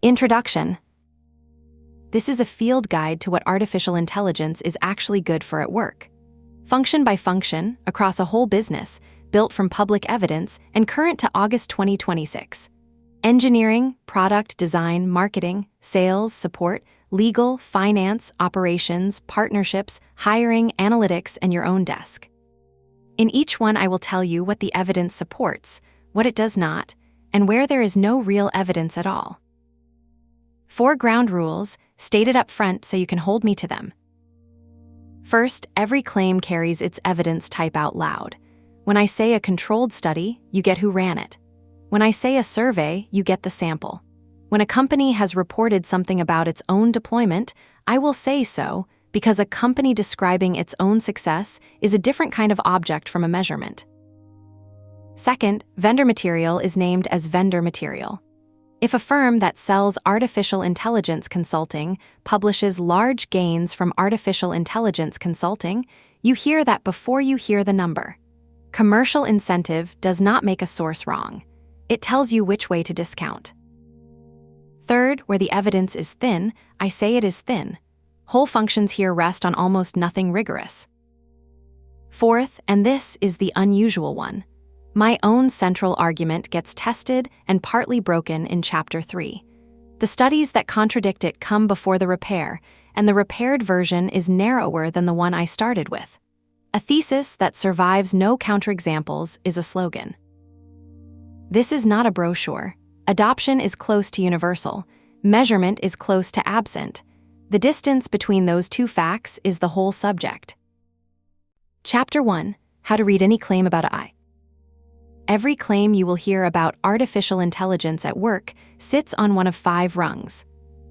Introduction. This is a field guide to what artificial intelligence is actually good for at work. Function by function, across a whole business, built from public evidence and current to August 2026. Engineering, product design, marketing, sales, support, legal, finance, operations, partnerships, hiring, analytics, and your own desk. In each one, I will tell you what the evidence supports, what it does not, and where there is no real evidence at all. 4 ground rules, stated up front so you can hold me to them. First, every claim carries its evidence type out loud. When I say a controlled study, you get who ran it. When I say a survey, you get the sample. When a company has reported something about its own deployment, I will say so, because a company describing its own success is a different kind of object from a measurement. Second, vendor material is named as vendor material. If a firm that sells artificial intelligence consulting publishes large gains from artificial intelligence consulting, you hear that before you hear the number. Commercial incentive does not make a source wrong. It tells you which way to discount. Third, where the evidence is thin, I say it is thin. Whole functions here rest on almost nothing rigorous. Fourth, and this is the unusual one, my own central argument gets tested and partly broken in Chapter 3. The studies that contradict it come before the repair, and the repaired version is narrower than the one I started with. A thesis that survives no counterexamples is a slogan. This is not a brochure. Adoption is close to universal. Measurement is close to absent. The distance between those two facts is the whole subject. Chapter 1. How to read any claim about AI. Every claim you will hear about artificial intelligence at work sits on one of 5 rungs.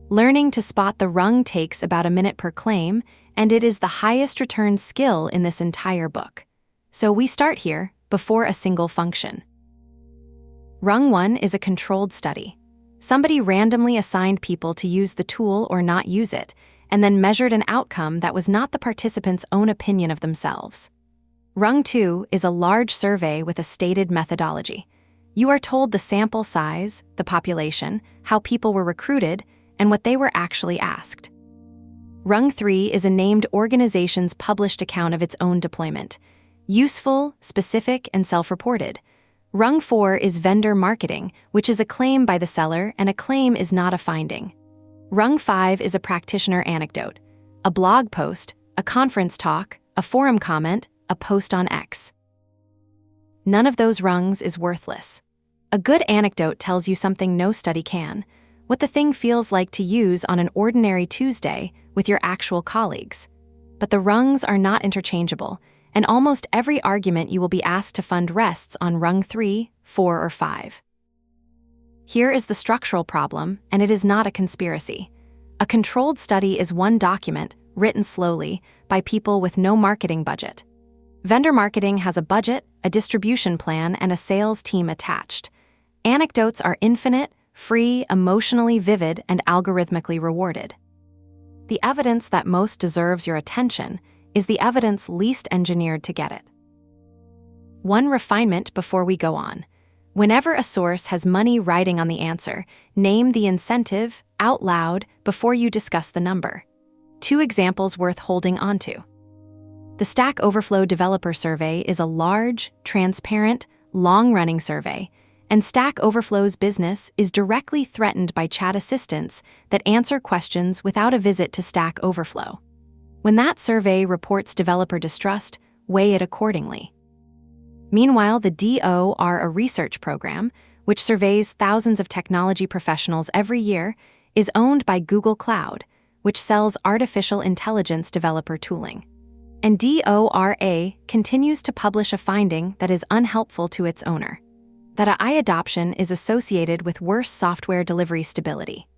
Learning to spot the rung takes about a minute per claim, and it is the highest return skill in this entire book. So we start here, before a single function. Rung 1 is a controlled study. Somebody randomly assigned people to use the tool or not use it, and then measured an outcome that was not the participants' own opinion of themselves. Rung 2 is a large survey with a stated methodology. You are told the sample size, the population, how people were recruited, and what they were actually asked. Rung 3 is a named organization's published account of its own deployment. Useful, specific, and self-reported. Rung 4 is vendor marketing, which is a claim by the seller, and a claim is not a finding. Rung 5 is a practitioner anecdote, a blog post, a conference talk, a forum comment, a post on X. None of those rungs is worthless. A good anecdote tells you something no study can, what the thing feels like to use on an ordinary Tuesday with your actual colleagues. But the rungs are not interchangeable, and almost every argument you will be asked to fund rests on rung 3, 4, or 5. Here is the structural problem, and it is not a conspiracy. A controlled study is one document, written slowly, by people with no marketing budget. Vendor marketing has a budget, a distribution plan, and a sales team attached. Anecdotes are infinite, free, emotionally vivid, and algorithmically rewarded. The evidence that most deserves your attention is the evidence least engineered to get it. One refinement before we go on. Whenever a source has money riding on the answer, name the incentive out loud before you discuss the number. 2 examples worth holding onto. The Stack Overflow Developer Survey is a large, transparent, long-running survey, and Stack Overflow's business is directly threatened by chat assistants that answer questions without a visit to Stack Overflow. When that survey reports developer distrust, weigh it accordingly. Meanwhile, the DOR, a research program, which surveys thousands of technology professionals every year, is owned by Google Cloud, which sells artificial intelligence developer tooling. And DORA continues to publish a finding that is unhelpful to its owner, that AI adoption is associated with worse software delivery stability.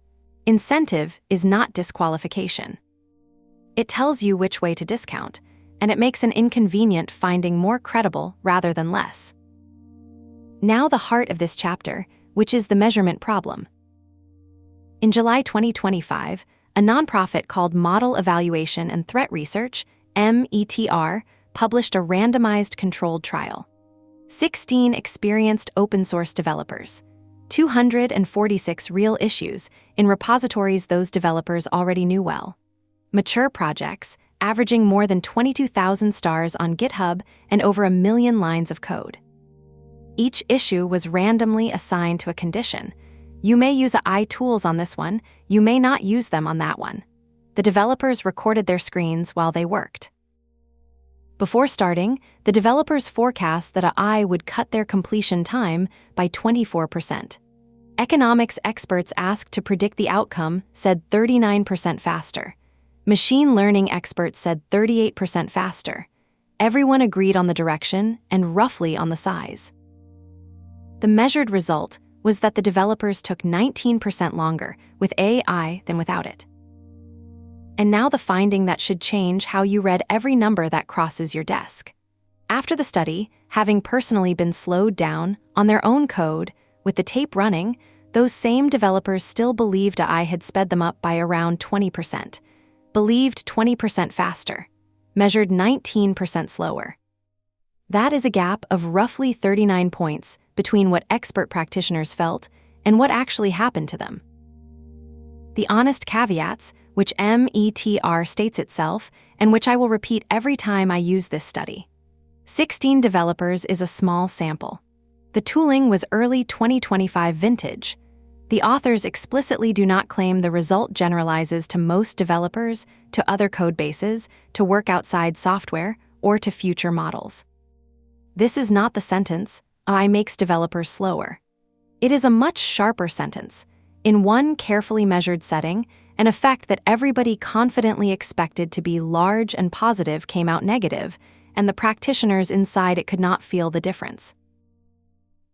Incentive is not disqualification. It tells you which way to discount, and it makes an inconvenient finding more credible rather than less. Now the heart of this chapter, which is the measurement problem. In July 2025, a nonprofit called Model Evaluation and Threat Research, METR, published a randomized controlled trial. 16 experienced open-source developers, 246 real issues in repositories those developers already knew well. Mature projects, averaging more than 22,000 stars on GitHub and over 1 million lines of code. Each issue was randomly assigned to a condition. You may use AI tools on this one, you may not use them on that one. The developers recorded their screens while they worked. Before starting, the developers forecast that AI would cut their completion time by 24%. Economics experts asked to predict the outcome said 39% faster. Machine learning experts said 38% faster. Everyone agreed on the direction and roughly on the size. The measured result was that the developers took 19% longer with AI than without it. And now the finding that should change how you read every number that crosses your desk. After the study, having personally been slowed down on their own code with the tape running, those same developers still believed AI had sped them up by around 20%, believed 20% faster, measured 19% slower. That is a gap of roughly 39 points between what expert practitioners felt and what actually happened to them. The honest caveats, which METR states itself, and which I will repeat every time I use this study. 16 developers is a small sample. The tooling was early 2025 vintage. The authors explicitly do not claim the result generalizes to most developers, to other code bases, to work outside software, or to future models. This is not the sentence, AI makes developers slower. It is a much sharper sentence. In one carefully measured setting, an effect that everybody confidently expected to be large and positive came out negative, and the practitioners inside it could not feel the difference.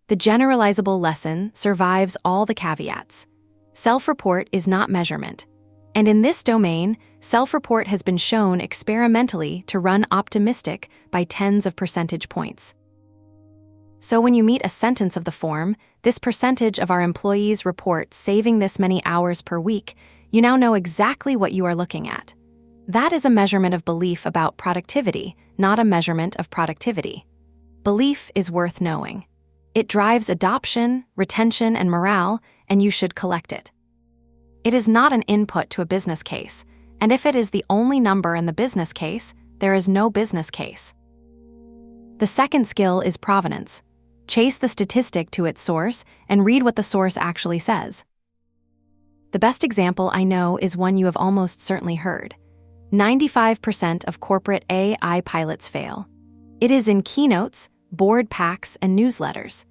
The generalizable lesson survives all the caveats. Self-report is not measurement. And in this domain, self-report has been shown experimentally to run optimistic by tens of percentage points. So when you meet a sentence of the form, this percentage of our employees report saving this many hours per week, you now know exactly what you are looking at. That is a measurement of belief about productivity, not a measurement of productivity. Belief is worth knowing. It drives adoption, retention, and morale, and you should collect it. It is not an input to a business case, and if it is the only number in the business case, there is no business case. The second skill is provenance. Chase the statistic to its source and read what the source actually says. The best example I know is one you have almost certainly heard. 95% of corporate AI pilots fail. It is in keynotes, board packs, and newsletters.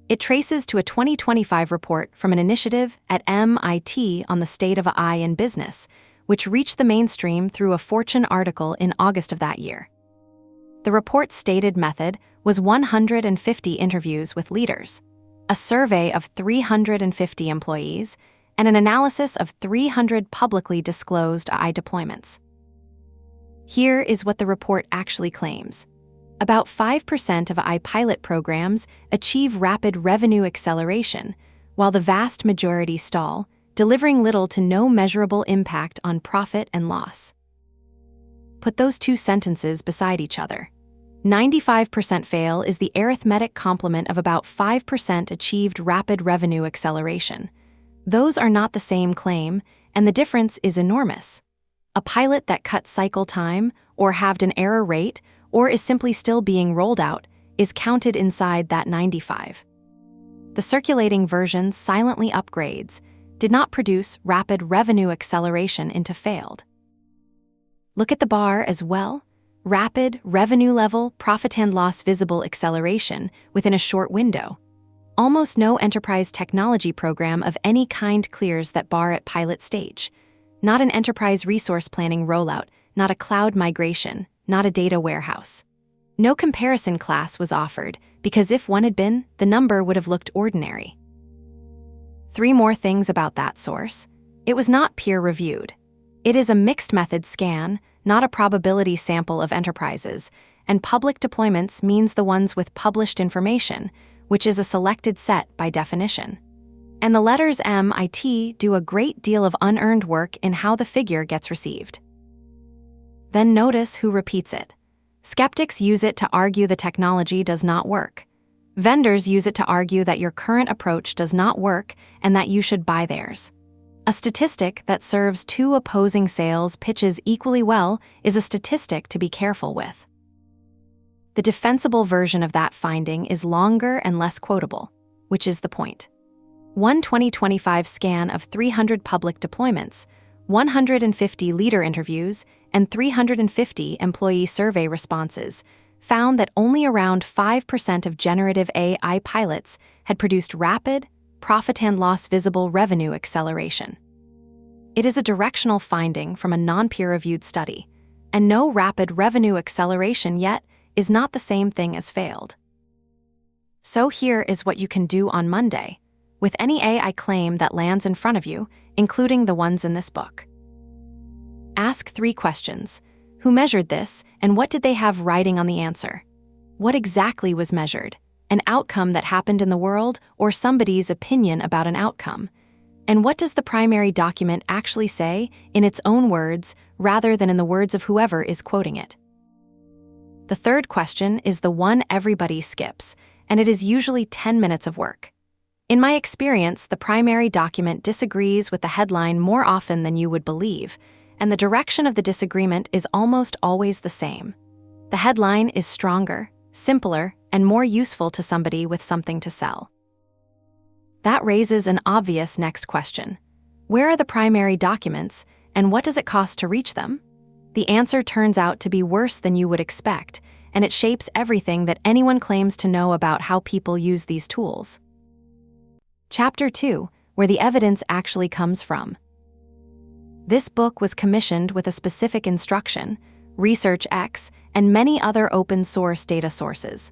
It traces to a 2025 report from an initiative at MIT on the state of AI in business, which reached the mainstream through a Fortune article in August of that year. The report's stated method was 150 interviews with leaders, a survey of 350 employees, and an analysis of 300 publicly disclosed AI deployments. Here is what the report actually claims. About 5% of AI pilot programs achieve rapid revenue acceleration, while the vast majority stall, delivering little to no measurable impact on profit and loss. Put those two sentences beside each other. 95% fail is the arithmetic complement of about 5% achieved rapid revenue acceleration. Those are not the same claim, and the difference is enormous. A pilot that cut cycle time, or halved an error rate, or is simply still being rolled out, is counted inside that 95. The circulating version silently upgrades, did not produce rapid revenue acceleration into failed. Look at the bar as well. Rapid, revenue level, profit and loss visible acceleration within a short window. Almost no enterprise technology program of any kind clears that bar at pilot stage. Not an enterprise resource planning rollout, not a cloud migration, not a data warehouse. No comparison class was offered, because if one had been, the number would have looked ordinary. 3 more things about that source. It was not peer-reviewed. It is a mixed method scan, not a probability sample of enterprises, and public deployments means the ones with published information, which is a selected set by definition. And the letters MIT do a great deal of unearned work in how the figure gets received. Then notice who repeats it. Skeptics use it to argue the technology does not work. Vendors use it to argue that your current approach does not work and that you should buy theirs. A statistic that serves two opposing sales pitches equally well is a statistic to be careful with. The defensible version of that finding is longer and less quotable, which is the point. One 2025 scan of 300 public deployments, 150 leader interviews, and 350 employee survey responses found that only around 5% of generative AI pilots had produced rapid, profit and loss visible revenue acceleration. It is a directional finding from a non-peer-reviewed study, and no rapid revenue acceleration yet is not the same thing as failed. So here is what you can do on Monday with any AI claim that lands in front of you, including the ones in this book. Ask 3 questions. Who measured this, and what did they have writing on the answer? What exactly was measured? An outcome that happened in the world, or somebody's opinion about an outcome? And what does the primary document actually say in its own words rather than in the words of whoever is quoting it? The third question is the one everybody skips, and it is usually 10 minutes of work. In my experience, the primary document disagrees with the headline more often than you would believe, and the direction of the disagreement is almost always the same. The headline is stronger, simpler, and more useful to somebody with something to sell. That raises an obvious next question. Where are the primary documents, and what does it cost to reach them? The answer turns out to be worse than you would expect, and it shapes everything that anyone claims to know about how people use these tools. Chapter 2, where the evidence actually comes from. This book was commissioned with a specific instruction, Research X, and many other open-source data sources.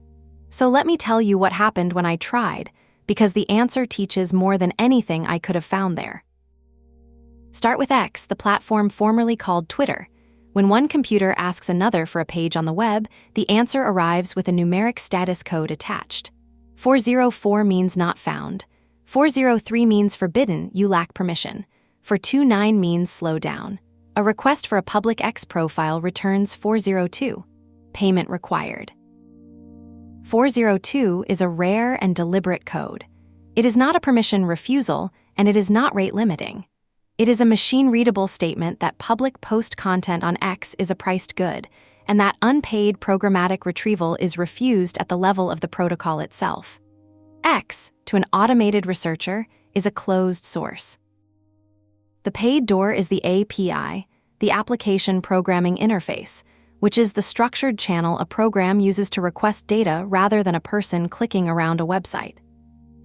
So let me tell you what happened when I tried, because the answer teaches more than anything I could have found there. Start with X, the platform formerly called Twitter. When one computer asks another for a page on the web, the answer arrives with a numeric status code attached. 404 means not found. 403 means forbidden, you lack permission. 429 means slow down. A request for a public X profile returns 402. Payment required. 402 is a rare and deliberate code. It is not a permission refusal, and it is not rate limiting. It is a machine-readable statement that public post content on X is a priced good, and that unpaid programmatic retrieval is refused at the level of the protocol itself. X, to an automated researcher, is a closed source. The paid door is the API, the Application Programming Interface, which is the structured channel a program uses to request data rather than a person clicking around a website.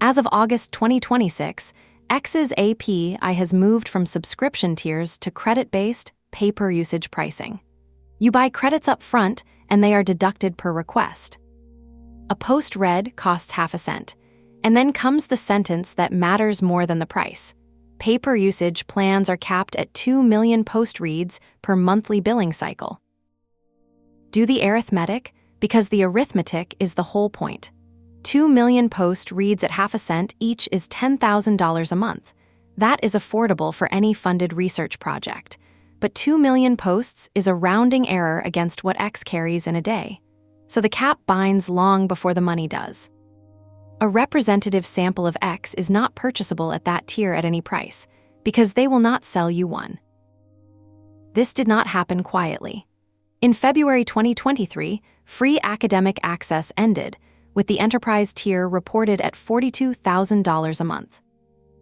As of August 2026, X's API has moved from subscription tiers to credit-based, pay-per-usage pricing. You buy credits up front, and they are deducted per request. A post read costs half a cent, and then comes the sentence that matters more than the price. Pay-per-usage plans are capped at 2 million post reads per monthly billing cycle. Do the arithmetic, because the arithmetic is the whole point. 2 million post reads at half a cent each is $10,000 a month. That is affordable for any funded research project. But 2 million posts is a rounding error against what X carries in a day. So the cap binds long before the money does. A representative sample of X is not purchasable at that tier at any price, because they will not sell you one. This did not happen quietly. In February 2023, free academic access ended, with the enterprise tier reported at $42,000 a month.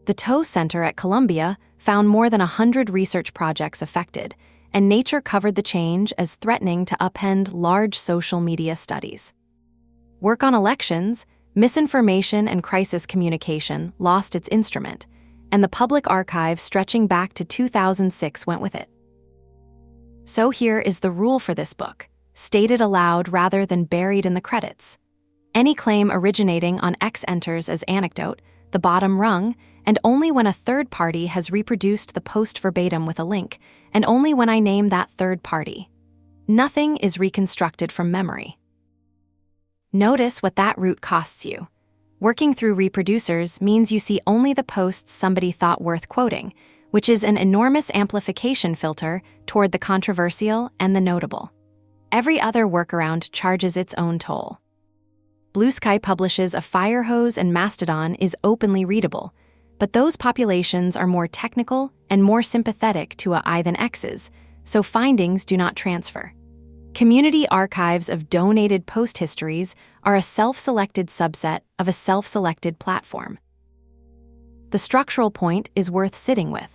The Toe Center at Columbia found more than 100 research projects affected, and Nature covered the change as threatening to upend large social media studies. Work on elections, misinformation and crisis communication lost its instrument, and the public archive stretching back to 2006 went with it. So here is the rule for this book, stated aloud rather than buried in the credits. Any claim originating on X enters as anecdote, the bottom rung, and only when a third party has reproduced the post verbatim with a link, and only when I name that third party. Nothing is reconstructed from memory. Notice what that route costs you. Working through reproducers means you see only the posts somebody thought worth quoting, which is an enormous amplification filter toward the controversial and the notable. Every other workaround charges its own toll. Blue Sky publishes a Firehose and Mastodon is openly readable, but those populations are more technical and more sympathetic to a I than X's, so findings do not transfer. Community archives of donated post histories are a self-selected subset of a self-selected platform. The structural point is worth sitting with.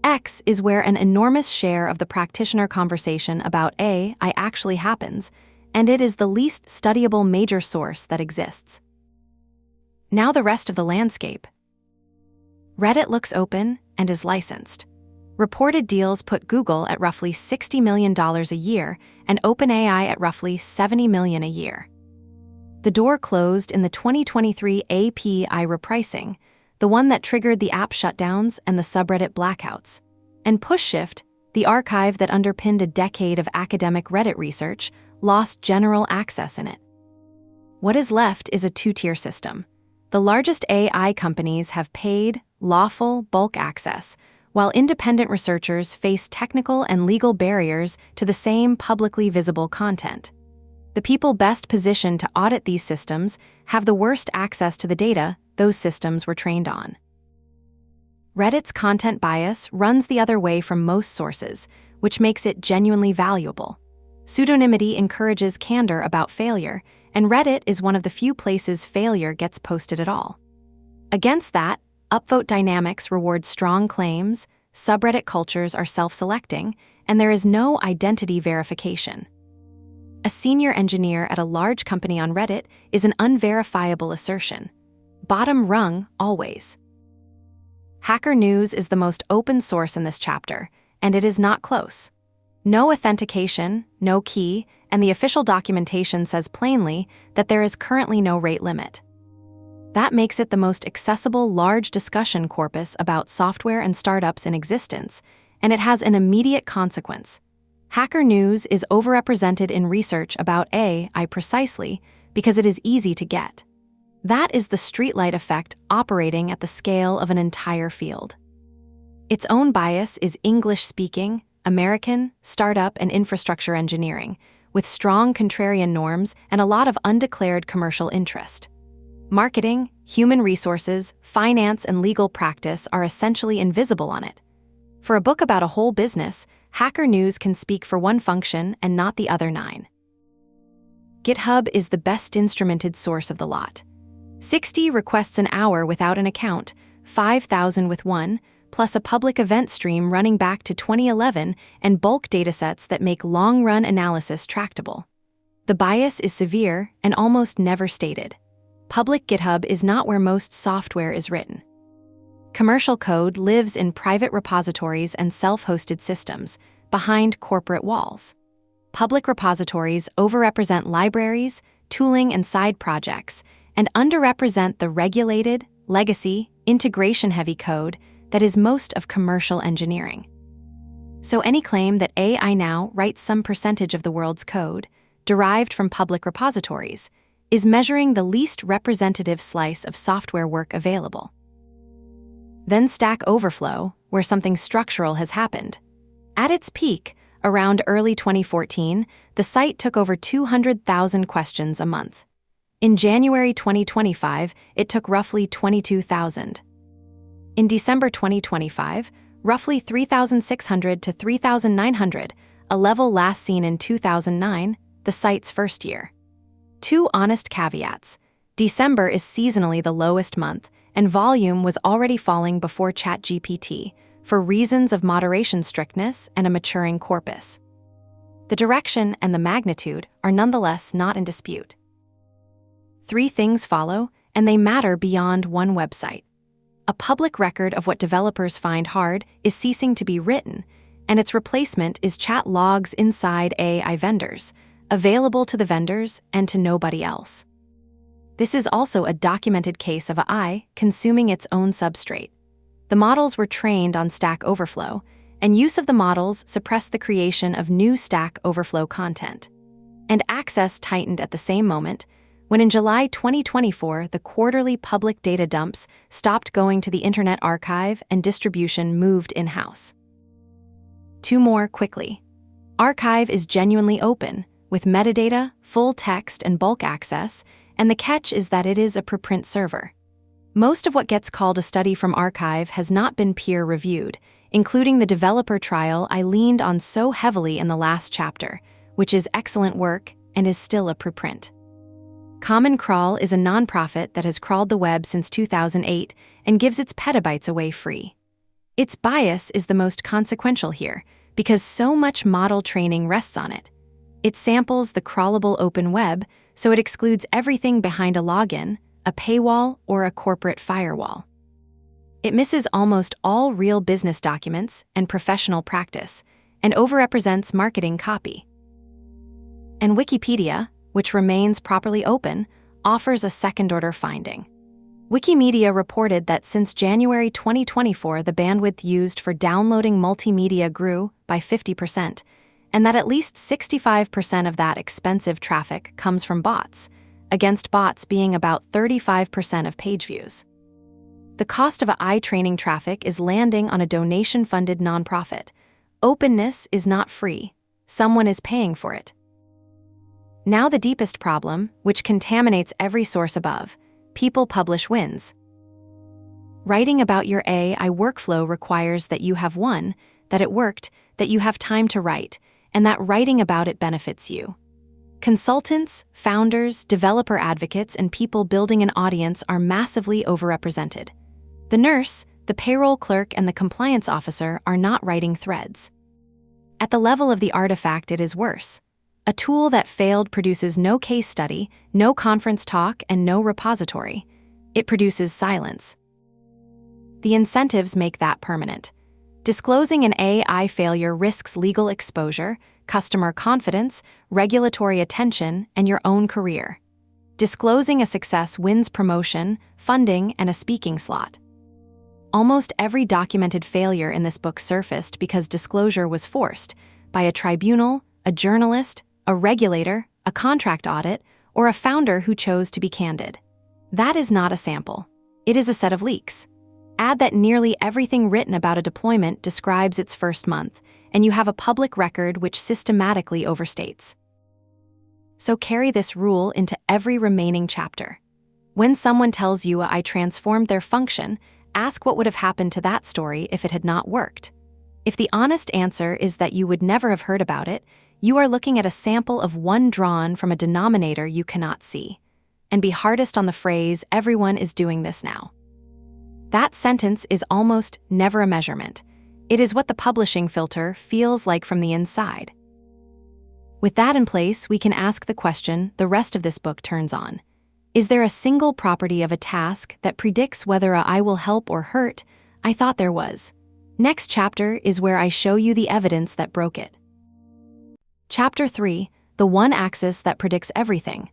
X is where an enormous share of the practitioner conversation about AI actually happens, and it is the least studyable major source that exists. Now the rest of the landscape. Reddit looks open and is licensed. Reported deals put Google at roughly $60 million a year and OpenAI at roughly $70 million a year. The door closed in the 2023 API repricing, the one that triggered the app shutdowns and the subreddit blackouts. And PushShift, the archive that underpinned a decade of academic Reddit research, lost general access in it. What is left is a two-tier system. The largest AI companies have paid, lawful, bulk access, while independent researchers face technical and legal barriers to the same publicly visible content. The people best positioned to audit these systems have the worst access to the data those systems were trained on. Reddit's content bias runs the other way from most sources, which makes it genuinely valuable. Pseudonymity encourages candor about failure, and Reddit is one of the few places failure gets posted at all. Against that, upvote dynamics reward strong claims, subreddit cultures are self-selecting, and there is no identity verification. A senior engineer at a large company on Reddit is an unverifiable assertion. Bottom rung, always. Hacker News is the most open source in this chapter, and it is not close. No authentication, no key, and the official documentation says plainly that there is currently no rate limit. That makes it the most accessible large discussion corpus about software and startups in existence, and it has an immediate consequence. Hacker News is overrepresented in research about AI precisely because it is easy to get. That is the streetlight effect operating at the scale of an entire field. Its own bias is English-speaking, American, startup, and infrastructure engineering, with strong contrarian norms and a lot of undeclared commercial interest. Marketing, human resources, finance, and legal practice are essentially invisible on it. For a book about a whole business, Hacker News can speak for one function and not the other 9. GitHub is the best instrumented source of the lot. 60 requests an hour without an account, 5,000 with one, plus a public event stream running back to 2011 and bulk datasets that make long-run analysis tractable. The bias is severe and almost never stated. Public GitHub is not where most software is written. Commercial code lives in private repositories and self-hosted systems, behind corporate walls. Public repositories overrepresent libraries, tooling, and side projects, and underrepresent the regulated, legacy, integration-heavy code that is most of commercial engineering. So any claim that AI now writes some percentage of the world's code, derived from public repositories, is measuring the least representative slice of software work available. Then Stack Overflow, where something structural has happened. At its peak, around early 2014, the site took over 200,000 questions a month. In January 2025, it took roughly 22,000. In December 2025, roughly 3,600 to 3,900, a level last seen in 2009, the site's first year. Two honest caveats. December is seasonally the lowest month, and volume was already falling before ChatGPT, for reasons of moderation strictness and a maturing corpus. The direction and the magnitude are nonetheless not in dispute. 3 things follow, and they matter beyond one website. A public record of what developers find hard is ceasing to be written, and its replacement is chat logs inside AI vendors, available to the vendors and to nobody else. This is also a documented case of AI consuming its own substrate. The models were trained on Stack Overflow, and use of the models suppressed the creation of new Stack Overflow content. And access tightened at the same moment, when in July 2024 the quarterly public data dumps stopped going to the Internet Archive and distribution moved in-house. 2 more quickly. Archive is genuinely open, with metadata, full text, and bulk access, and the catch is that it is a preprint server. Most of what gets called a study from archive has not been peer-reviewed, including the developer trial I leaned on so heavily in the last chapter, which is excellent work and is still a preprint. Common Crawl is a nonprofit that has crawled the web since 2008 and gives its petabytes away free. Its bias is the most consequential here, because so much model training rests on it. It samples the crawlable open web, so it excludes everything behind a login, a paywall, or a corporate firewall. It misses almost all real business documents and professional practice, and overrepresents marketing copy. And Wikipedia, which remains properly open, offers a second-order finding. Wikimedia reported that since January 2024, the bandwidth used for downloading multimedia grew by 50%, and that at least 65% of that expensive traffic comes from bots, against bots being about 35% of page views. The cost of AI training traffic is landing on a donation-funded nonprofit. Openness is not free. Someone is paying for it. Now the deepest problem, which contaminates every source above: people publish wins. Writing about your AI workflow requires that you have won, that it worked, that you have time to write, and that writing about it benefits you. Consultants, founders, developer advocates, and people building an audience are massively overrepresented. The nurse, the payroll clerk, and the compliance officer are not writing threads. At the level of the artifact, it is worse. A tool that failed produces no case study, no conference talk, and no repository. It produces silence. The incentives make that permanent. Disclosing an AI failure risks legal exposure, customer confidence, regulatory attention, and your own career. Disclosing a success wins promotion, funding, and a speaking slot. Almost every documented failure in this book surfaced because disclosure was forced by a tribunal, a journalist, a regulator, a contract audit, or a founder who chose to be candid. That is not a sample. It is a set of leaks. Add that nearly everything written about a deployment describes its first month, and you have a public record which systematically overstates. So carry this rule into every remaining chapter. When someone tells you I transformed their function, ask what would have happened to that story if it had not worked. If the honest answer is that you would never have heard about it, you are looking at a sample of one drawn from a denominator you cannot see. And be hardest on the phrase, everyone is doing this now. That sentence is almost never a measurement. It is what the publishing filter feels like from the inside. With that in place, we can ask the question the rest of this book turns on. Is there a single property of a task that predicts whether I will help or hurt? I thought there was. Next chapter is where I show you the evidence that broke it. Chapter 3, the one axis that predicts everything.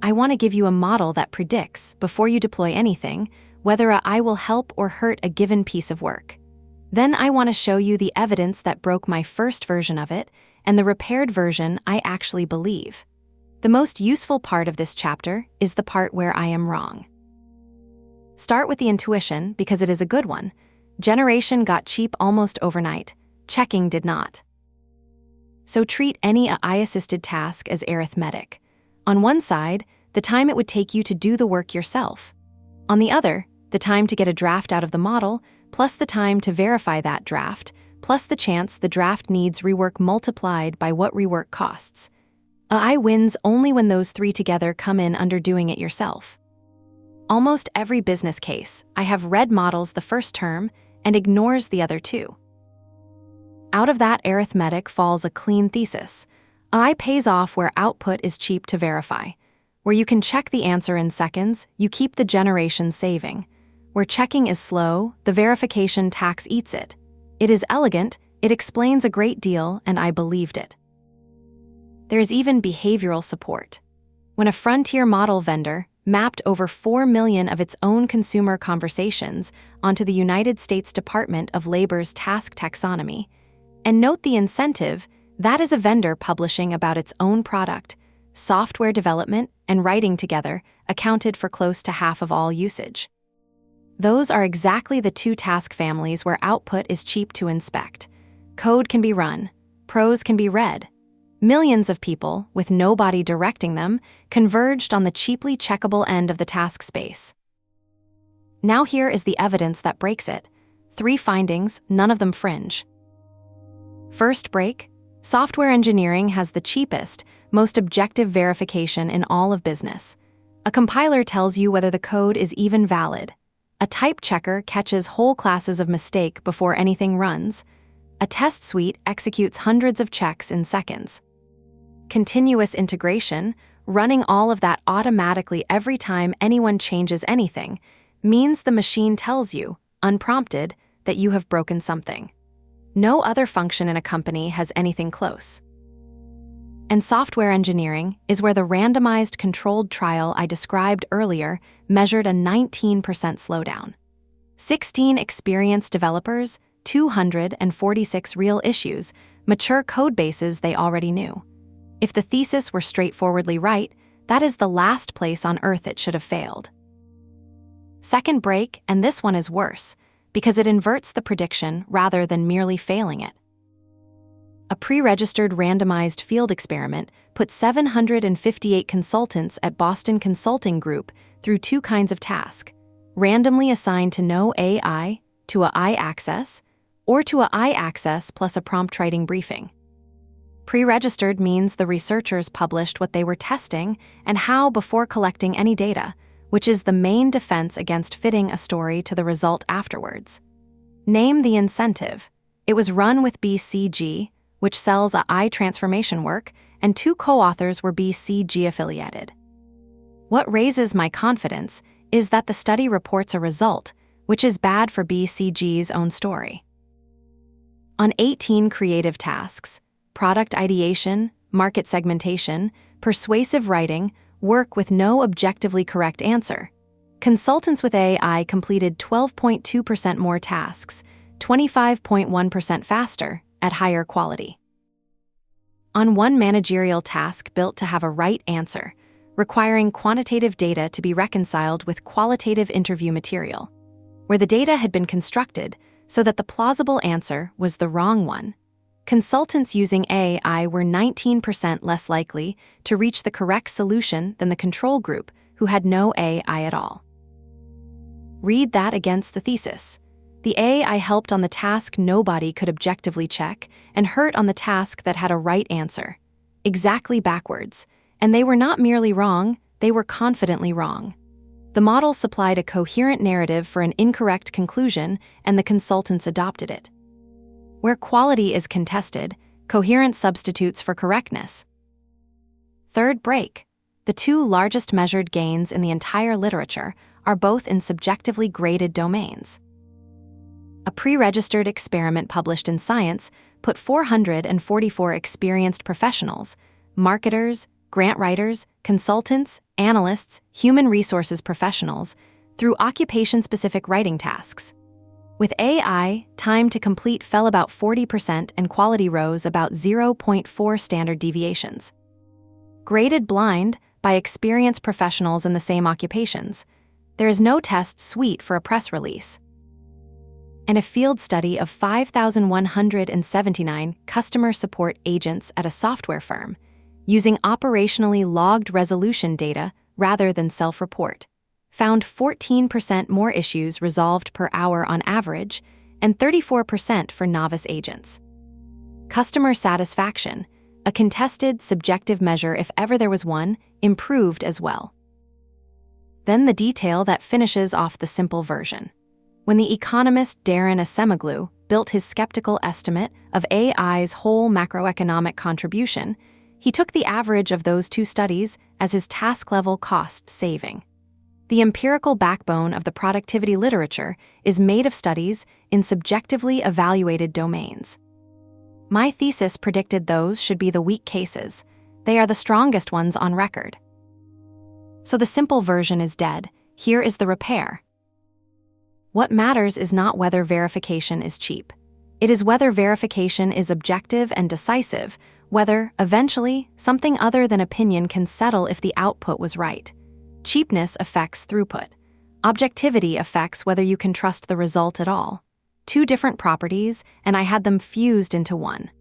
I want to give you a model that predicts, before you deploy anything, whether I will help or hurt a given piece of work. Then I want to show you the evidence that broke my first version of it and the repaired version I actually believe. The most useful part of this chapter is the part where I am wrong. Start with the intuition because it is a good one. Generation got cheap almost overnight. Checking did not. So treat any AI-assisted task as arithmetic. On one side, the time it would take you to do the work yourself. On the other, the time to get a draft out of the model, plus the time to verify that draft, plus the chance the draft needs rework multiplied by what rework costs. AI wins only when those three together come in under doing it yourself. Almost every business case, I have read models the first term and ignores the other two. Out of that arithmetic falls a clean thesis. AI pays off where output is cheap to verify. Where you can check the answer in seconds, you keep the generation saving. Where checking is slow, the verification tax eats it. It is elegant, it explains a great deal, and I believed it. There is even behavioral support. When a frontier model vendor mapped over 4 million of its own consumer conversations onto the United States Department of Labor's task taxonomy, and note the incentive, that is a vendor publishing about its own product, software development and writing together accounted for close to half of all usage. Those are exactly the two task families where output is cheap to inspect. Code can be run, prose can be read. Millions of people, with nobody directing them, converged on the cheaply checkable end of the task space. Now here is the evidence that breaks it. 3 findings, none of them fringe. First break: software engineering has the cheapest, most objective verification in all of business. A compiler tells you whether the code is even valid. A type checker catches whole classes of mistake before anything runs. A test suite executes hundreds of checks in seconds. Continuous integration, running all of that automatically every time anyone changes anything, means the machine tells you, unprompted, that you have broken something. No other function in a company has anything close. And software engineering is where the randomized controlled trial I described earlier measured a 19% slowdown. 16 experienced developers, 246 real issues, mature code bases they already knew. If the thesis were straightforwardly right, that is the last place on Earth it should have failed. Second break, and this one is worse, because it inverts the prediction rather than merely failing it. A pre-registered randomized field experiment put 758 consultants at Boston Consulting Group through 2 kinds of task, randomly assigned to no AI, to a I-access, or to a I-access plus a prompt writing briefing. Pre-registered means the researchers published what they were testing and how before collecting any data, which is the main defense against fitting a story to the result afterwards. Name the incentive. It was run with BCG, which sells a I transformation work, and 2 co-authors were BCG affiliated. What raises my confidence is that the study reports a result, which is bad for BCG's own story. On 18 creative tasks, product ideation, market segmentation, persuasive writing, work with no objectively correct answer, consultants with AI completed 12.2% more tasks, 25.1% faster, at higher quality. On one managerial task built to have a right answer, requiring quantitative data to be reconciled with qualitative interview material, where the data had been constructed so that the plausible answer was the wrong one, consultants using AI were 19% less likely to reach the correct solution than the control group who had no AI at all. Read that against the thesis. The AI helped on the task nobody could objectively check and hurt on the task that had a right answer. Exactly backwards. And they were not merely wrong, they were confidently wrong. The model supplied a coherent narrative for an incorrect conclusion, and the consultants adopted it. Where quality is contested, coherence substitutes for correctness. Third break. The 2 largest measured gains in the entire literature are both in subjectively graded domains. A pre-registered experiment published in Science put 444 experienced professionals, marketers, grant writers, consultants, analysts, human resources professionals, through occupation-specific writing tasks. With AI, time to complete fell about 40% and quality rose about 0.4 standard deviations. Graded blind by experienced professionals in the same occupations, there is no test suite for a press release. And a field study of 5,179 customer support agents at a software firm, using operationally logged resolution data rather than self-report, found 14% more issues resolved per hour on average and 34% for novice agents. Customer satisfaction, a contested, subjective measure if ever there was one, improved as well. Then the detail that finishes off the simple version. When the economist Darren Acemoglu built his skeptical estimate of AI's whole macroeconomic contribution, he took the average of those 2 studies as his task-level cost saving. The empirical backbone of the productivity literature is made of studies in subjectively evaluated domains. My thesis predicted those should be the weak cases. They are the strongest ones on record. So the simple version is dead. Here is the repair. What matters is not whether verification is cheap. It is whether verification is objective and decisive, whether, eventually, something other than opinion can settle if the output was right. Cheapness affects throughput. Objectivity affects whether you can trust the result at all. 2 different properties, and I had them fused into one.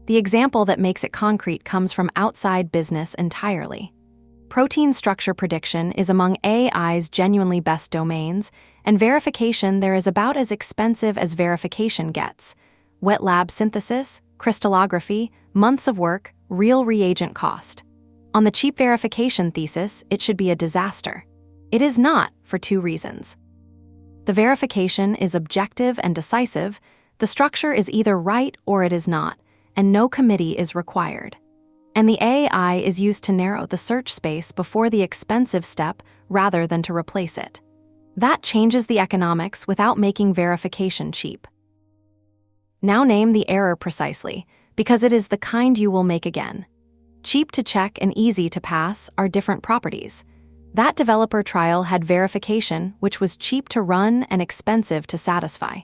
The example that makes it concrete comes from outside business entirely. Protein structure prediction is among AI's genuinely best domains, and verification there is about as expensive as verification gets. Wet lab synthesis, crystallography, months of work, real reagent cost. On the cheap verification thesis, it should be a disaster. It is not, for two reasons. The verification is objective and decisive, the structure is either right or it is not, and no committee is required. And the AI is used to narrow the search space before the expensive step rather than to replace it. That changes the economics without making verification cheap. Now name the error precisely, because it is the kind you will make again. Cheap to check and easy to pass are different properties. That developer trial had verification, which was cheap to run and expensive to satisfy.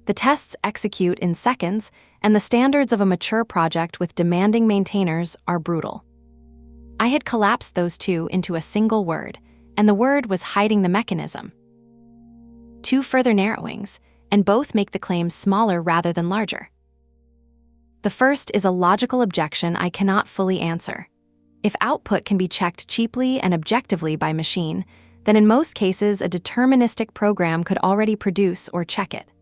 The tests execute in seconds, and the standards of a mature project with demanding maintainers are brutal. I had collapsed those two into a single word, and the word was hiding the mechanism. Two further narrowings, and both make the claims smaller rather than larger. The first is a logical objection I cannot fully answer. If output can be checked cheaply and objectively by machine, then in most cases a deterministic program could already produce or check it.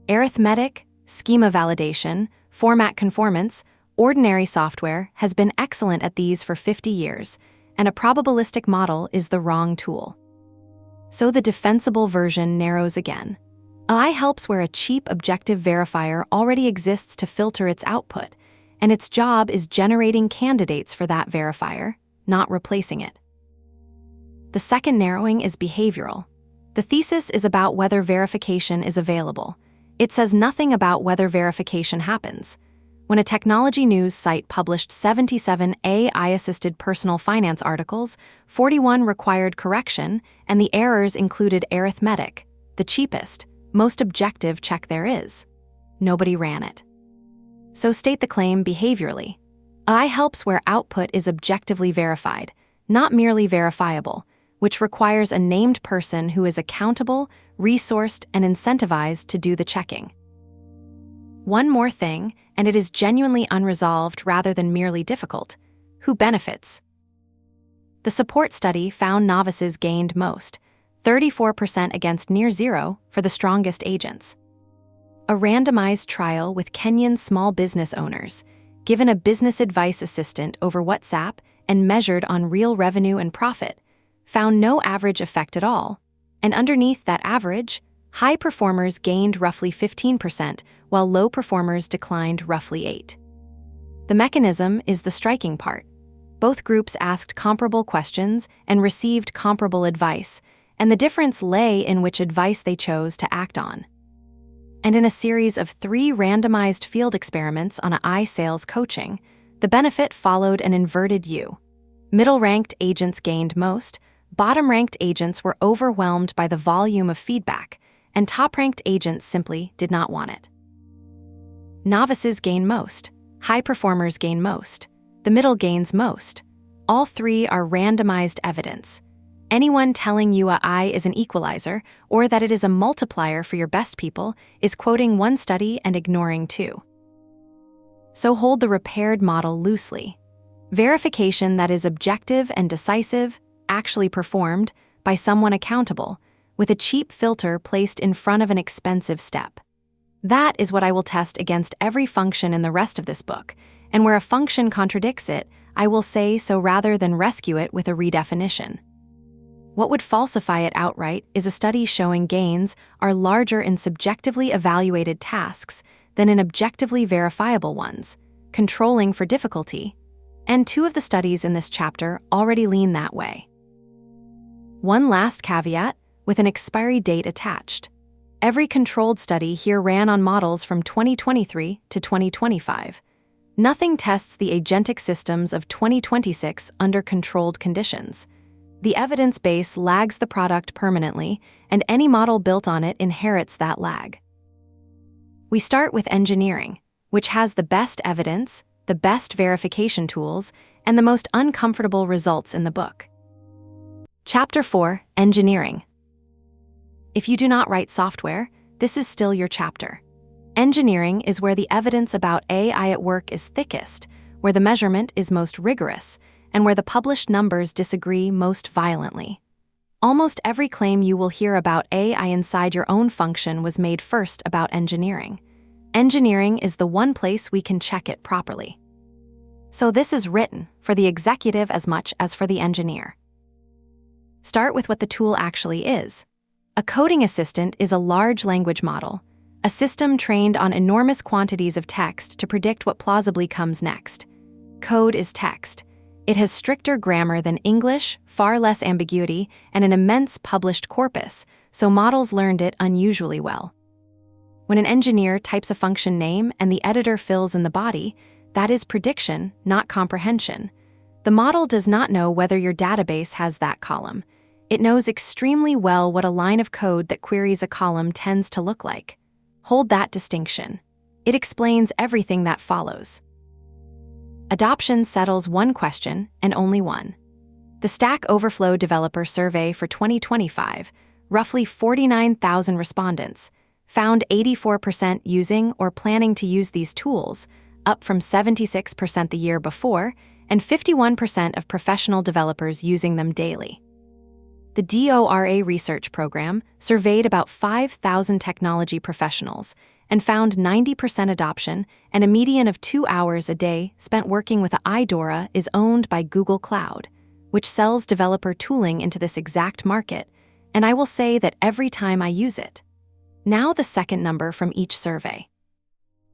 Arithmetic, schema validation, format conformance, ordinary software has been excellent at these for 50 years, and a probabilistic model is the wrong tool. So the defensible version narrows again. AI helps where a cheap objective verifier already exists to filter its output, and its job is generating candidates for that verifier, not replacing it. The second narrowing is behavioral. The thesis is about whether verification is available. It says nothing about whether verification happens. When a technology news site published 77 AI-assisted personal finance articles, 41 required correction, and the errors included arithmetic, the cheapest, most objective check there is. Nobody ran it. So state the claim behaviorally. AI helps where output is objectively verified, not merely verifiable, which requires a named person who is accountable, resourced, and incentivized to do the checking. One more thing, and it is genuinely unresolved rather than merely difficult. Who benefits? The support study found novices gained most, 34% against near zero for the strongest agents. A randomized trial with Kenyan small business owners, given a business advice assistant over WhatsApp and measured on real revenue and profit, found no average effect at all, and underneath that average, high performers gained roughly 15%, while low performers declined roughly 8%. The mechanism is the striking part. Both groups asked comparable questions and received comparable advice, and the difference lay in which advice they chose to act on. And in a series of 3 randomized field experiments on AI sales coaching, the benefit followed an inverted U. Middle-ranked agents gained most, bottom-ranked agents were overwhelmed by the volume of feedback, and top-ranked agents simply did not want it. Novices gain most, high performers gain most, the middle gains most. All 3 are randomized evidence. Anyone telling you AI is an equalizer or that it is a multiplier for your best people is quoting one study and ignoring 2. So hold the repaired model loosely. Verification that is objective and decisive, actually performed by someone accountable, with a cheap filter placed in front of an expensive step. That is what I will test against every function in the rest of this book, and where a function contradicts it, I will say so rather than rescue it with a redefinition. What would falsify it outright is a study showing gains are larger in subjectively evaluated tasks than in objectively verifiable ones, controlling for difficulty, and 2 of the studies in this chapter already lean that way. One last caveat, with an expiry date attached. Every controlled study here ran on models from 2023 to 2025. Nothing tests the agentic systems of 2026 under controlled conditions. The evidence base lags the product permanently, and any model built on it inherits that lag. We start with engineering, which has the best evidence, the best verification tools, and the most uncomfortable results in the book. Chapter 4, Engineering. If you do not write software, this is still your chapter. Engineering is where the evidence about AI at work is thickest, where the measurement is most rigorous, and where the published numbers disagree most violently. Almost every claim you will hear about AI inside your own function was made first about engineering. Engineering is the one place we can check it properly. So this is written for the executive as much as for the engineer. Start with what the tool actually is. A coding assistant is a large language model, a system trained on enormous quantities of text to predict what plausibly comes next. Code is text. It has stricter grammar than English, far less ambiguity, and an immense published corpus, so models learned it unusually well. When an engineer types a function name and the editor fills in the body, that is prediction, not comprehension. The model does not know whether your database has that column. It knows extremely well what a line of code that queries a column tends to look like. Hold that distinction. It explains everything that follows. Adoption settles one question, and only one. The Stack Overflow Developer Survey for 2025, roughly 49,000 respondents, found 84% using or planning to use these tools, up from 76% the year before, and 51% of professional developers using them daily. The DORA research program surveyed about 5,000 technology professionals and found 90% adoption, and a median of 2 hours a day spent working with iDora is owned by Google Cloud, which sells developer tooling into this exact market, and I will say that every time I use it. Now the second number from each survey.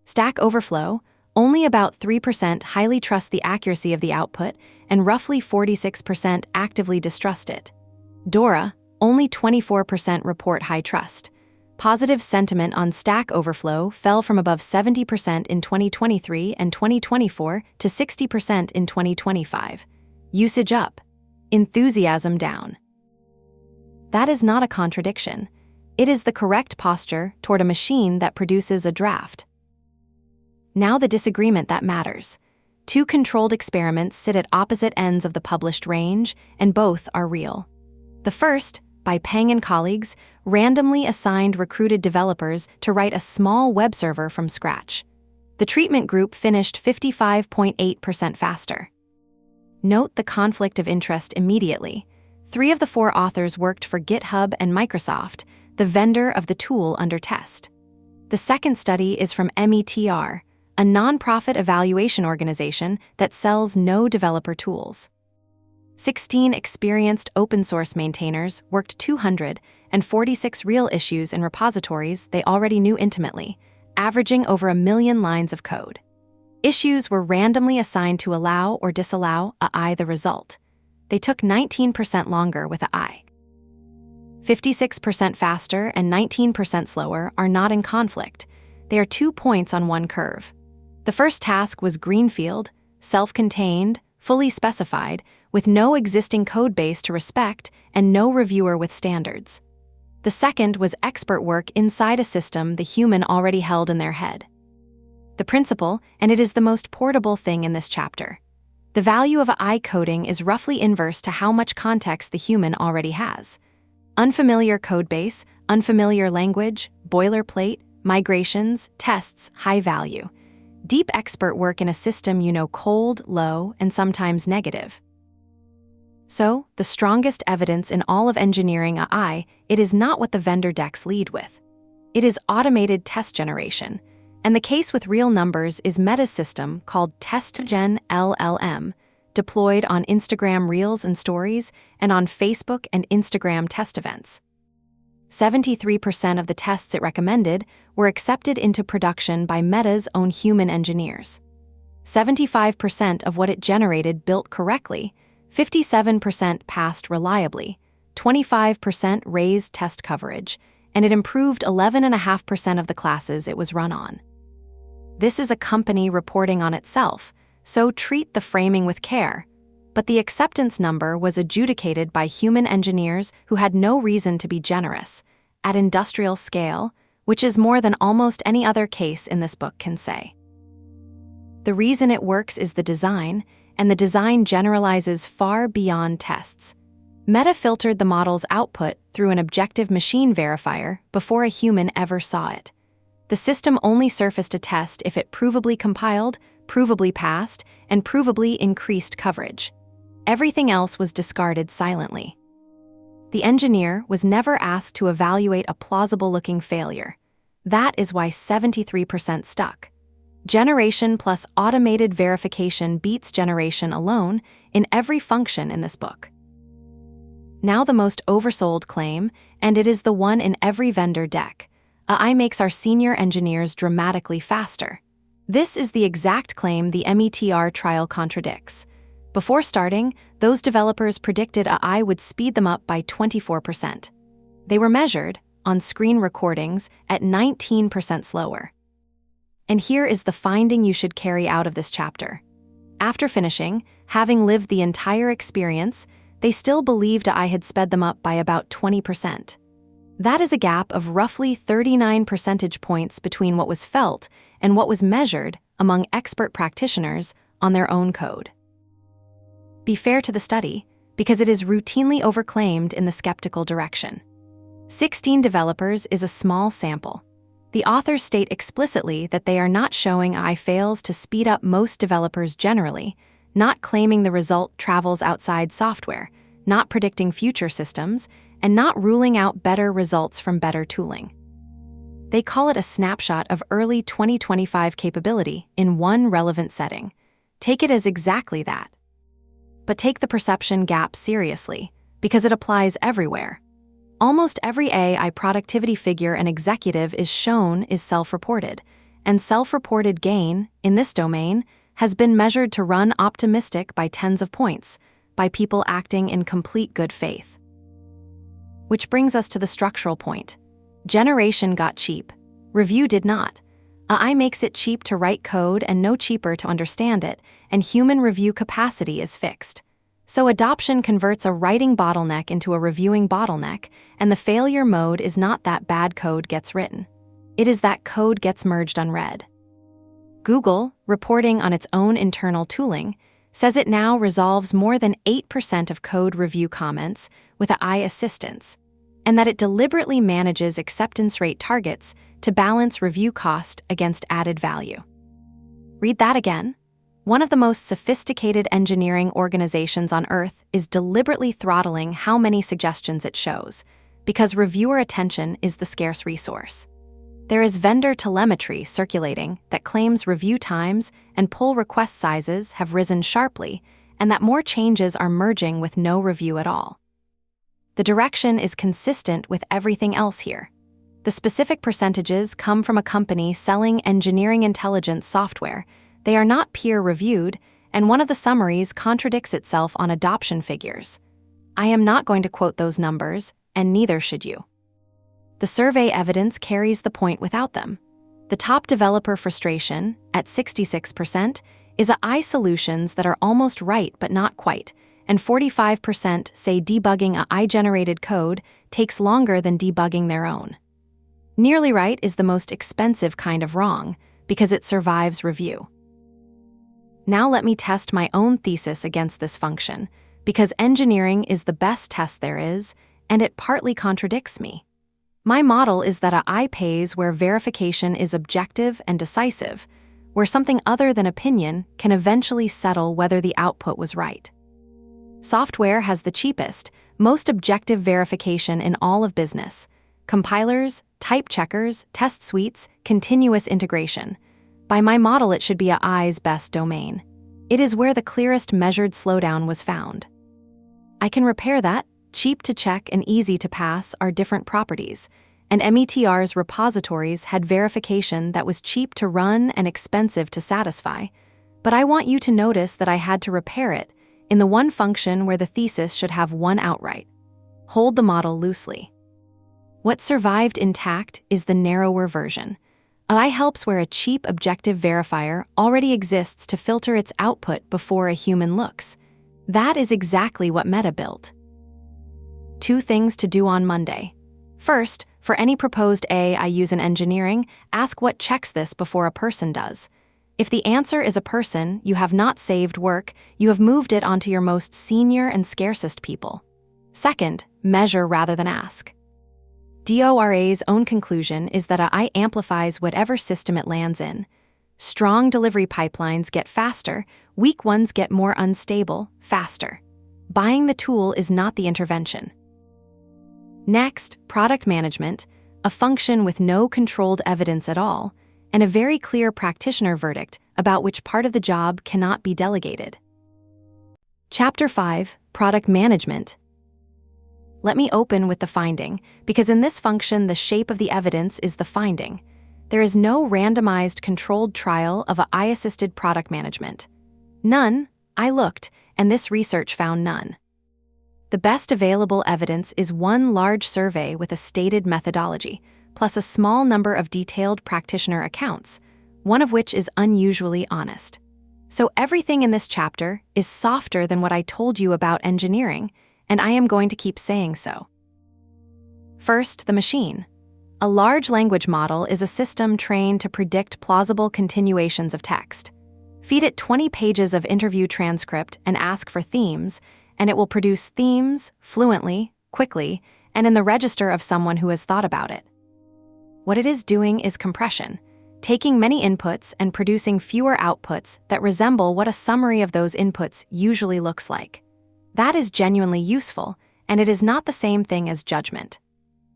Stack Overflow, only about 3% highly trust the accuracy of the output, and roughly 46% actively distrust it. Dora, only 24% report high trust. Positive sentiment on Stack Overflow fell from above 70% in 2023 and 2024 to 60% in 2025. Usage up. Enthusiasm down. That is not a contradiction. It is the correct posture toward a machine that produces a draft. Now the disagreement that matters. Two controlled experiments sit at opposite ends of the published range, and both are real. The first, by Peng and colleagues, randomly assigned recruited developers to write a small web server from scratch. The treatment group finished 55.8% faster. Note the conflict of interest immediately. 3 of the 4 authors worked for GitHub and Microsoft, the vendor of the tool under test. The second study is from METR, a nonprofit evaluation organization that sells no developer tools. 16 experienced open-source maintainers worked 246 real issues in repositories they already knew intimately, averaging over 1 million lines of code. Issues were randomly assigned to allow or disallow AI the result. They took 19% longer with AI. 56% faster and 19% slower are not in conflict. They are 2 points on one curve. The first task was greenfield, self-contained, fully specified, with no existing code base to respect and no reviewer with standards. The second was expert work inside a system the human already held in their head. The principle, and it is the most portable thing in this chapter. The value of AI coding is roughly inverse to how much context the human already has. Unfamiliar code base, unfamiliar language, boilerplate, migrations, tests, high value. Deep expert work in a system you know cold, low, and sometimes negative. So, the strongest evidence in all of engineering AI, it is not what the vendor decks lead with. It is automated test generation, and the case with real numbers is Meta's system called TestGen LLM, deployed on Instagram Reels and Stories and on Facebook and Instagram test events. 73% of the tests it recommended were accepted into production by Meta's own human engineers. 75% of what it generated built correctly, 57% passed reliably, 25% raised test coverage, and it improved 11.5% of the classes it was run on. This is a company reporting on itself, so treat the framing with care. But the acceptance number was adjudicated by human engineers who had no reason to be generous, at industrial scale, which is more than almost any other case in this book can say. The reason it works is the design, and the design generalizes far beyond tests. Meta filtered the model's output through an objective machine verifier before a human ever saw it. The system only surfaced a test if it provably compiled, provably passed, and provably increased coverage. Everything else was discarded silently. The engineer was never asked to evaluate a plausible-looking failure. That is why 73% stuck. Generation plus automated verification beats generation alone in every function in this book. Now the most oversold claim, and it is the one in every vendor deck. AI makes our senior engineers dramatically faster. This is the exact claim the METR trial contradicts. Before starting, those developers predicted AI would speed them up by 24%. They were measured, on screen recordings, at 19% slower. And here is the finding you should carry out of this chapter. After finishing, having lived the entire experience, they still believed AI had sped them up by about 20%. That is a gap of roughly 39 percentage points between what was felt and what was measured among expert practitioners on their own code. Be fair to the study, because it is routinely overclaimed in the skeptical direction. 16 developers is a small sample. The authors state explicitly that they are not showing AI fails to speed up most developers generally, not claiming the result travels outside software, not predicting future systems, and not ruling out better results from better tooling. They call it a snapshot of early 2025 capability in one relevant setting. Take it as exactly that. But take the perception gap seriously, because it applies everywhere. Almost every AI productivity figure an executive is shown is self-reported, and self-reported gain, in this domain, has been measured to run optimistic by tens of points, by people acting in complete good faith. Which brings us to the structural point. Generation got cheap. Review did not. AI makes it cheap to write code and no cheaper to understand it, and human review capacity is fixed. So adoption converts a writing bottleneck into a reviewing bottleneck, and the failure mode is not that bad code gets written. It is that code gets merged unread. Google, reporting on its own internal tooling, says it now resolves more than 8% of code review comments with AI assistance, and that it deliberately manages acceptance rate targets to balance review cost against added value. Read that again. One of the most sophisticated engineering organizations on Earth is deliberately throttling how many suggestions it shows, because reviewer attention is the scarce resource. There is vendor telemetry circulating that claims review times and pull request sizes have risen sharply, and that more changes are merging with no review at all. The direction is consistent with everything else here. The specific percentages come from a company selling engineering intelligence software. They are not peer-reviewed, and one of the summaries contradicts itself on adoption figures. I am not going to quote those numbers, and neither should you. The survey evidence carries the point without them. The top developer frustration, at 66%, is AI solutions that are almost right but not quite, and 45% say debugging AI-generated code takes longer than debugging their own. Nearly right is the most expensive kind of wrong, because it survives review. Now let me test my own thesis against this function, because engineering is the best test there is, and it partly contradicts me. My model is that AI pays where verification is objective and decisive, where something other than opinion can eventually settle whether the output was right. Software has the cheapest, most objective verification in all of business: compilers, type checkers, test suites, continuous integration. By my model, it should be AI's best domain. It is where the clearest measured slowdown was found. I can repair that. Cheap to check and easy to pass are different properties, and METR's repositories had verification that was cheap to run and expensive to satisfy, but I want you to notice that I had to repair it in the one function where the thesis should have one outright. Hold the model loosely. What survived intact is the narrower version. AI helps where a cheap objective verifier already exists to filter its output before a human looks. That is exactly what Meta built. 2 things to do on Monday. First, for any proposed AI use in engineering, ask what checks this before a person does. If the answer is a person, you have not saved work, you have moved it onto your most senior and scarcest people. Second, measure rather than ask. DORA's own conclusion is that AI amplifies whatever system it lands in. Strong delivery pipelines get faster, weak ones get more unstable, faster. Buying the tool is not the intervention. Next, product management, a function with no controlled evidence at all, and a very clear practitioner verdict about which part of the job cannot be delegated. Chapter 5, Product Management. Let me open with the finding, because in this function the shape of the evidence is the finding. There is no randomized controlled trial of AI-assisted product management. None. I looked, and this research found none. The best available evidence is one large survey with a stated methodology, plus a small number of detailed practitioner accounts, one of which is unusually honest. So everything in this chapter is softer than what I told you about engineering, and I am going to keep saying so. First, the machine. A large language model is a system trained to predict plausible continuations of text. Feed it 20 pages of interview transcript and ask for themes, and it will produce themes fluently, quickly, and in the register of someone who has thought about it. What it is doing is compression, taking many inputs and producing fewer outputs that resemble what a summary of those inputs usually looks like. That is genuinely useful, and it is not the same thing as judgment.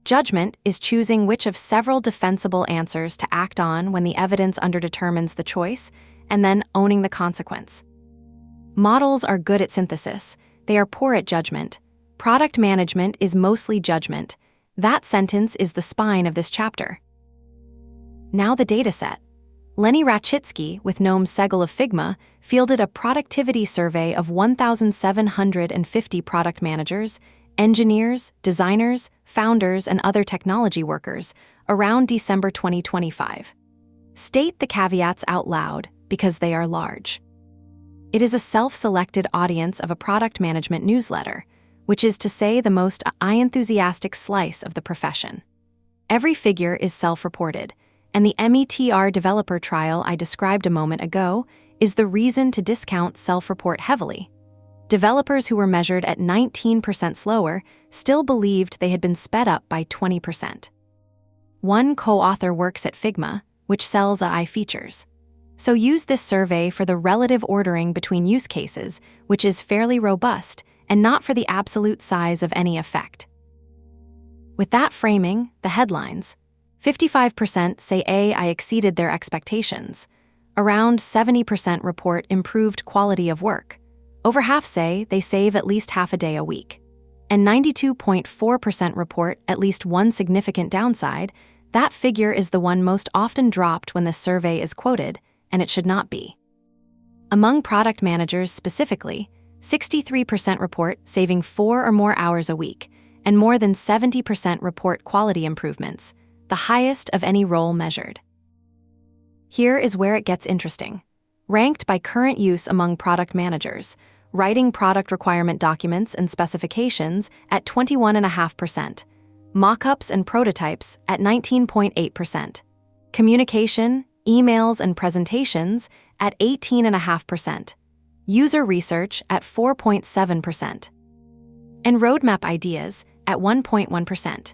Judgment is choosing which of several defensible answers to act on when the evidence underdetermines the choice, and then owning the consequence. Models are good at synthesis. They are poor at judgment. Product management is mostly judgment. That sentence is the spine of this chapter. Now the dataset. Lenny Rachitsky with Noam Segal of Figma fielded a productivity survey of 1,750 product managers, engineers, designers, founders, and other technology workers around December 2025. State the caveats out loud because they are large. It is a self-selected audience of a product management newsletter, which is to say the most AI-enthusiastic slice of the profession. Every figure is self-reported, and the METR developer trial I described a moment ago is the reason to discount self-report heavily. Developers who were measured at 19% slower still believed they had been sped up by 20%. One co-author works at Figma, which sells AI features. So use this survey for the relative ordering between use cases, which is fairly robust, and not for the absolute size of any effect. With that framing, the headlines. 55% say AI exceeded their expectations. Around 70% report improved quality of work. Over half say they save at least half a day a week. And 92.4% report at least one significant downside. That figure is the one most often dropped when this survey is quoted, and it should not be. Among product managers specifically, 63% report saving 4 or more hours a week, and more than 70% report quality improvements, the highest of any role measured. Here is where it gets interesting. Ranked by current use among product managers, writing product requirement documents and specifications at 21.5%, mock-ups and prototypes at 19.8%, communication, emails and presentations at 18.5%, user research at 4.7%, and roadmap ideas at 1.1%.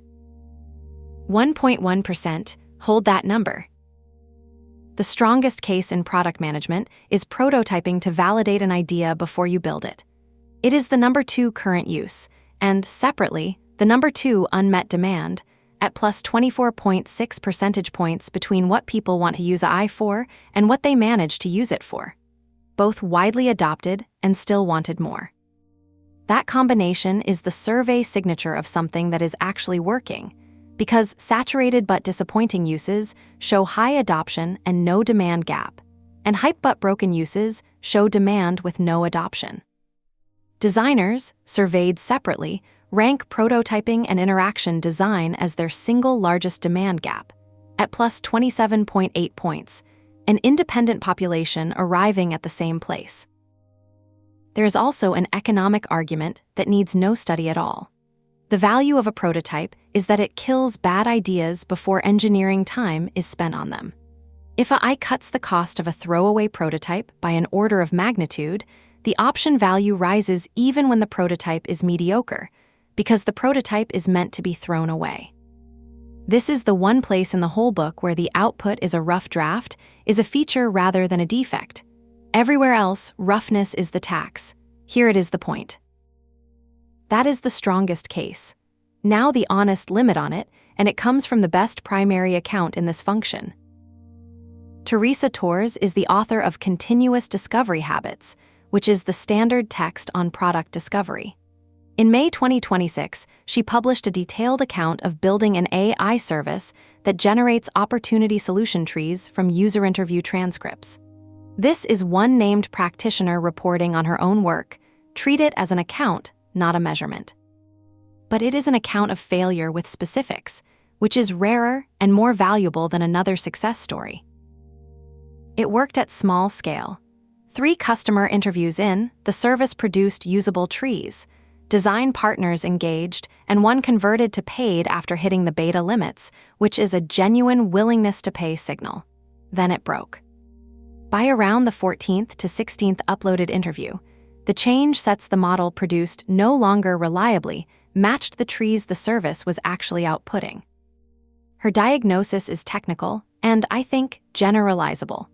1.1%, hold that number. The strongest case in product management is prototyping to validate an idea before you build it. It is the number 2 current use, and separately, the number 2 unmet demand, at plus 24.6 percentage points between what people want to use AI for and what they manage to use it for. Both widely adopted and still wanted more. That combination is the survey signature of something that is actually working, because saturated but disappointing uses show high adoption and no demand gap, and hype but broken uses show demand with no adoption. Designers, surveyed separately, rank prototyping and interaction design as their single largest demand gap, at plus 27.8 points, an independent population arriving at the same place. There is also an economic argument that needs no study at all. The value of a prototype is that it kills bad ideas before engineering time is spent on them. If AI cuts the cost of a throwaway prototype by an order of magnitude, the option value rises even when the prototype is mediocre, because the prototype is meant to be thrown away. This is the one place in the whole book where the output is a rough draft, is a feature rather than a defect. Everywhere else, roughness is the tax. Here it is the point. That is the strongest case. Now the honest limit on it, and it comes from the best primary account in this function. Teresa Torres is the author of Continuous Discovery Habits, which is the standard text on product discovery. In May 2026, she published a detailed account of building an AI service that generates opportunity solution trees from user interview transcripts. This is one named practitioner reporting on her own work. Treat it as an account, not a measurement. But it is an account of failure with specifics, which is rarer and more valuable than another success story. It worked at small scale. 3 customer interviews in, the service produced usable trees. Design partners engaged, and 1 converted to paid after hitting the beta limits, which is a genuine willingness to pay signal. Then it broke. By around the 14th to 16th uploaded interview, the change sets the model produced no longer reliably matched the trees the service was actually outputting. Her diagnosis is technical and, I think, generalizable.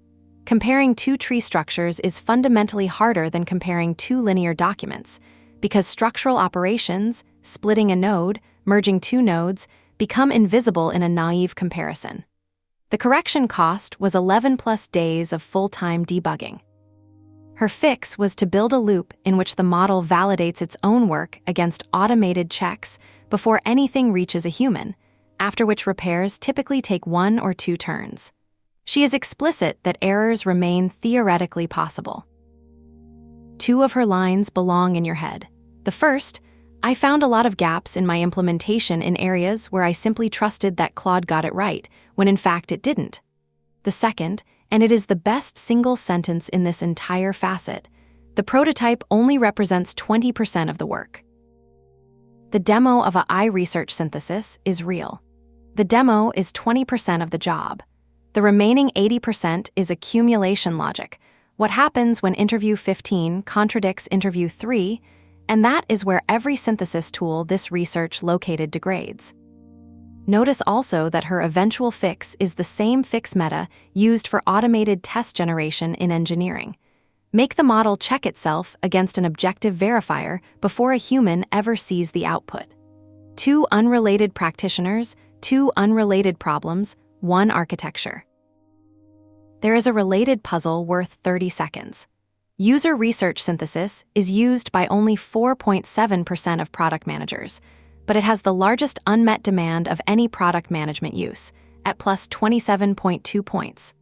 Comparing 2 tree structures is fundamentally harder than comparing 2 linear documents, because structural operations, splitting a node, merging 2 nodes, become invisible in a naive comparison. The correction cost was 11+ days of full-time debugging. Her fix was to build a loop in which the model validates its own work against automated checks before anything reaches a human, after which repairs typically take 1 or 2 turns. She is explicit that errors remain theoretically possible. 2 of her lines belong in your head. The first, I found a lot of gaps in my implementation in areas where I simply trusted that Claude got it right, when in fact it didn't. The second, and it is the best single sentence in this entire facet, the prototype only represents 20% of the work. The demo of a AI research synthesis is real. The demo is 20% of the job. The remaining 80% is accumulation logic, what happens when interview 15 contradicts interview 3, and that is where every synthesis tool this research located degrades. Notice also that her eventual fix is the same fix meta used for automated test generation in engineering. Make the model check itself against an objective verifier before a human ever sees the output. 2 unrelated practitioners, 2 unrelated problems, 1 architecture. There is a related puzzle worth 30 seconds. User research synthesis is used by only 4.7% of product managers, but it has the largest unmet demand of any product management use, at plus 27.2 points.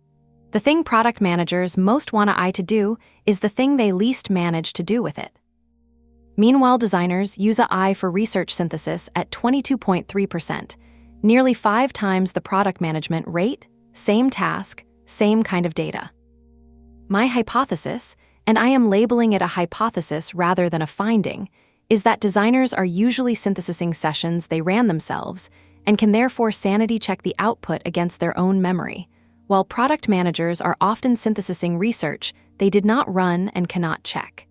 The thing product managers most want AI to do is the thing they least manage to do with it. Meanwhile, designers use AI for research synthesis at 22.3%, nearly 5 times the product management rate, same task, same kind of data. My hypothesis, and I am labeling it a hypothesis rather than a finding, is that designers are usually synthesizing sessions they ran themselves and can therefore sanity check the output against their own memory, while product managers are often synthesizing research they did not run and cannot check.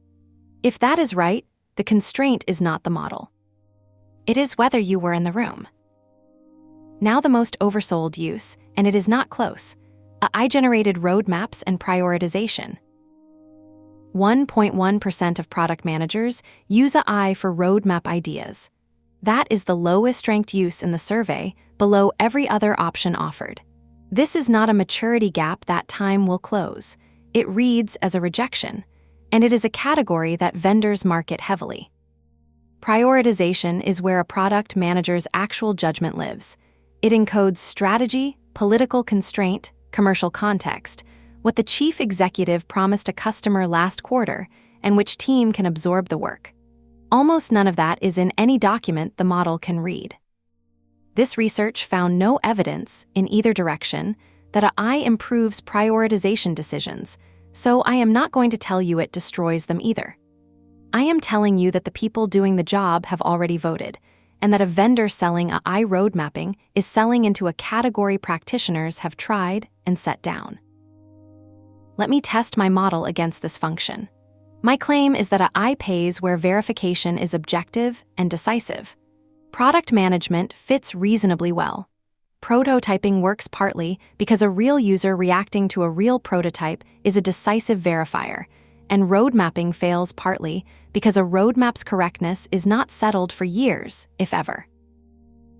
If that is right, the constraint is not the model. It is whether you were in the room. Now the most oversold use, and it is not close, AI-generated roadmaps and prioritization. 1.1% of product managers use AI for roadmap ideas. That is the lowest ranked use in the survey, below every other option offered. This is not a maturity gap that time will close. It reads as a rejection, and it is a category that vendors market heavily. Prioritization is where a product manager's actual judgment lives. It encodes strategy, political constraint, commercial context, what the chief executive promised a customer last quarter, and which team can absorb the work. Almost none of that is in any document the model can read. This research found no evidence, in either direction, that AI improves prioritization decisions, so I am not going to tell you it destroys them either. I am telling you that the people doing the job have already voted, and that a vendor selling AI road mapping is selling into a category practitioners have tried and set down. Let me test my model against this function. My claim is that AI pays where verification is objective and decisive. Product management fits reasonably well. Prototyping works partly because a real user reacting to a real prototype is a decisive verifier, and road mapping fails partly because a roadmap's correctness is not settled for years, if ever.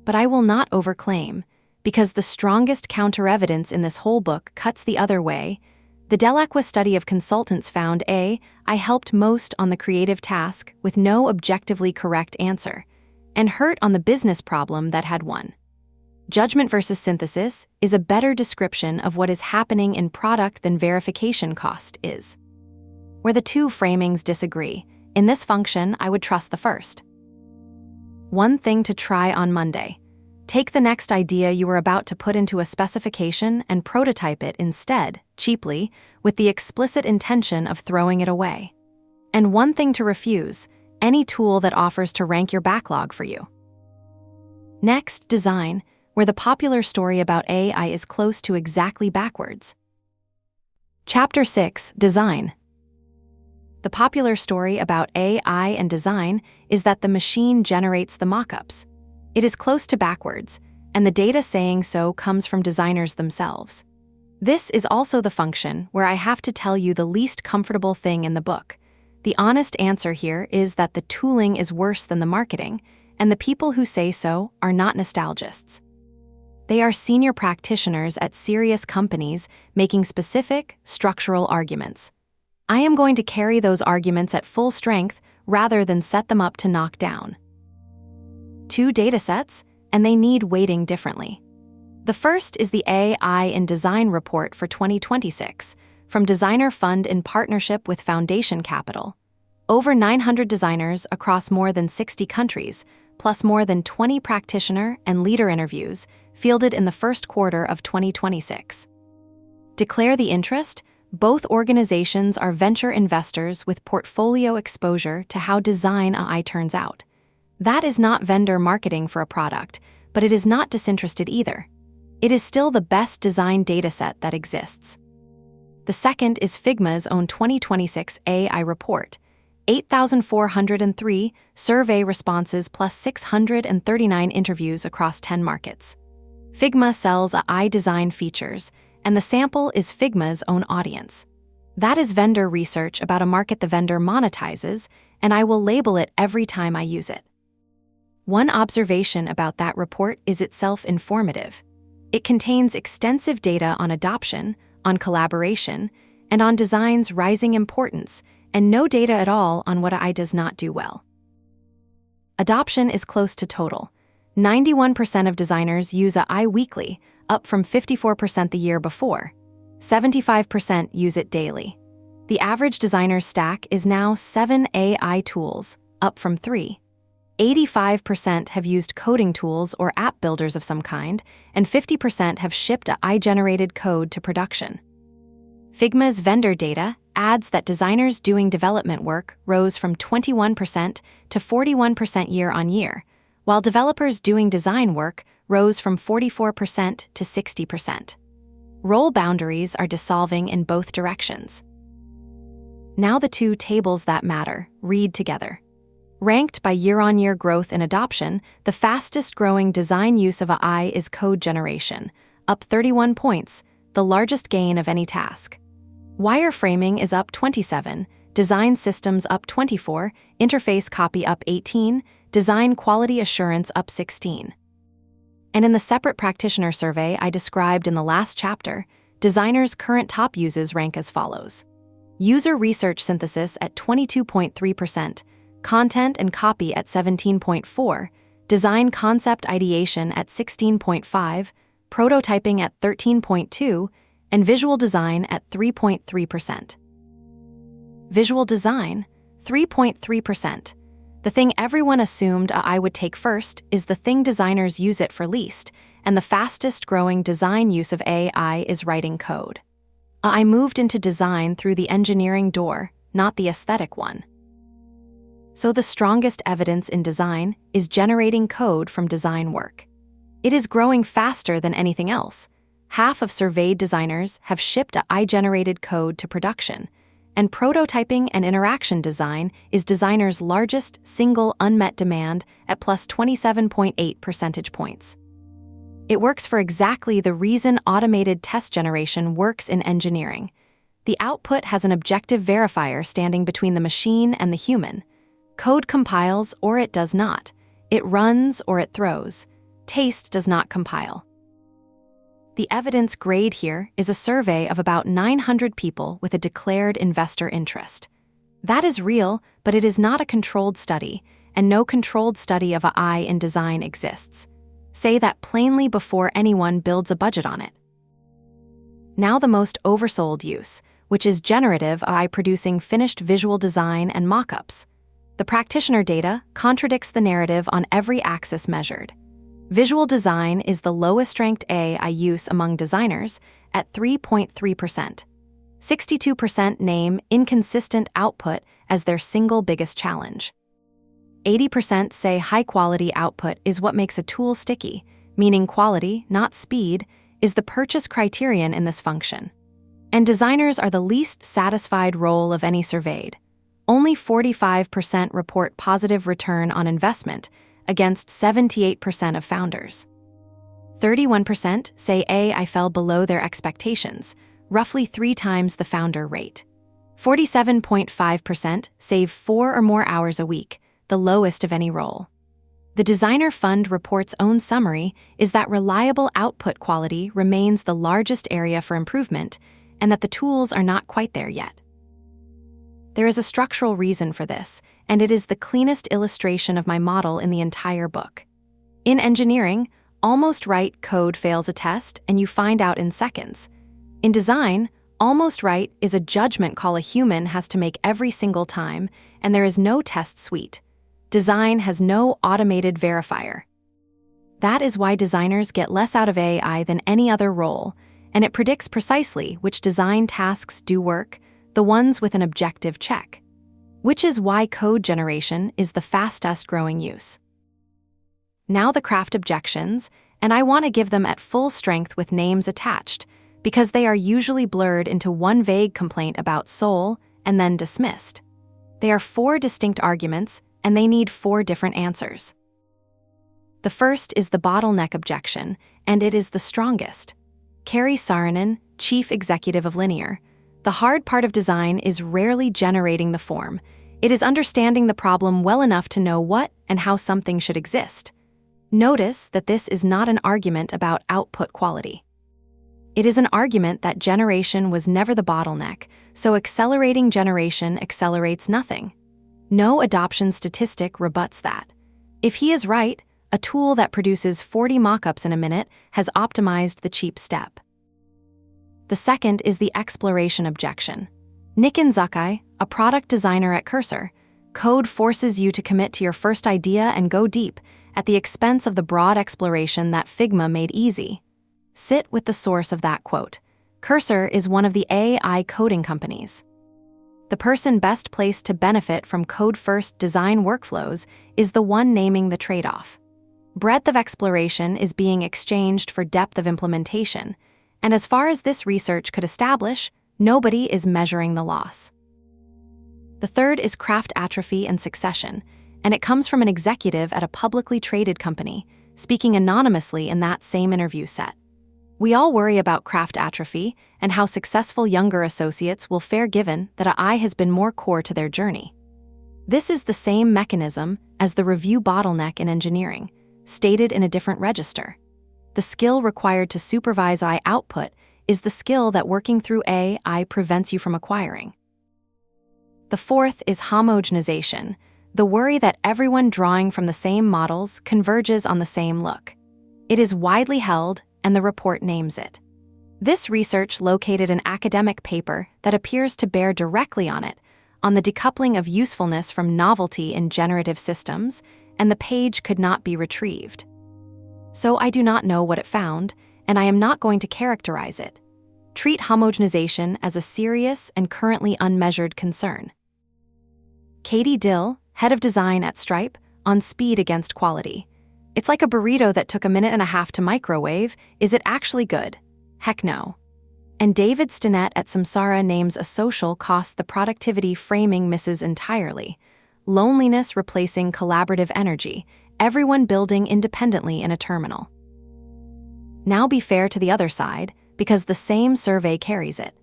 But I will not overclaim, because the strongest counter-evidence in this whole book cuts the other way. The Delacqua study of consultants found I helped most on the creative task with no objectively correct answer, and hurt on the business problem that had one. Judgment versus synthesis is a better description of what is happening in product than verification cost is. Where the two framings disagree, in this function I would trust the first. One thing to try on Monday. Take the next idea you were about to put into a specification and prototype it instead, cheaply, with the explicit intention of throwing it away. And one thing to refuse, any tool that offers to rank your backlog for you. Next, design, where the popular story about AI is close to exactly backwards. Chapter 6, Design. The popular story about AI and design is that the machine generates the mockups. It is close to backwards, and the data saying so comes from designers themselves. This is also the function where I have to tell you the least comfortable thing in the book. The honest answer here is that the tooling is worse than the marketing, and the people who say so are not nostalgists. They are senior practitioners at serious companies making specific, structural arguments. I am going to carry those arguments at full strength rather than set them up to knock down. Two datasets, and they need weighting differently. The first is the AI in Design report for 2026, from Designer Fund in partnership with Foundation Capital. Over 900 designers across more than 60 countries, plus more than 20 practitioner and leader interviews, fielded in the first quarter of 2026. Declare the interest. Both organizations are venture investors with portfolio exposure to how design AI turns out. That is not vendor marketing for a product, but it is not disinterested either. It is still the best design dataset that exists. The second is Figma's own 2026 AI report, 8,403 survey responses plus 639 interviews across 10 markets. Figma sells AI design features, and the sample is Figma's own audience. That is vendor research about a market the vendor monetizes, and I will label it every time I use it. One observation about that report is itself informative. It contains extensive data on adoption, on collaboration, and on design's rising importance, and no data at all on what AI does not do well. Adoption is close to total. 91% of designers use AI weekly, up from 54% the year before. 75% use it daily. The average designer's stack is now 7 AI tools, up from 3. 85% have used coding tools or app builders of some kind, and 50% have shipped AI-generated code to production. Figma's vendor data adds that designers doing development work rose from 21% to 41% year-on-year, while developers doing design work rose from 44% to 60%. Role boundaries are dissolving in both directions. Now the two tables that matter read together. Ranked by year-on-year growth in adoption, the fastest-growing design use of AI is code generation, up 31 points, the largest gain of any task. Wireframing is up 27, design systems up 24, interface copy up 18, design quality assurance up 16. And in the separate practitioner survey I described in the last chapter, designers' current top uses rank as follows. User research synthesis at 22.3%, content and copy at 17.4%, design concept ideation at 16.5%, prototyping at 13.2%, and visual design at 3.3%. Visual design, 3.3%. The thing everyone assumed AI would take first is the thing designers use it for least, and the fastest-growing design use of AI is writing code. AI moved into design through the engineering door, not the aesthetic one. So the strongest evidence in design is generating code from design work. It is growing faster than anything else. Half of surveyed designers have shipped AI-generated code to production, and prototyping and interaction design is designers' largest single unmet demand at plus 27.8 percentage points. It works for exactly the reason automated test generation works in engineering. The output has an objective verifier standing between the machine and the human. Code compiles or it does not. It runs or it throws. Taste does not compile. The evidence grade here is a survey of about 900 people with a declared investor interest. That is real, but it is not a controlled study, and no controlled study of AI in design exists. Say that plainly before anyone builds a budget on it. Now the most oversold use, which is generative AI producing finished visual design and mockups. The practitioner data contradicts the narrative on every axis measured. Visual design is the lowest ranked AI use among designers at 3.3%. 62% name inconsistent output as their single biggest challenge. 80% say high-quality output is what makes a tool sticky, meaning quality, not speed, is the purchase criterion in this function. And designers are the least satisfied role of any surveyed. Only 45% report positive return on investment, against 78% of founders. 31% say AI fell below their expectations, roughly 3 times the founder rate. 47.5% save 4 or more hours a week, the lowest of any role. The Designer Fund report's own summary is that reliable output quality remains the largest area for improvement, and that the tools are not quite there yet. There is a structural reason for this, and it is the cleanest illustration of my model in the entire book. In engineering, almost right code fails a test and you find out in seconds. In design, almost right is a judgment call a human has to make every single time, and there is no test suite. Design has no automated verifier. That is why designers get less out of AI than any other role, and it predicts precisely which design tasks do work, the ones with an objective check. Which is why code generation is the fastest growing use. Now the craft objections, and I want to give them at full strength with names attached, because they are usually blurred into one vague complaint about soul and then dismissed. They are 4 distinct arguments, and they need 4 different answers. The first is the bottleneck objection, and it is the strongest. Kari Saarinen, chief executive of Linear. The hard part of design is rarely generating the form. It is understanding the problem well enough to know what and how something should exist. Notice that this is not an argument about output quality. It is an argument that generation was never the bottleneck, so accelerating generation accelerates nothing. No adoption statistic rebuts that. If he is right, a tool that produces 40 mockups in a minute has optimized the cheap step. The second is the exploration objection. Nikin Zakai, a product designer at Cursor, code forces you to commit to your first idea and go deep at the expense of the broad exploration that Figma made easy. Sit with the source of that quote. Cursor is one of the AI coding companies. The person best placed to benefit from code-first design workflows is the one naming the trade-off. Breadth of exploration is being exchanged for depth of implementation, and as far as this research could establish, nobody is measuring the loss. The third is craft atrophy and succession, and it comes from an executive at a publicly traded company, speaking anonymously in that same interview set. We all worry about craft atrophy and how successful younger associates will fare given that AI has been more core to their journey. This is the same mechanism as the review bottleneck in engineering, stated in a different register. The skill required to supervise AI output is the skill that working through AI prevents you from acquiring. The fourth is homogenization, the worry that everyone drawing from the same models converges on the same look. It is widely held, and the report names it. This research located an academic paper that appears to bear directly on it, on the decoupling of usefulness from novelty in generative systems, and the page could not be retrieved. So I do not know what it found, and I am not going to characterize it. Treat homogenization as a serious and currently unmeasured concern. Katie Dill, head of design at Stripe, on speed against quality. It's like a burrito that took a minute and a half to microwave. Is it actually good? Heck no. And David Stinnett at Samsara names a social cost the productivity framing misses entirely. Loneliness replacing collaborative energy, everyone building independently in a terminal. Now be fair to the other side, because the same survey carries it.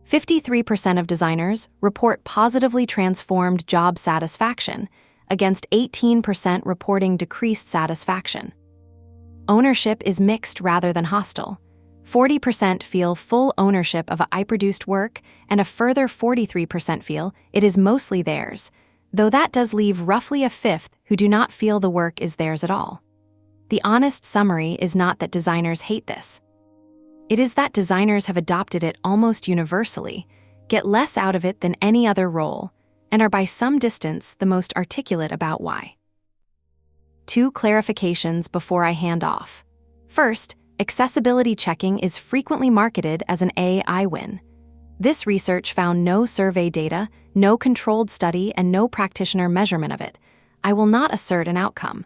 53% of designers report positively transformed job satisfaction, against 18% reporting decreased satisfaction. Ownership is mixed rather than hostile. 40% feel full ownership of I-produced work, and a further 43% feel it is mostly theirs, though that does leave roughly a fifth who do not feel the work is theirs at all. The honest summary is not that designers hate this. It is that designers have adopted it almost universally, get less out of it than any other role, and are by some distance the most articulate about why. 2 clarifications before I hand off. First, accessibility checking is frequently marketed as an AI win. This research found no survey data, no controlled study, and no practitioner measurement of it. I will not assert an outcome.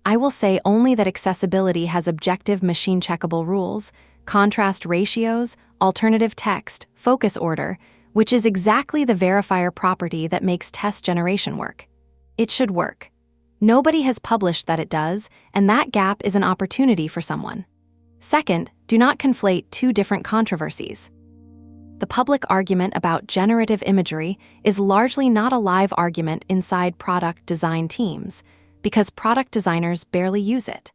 I will say only that accessibility has objective machine-checkable rules, contrast ratios, alternative text, focus order, which is exactly the verifier property that makes test generation work. It should work. Nobody has published that it does, and that gap is an opportunity for someone. Second, do not conflate 2 different controversies. The public argument about generative imagery is largely not a live argument inside product design teams, because product designers barely use it.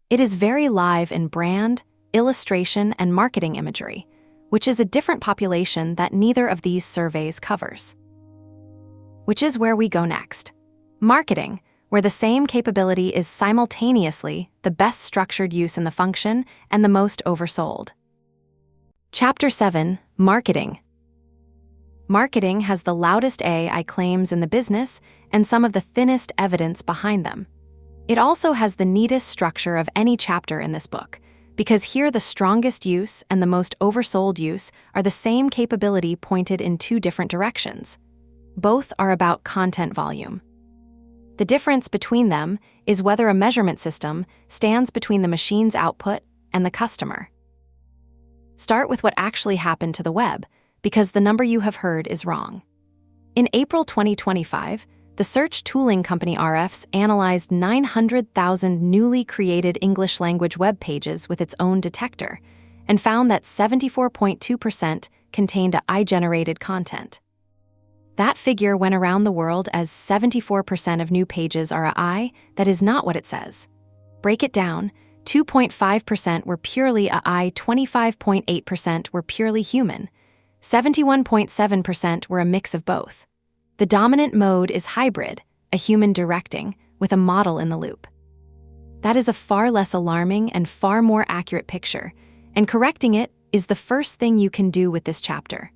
It is very live in brand, illustration, and marketing imagery, which is a different population that neither of these surveys covers. Which is where we go next. Marketing, where the same capability is simultaneously the best structured use in the function and the most oversold. Chapter 7, Marketing. Marketing has the loudest AI claims in the business and some of the thinnest evidence behind them. It also has the neatest structure of any chapter in this book, because here the strongest use and the most oversold use are the same capability pointed in 2 different directions. Both are about content volume. The difference between them is whether a measurement system stands between the machine's output and the customer. Start with what actually happened to the web, because the number you have heard is wrong. In April 2025, the search tooling company Ahrefs analyzed 900,000 newly created English-language web pages with its own detector, and found that 74.2% contained AI-generated content. That figure went around the world as 74% of new pages are AI. That is not what it says. Break it down, 2.5% were purely AI, 25.8% were purely human, 71.7% were a mix of both. The dominant mode is hybrid, a human directing, with a model in the loop. That is a far less alarming and far more accurate picture, and correcting it is the first thing you can do with this chapter.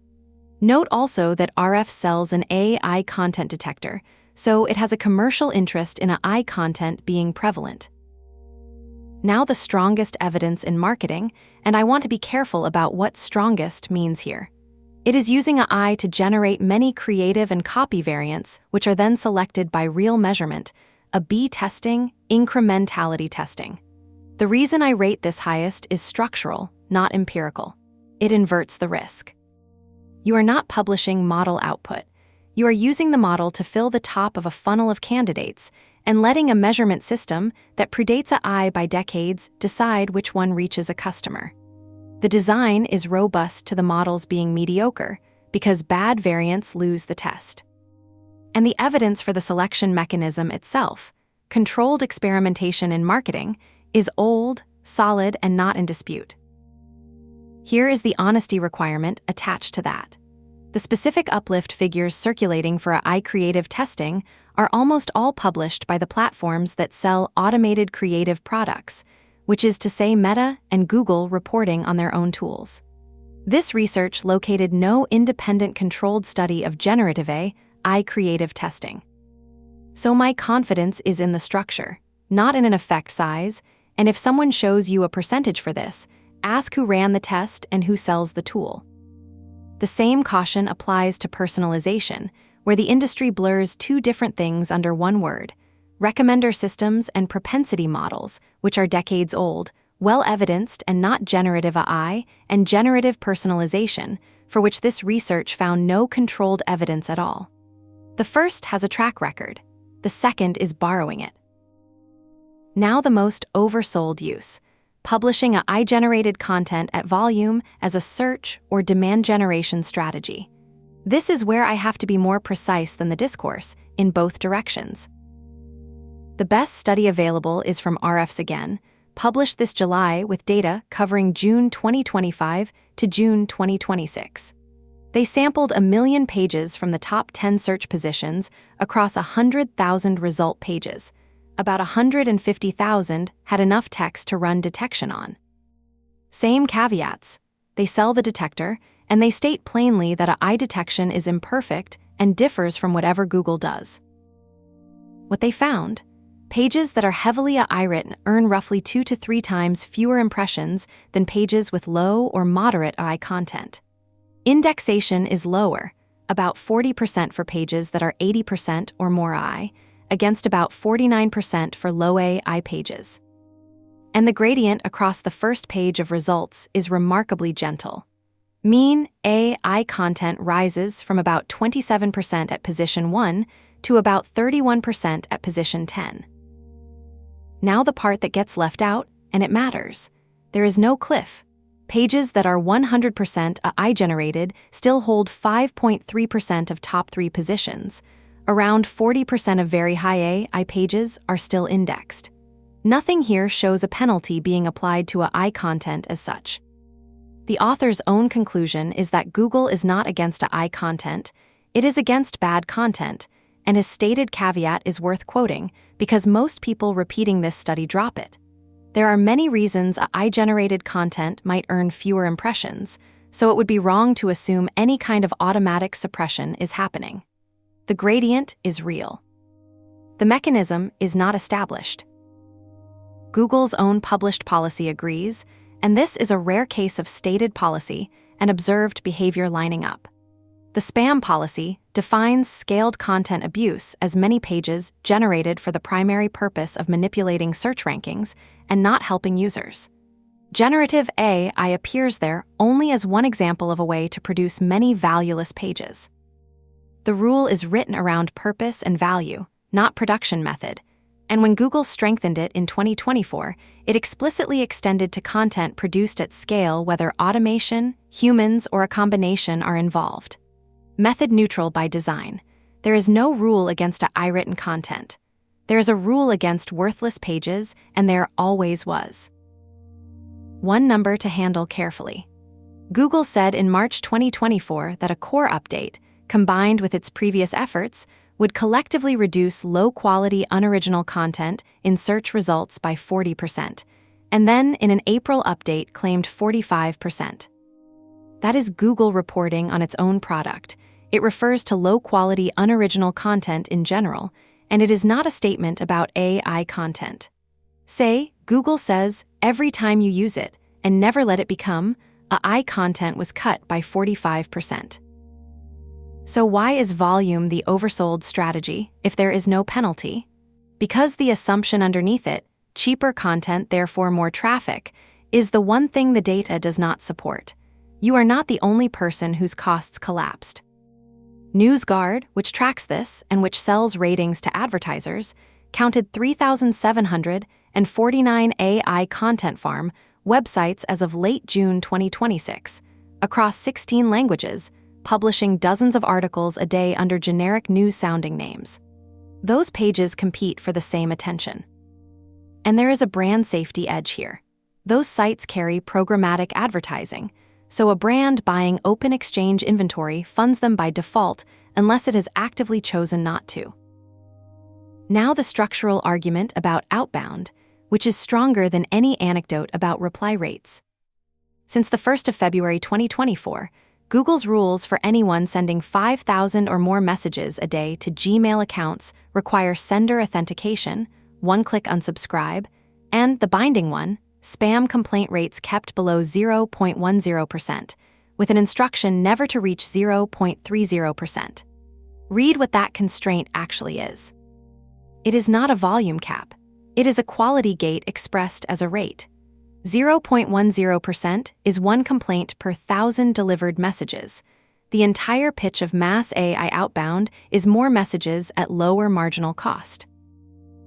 Note also that Ahrefs sells an AI content detector, so it has a commercial interest in AI content being prevalent. Now the strongest evidence in marketing, and I want to be careful about what strongest means here. It is using AI to generate many creative and copy variants, which are then selected by real measurement, A/B testing, incrementality testing. The reason I rate this highest is structural, not empirical. It inverts the risk. You are not publishing model output. You are using the model to fill the top of a funnel of candidates and letting a measurement system that predates AI by decades decide which one reaches a customer. The design is robust to the models being mediocre because bad variants lose the test. And the evidence for the selection mechanism itself, controlled experimentation in marketing, is old, solid, and not in dispute. Here is the honesty requirement attached to that. The specific uplift figures circulating for AI creative testing are almost all published by the platforms that sell automated creative products, which is to say Meta and Google reporting on their own tools. This research located no independent controlled study of generative AI creative testing. So my confidence is in the structure, not in an effect size, and if someone shows you a percentage for this, ask who ran the test and who sells the tool. The same caution applies to personalization, where the industry blurs 2 different things under one word: recommender systems and propensity models, which are decades old, well-evidenced and not generative AI, and generative personalization, for which this research found no controlled evidence at all. The first has a track record. The second is borrowing it. Now the most oversold use: publishing AI-generated content at volume as a search or demand generation strategy. This is where I have to be more precise than the discourse, in both directions. The best study available is from RFs again, published this July with data covering June 2025 to June 2026. They sampled 1 million pages from the top 10 search positions across 100,000 result pages. About 150,000 had enough text to run detection on. Same caveats. They sell the detector, and they state plainly that AI detection is imperfect and differs from whatever Google does. What they found? Pages that are heavily AI-written earn roughly 2 to 3 times fewer impressions than pages with low or moderate AI content. Indexation is lower, about 40% for pages that are 80% or more AI, against about 49% for low AI pages. And the gradient across the first page of results is remarkably gentle. Mean AI content rises from about 27% at position 1 to about 31% at position 10. Now the part that gets left out, and it matters. There is no cliff. Pages that are 100% AI-generated still hold 5.3% of top 3 positions. Around 40% of very high AI pages are still indexed. Nothing here shows a penalty being applied to AI content as such. The author's own conclusion is that Google is not against AI content, it is against bad content, and his stated caveat is worth quoting because most people repeating this study drop it. There are many reasons AI-generated content might earn fewer impressions, so it would be wrong to assume any kind of automatic suppression is happening. The gradient is real. The mechanism is not established. Google's own published policy agrees, and this is a rare case of stated policy and observed behavior lining up. The spam policy defines scaled content abuse as many pages generated for the primary purpose of manipulating search rankings and not helping users. Generative AI appears there only as one example of a way to produce many valueless pages. The rule is written around purpose and value, not production method, and when Google strengthened it in 2024, it explicitly extended to content produced at scale whether automation, humans, or a combination are involved. Method neutral by design. There is no rule against AI-written content. There is a rule against worthless pages, and there always was. One number to handle carefully. Google said in March 2024 that a core update, combined with its previous efforts, would collectively reduce low-quality, unoriginal content in search results by 40%, and then in an April update claimed 45%. That is Google reporting on its own product. It refers to low-quality, unoriginal content in general, and it is not a statement about AI content. Say, Google says, every time you use it, and never let it become, AI content was cut by 45%. So why is volume the oversold strategy if there is no penalty? Because the assumption underneath it, cheaper content, therefore more traffic, is the one thing the data does not support. You are not the only person whose costs collapsed. NewsGuard, which tracks this and which sells ratings to advertisers, counted 3,749 AI content farm websites as of late June 2026, across 16 languages, publishing dozens of articles a day under generic news-sounding names. Those pages compete for the same attention. And there is a brand safety edge here. Those sites carry programmatic advertising, so a brand buying open exchange inventory funds them by default unless it has actively chosen not to. Now the structural argument about outbound, which is stronger than any anecdote about reply rates. Since the 1st of February 2024, Google's rules for anyone sending 5,000 or more messages a day to Gmail accounts require sender authentication, one-click unsubscribe, and the binding one, spam complaint rates kept below 0.10%, with an instruction never to reach 0.30%. Read what that constraint actually is. It is not a volume cap. It is a quality gate expressed as a rate. 0.10% is one complaint per 1,000 delivered messages. The entire pitch of mass AI outbound is more messages at lower marginal cost.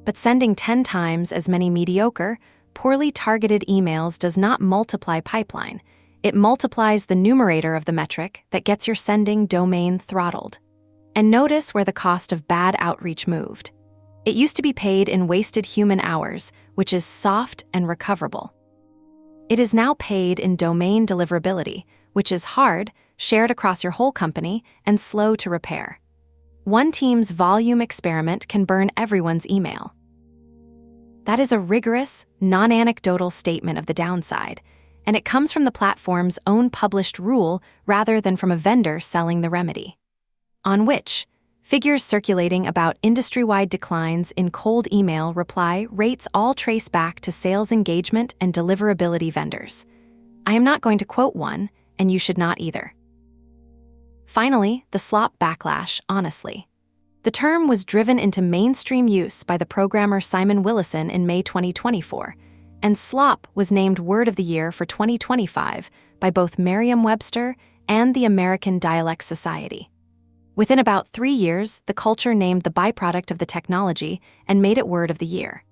But sending 10 times as many mediocre, poorly targeted emails does not multiply pipeline. It multiplies the numerator of the metric that gets your sending domain throttled. And notice where the cost of bad outreach moved. It used to be paid in wasted human hours, which is soft and recoverable. It is now paid in domain deliverability, which is hard, shared across your whole company, and slow to repair. One team's volume experiment can burn everyone's email. That is a rigorous, non-anecdotal statement of the downside, and it comes from the platform's own published rule rather than from a vendor selling the remedy. On which, figures circulating about industry-wide declines in cold email reply rates all trace back to sales engagement and deliverability vendors. I am not going to quote one, and you should not either. Finally, the slop backlash, honestly. The term was driven into mainstream use by the programmer Simon Willison in May 2024, and slop was named Word of the Year for 2025 by both Merriam-Webster and the American Dialect Society. Within about 3 years, the culture named the byproduct of the technology and made it Word of the Year.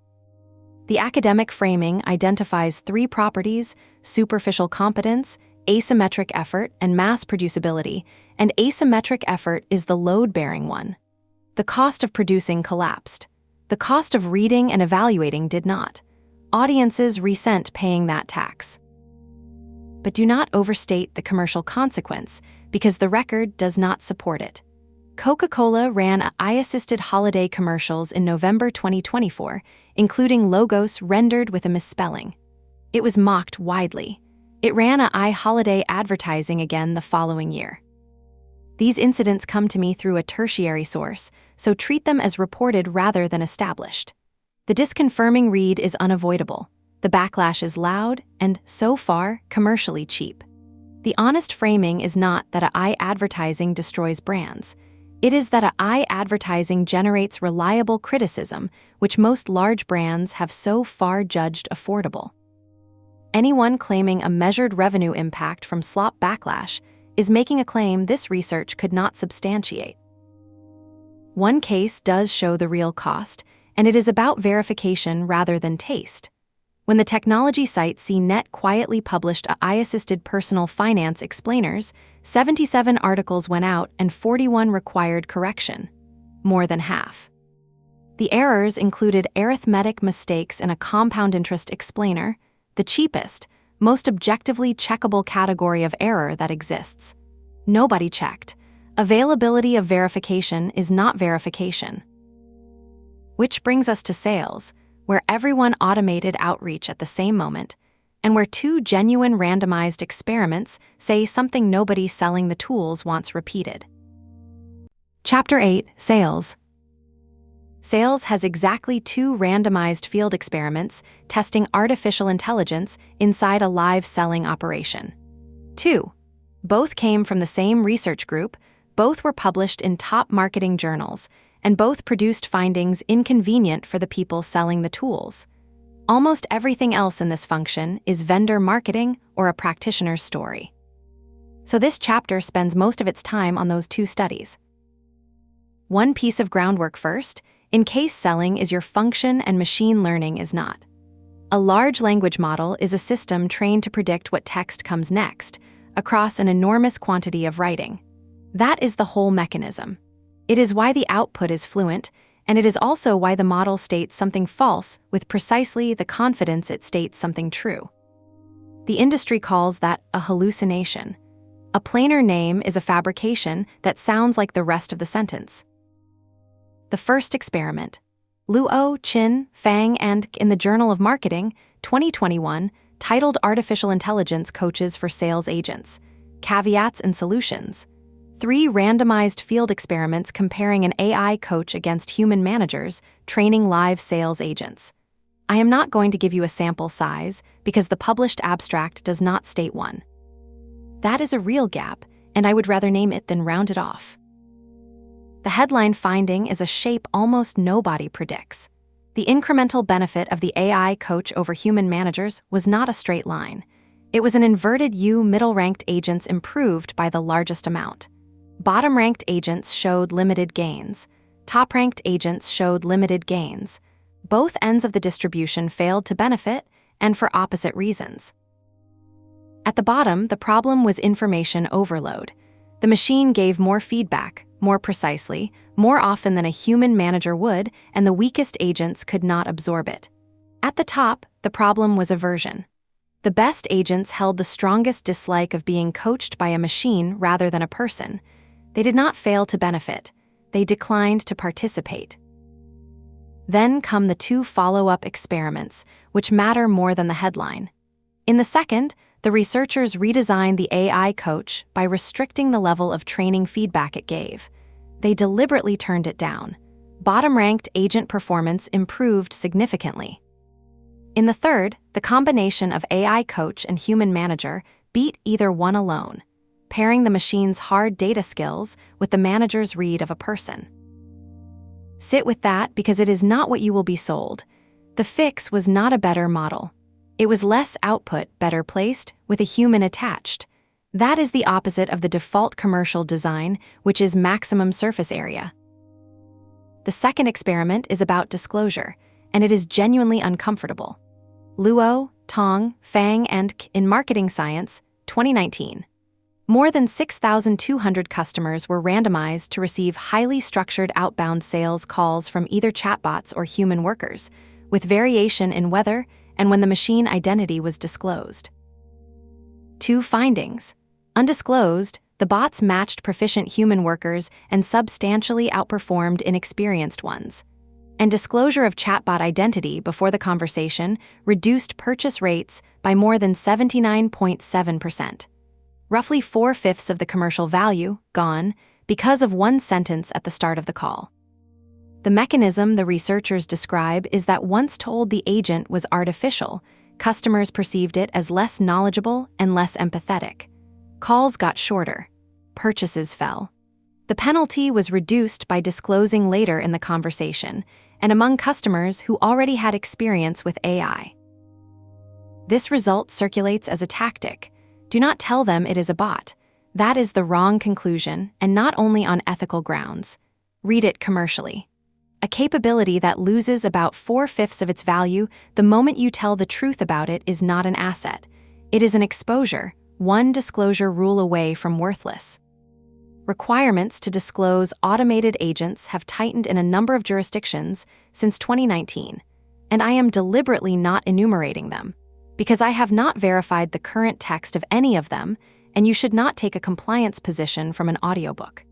The academic framing identifies 3 properties: superficial competence, asymmetric effort, and mass producibility, and asymmetric effort is the load-bearing one. The cost of producing collapsed. The cost of reading and evaluating did not. Audiences resent paying that tax. But do not overstate the commercial consequence, because the record does not support it. Coca-Cola ran AI-assisted holiday commercials in November 2024, including logos rendered with a misspelling. It was mocked widely. It ran AI holiday advertising again the following year. These incidents come to me through a tertiary source, so treat them as reported rather than established. The disconfirming read is unavoidable. The backlash is loud and, so far, commercially cheap. The honest framing is not that AI advertising destroys brands. It is that AI advertising generates reliable criticism, which most large brands have so far judged affordable. Anyone claiming a measured revenue impact from slop backlash is making a claim this research could not substantiate. One case does show the real cost, and it is about verification rather than taste. When the technology site CNET quietly published AI-assisted personal finance explainers, 77 articles went out and 41 required correction, more than half. The errors included arithmetic mistakes in a compound interest explainer, the cheapest, most objectively checkable category of error that exists. Nobody checked. Availability of verification is not verification. Which brings us to sales, where everyone automated outreach at the same moment, and where 2 genuine randomized experiments say something nobody selling the tools wants repeated. Chapter 8, Sales. Sales has exactly 2 randomized field experiments testing artificial intelligence inside a live selling operation. 2. Both came from the same research group, both were published in top marketing journals, and both produced findings inconvenient for the people selling the tools. Almost everything else in this function is vendor marketing or a practitioner's story. So this chapter spends most of its time on those 2 studies. One piece of groundwork first: in case selling is your function and machine learning is not. A large language model is a system trained to predict what text comes next, across an enormous quantity of writing. That is the whole mechanism. It is why the output is fluent, and it is also why the model states something false with precisely the confidence it states something true. The industry calls that a hallucination. A plainer name is a fabrication that sounds like the rest of the sentence. The first experiment. Luo, Chin, Fang, and in the Journal of Marketing, 2021, titled Artificial Intelligence Coaches for Sales Agents, Caveats and Solutions. 3 randomized field experiments comparing an AI coach against human managers training live sales agents. I am not going to give you a sample size because the published abstract does not state one. That is a real gap, and I would rather name it than round it off. The headline finding is a shape almost nobody predicts. The incremental benefit of the AI coach over human managers was not a straight line. It was an inverted U. Middle-ranked agents improved by the largest amount. Bottom-ranked agents showed limited gains. Top-ranked agents showed limited gains. Both ends of the distribution failed to benefit, and for opposite reasons. At the bottom, the problem was information overload. The machine gave more feedback, more precisely, more often than a human manager would, and the weakest agents could not absorb it. At the top, the problem was aversion. The best agents held the strongest dislike of being coached by a machine rather than a person. They did not fail to benefit. They declined to participate. Then come the two follow-up experiments, which matter more than the headline. In the second, the researchers redesigned the AI coach by restricting the level of training feedback it gave. They deliberately turned it down. Bottom-ranked agent performance improved significantly. In the third, the combination of AI coach and human manager beat either one alone, pairing the machine's hard data skills with the manager's read of a person. Sit with that because it is not what you will be sold. The fix was not a better model. It was less output, better placed, with a human attached. That is the opposite of the default commercial design, which is maximum surface area. The second experiment is about disclosure, and it is genuinely uncomfortable. Luo, Tong, Fang, and K in Marketing Science, 2019. More than 6,200 customers were randomized to receive highly structured outbound sales calls from either chatbots or human workers, with variation in whether and when the machine identity was disclosed. Two findings. Undisclosed, the bots matched proficient human workers and substantially outperformed inexperienced ones. And disclosure of chatbot identity before the conversation reduced purchase rates by more than 79.7%. Roughly 4/5 of the commercial value gone because of one sentence at the start of the call. The mechanism the researchers describe is that once told the agent was artificial, customers perceived it as less knowledgeable and less empathetic. Calls got shorter. Purchases fell. The penalty was reduced by disclosing later in the conversation and among customers who already had experience with AI. This result circulates as a tactic. Do not tell them it is a bot. That is the wrong conclusion, and not only on ethical grounds. Read it commercially. A capability that loses about 4/5 of its value the moment you tell the truth about it is not an asset. It is an exposure, one disclosure rule away from worthless. Requirements to disclose automated agents have tightened in a number of jurisdictions since 2019, and I am deliberately not enumerating them, because I have not verified the current text of any of them, and you should not take a compliance position from an audiobook.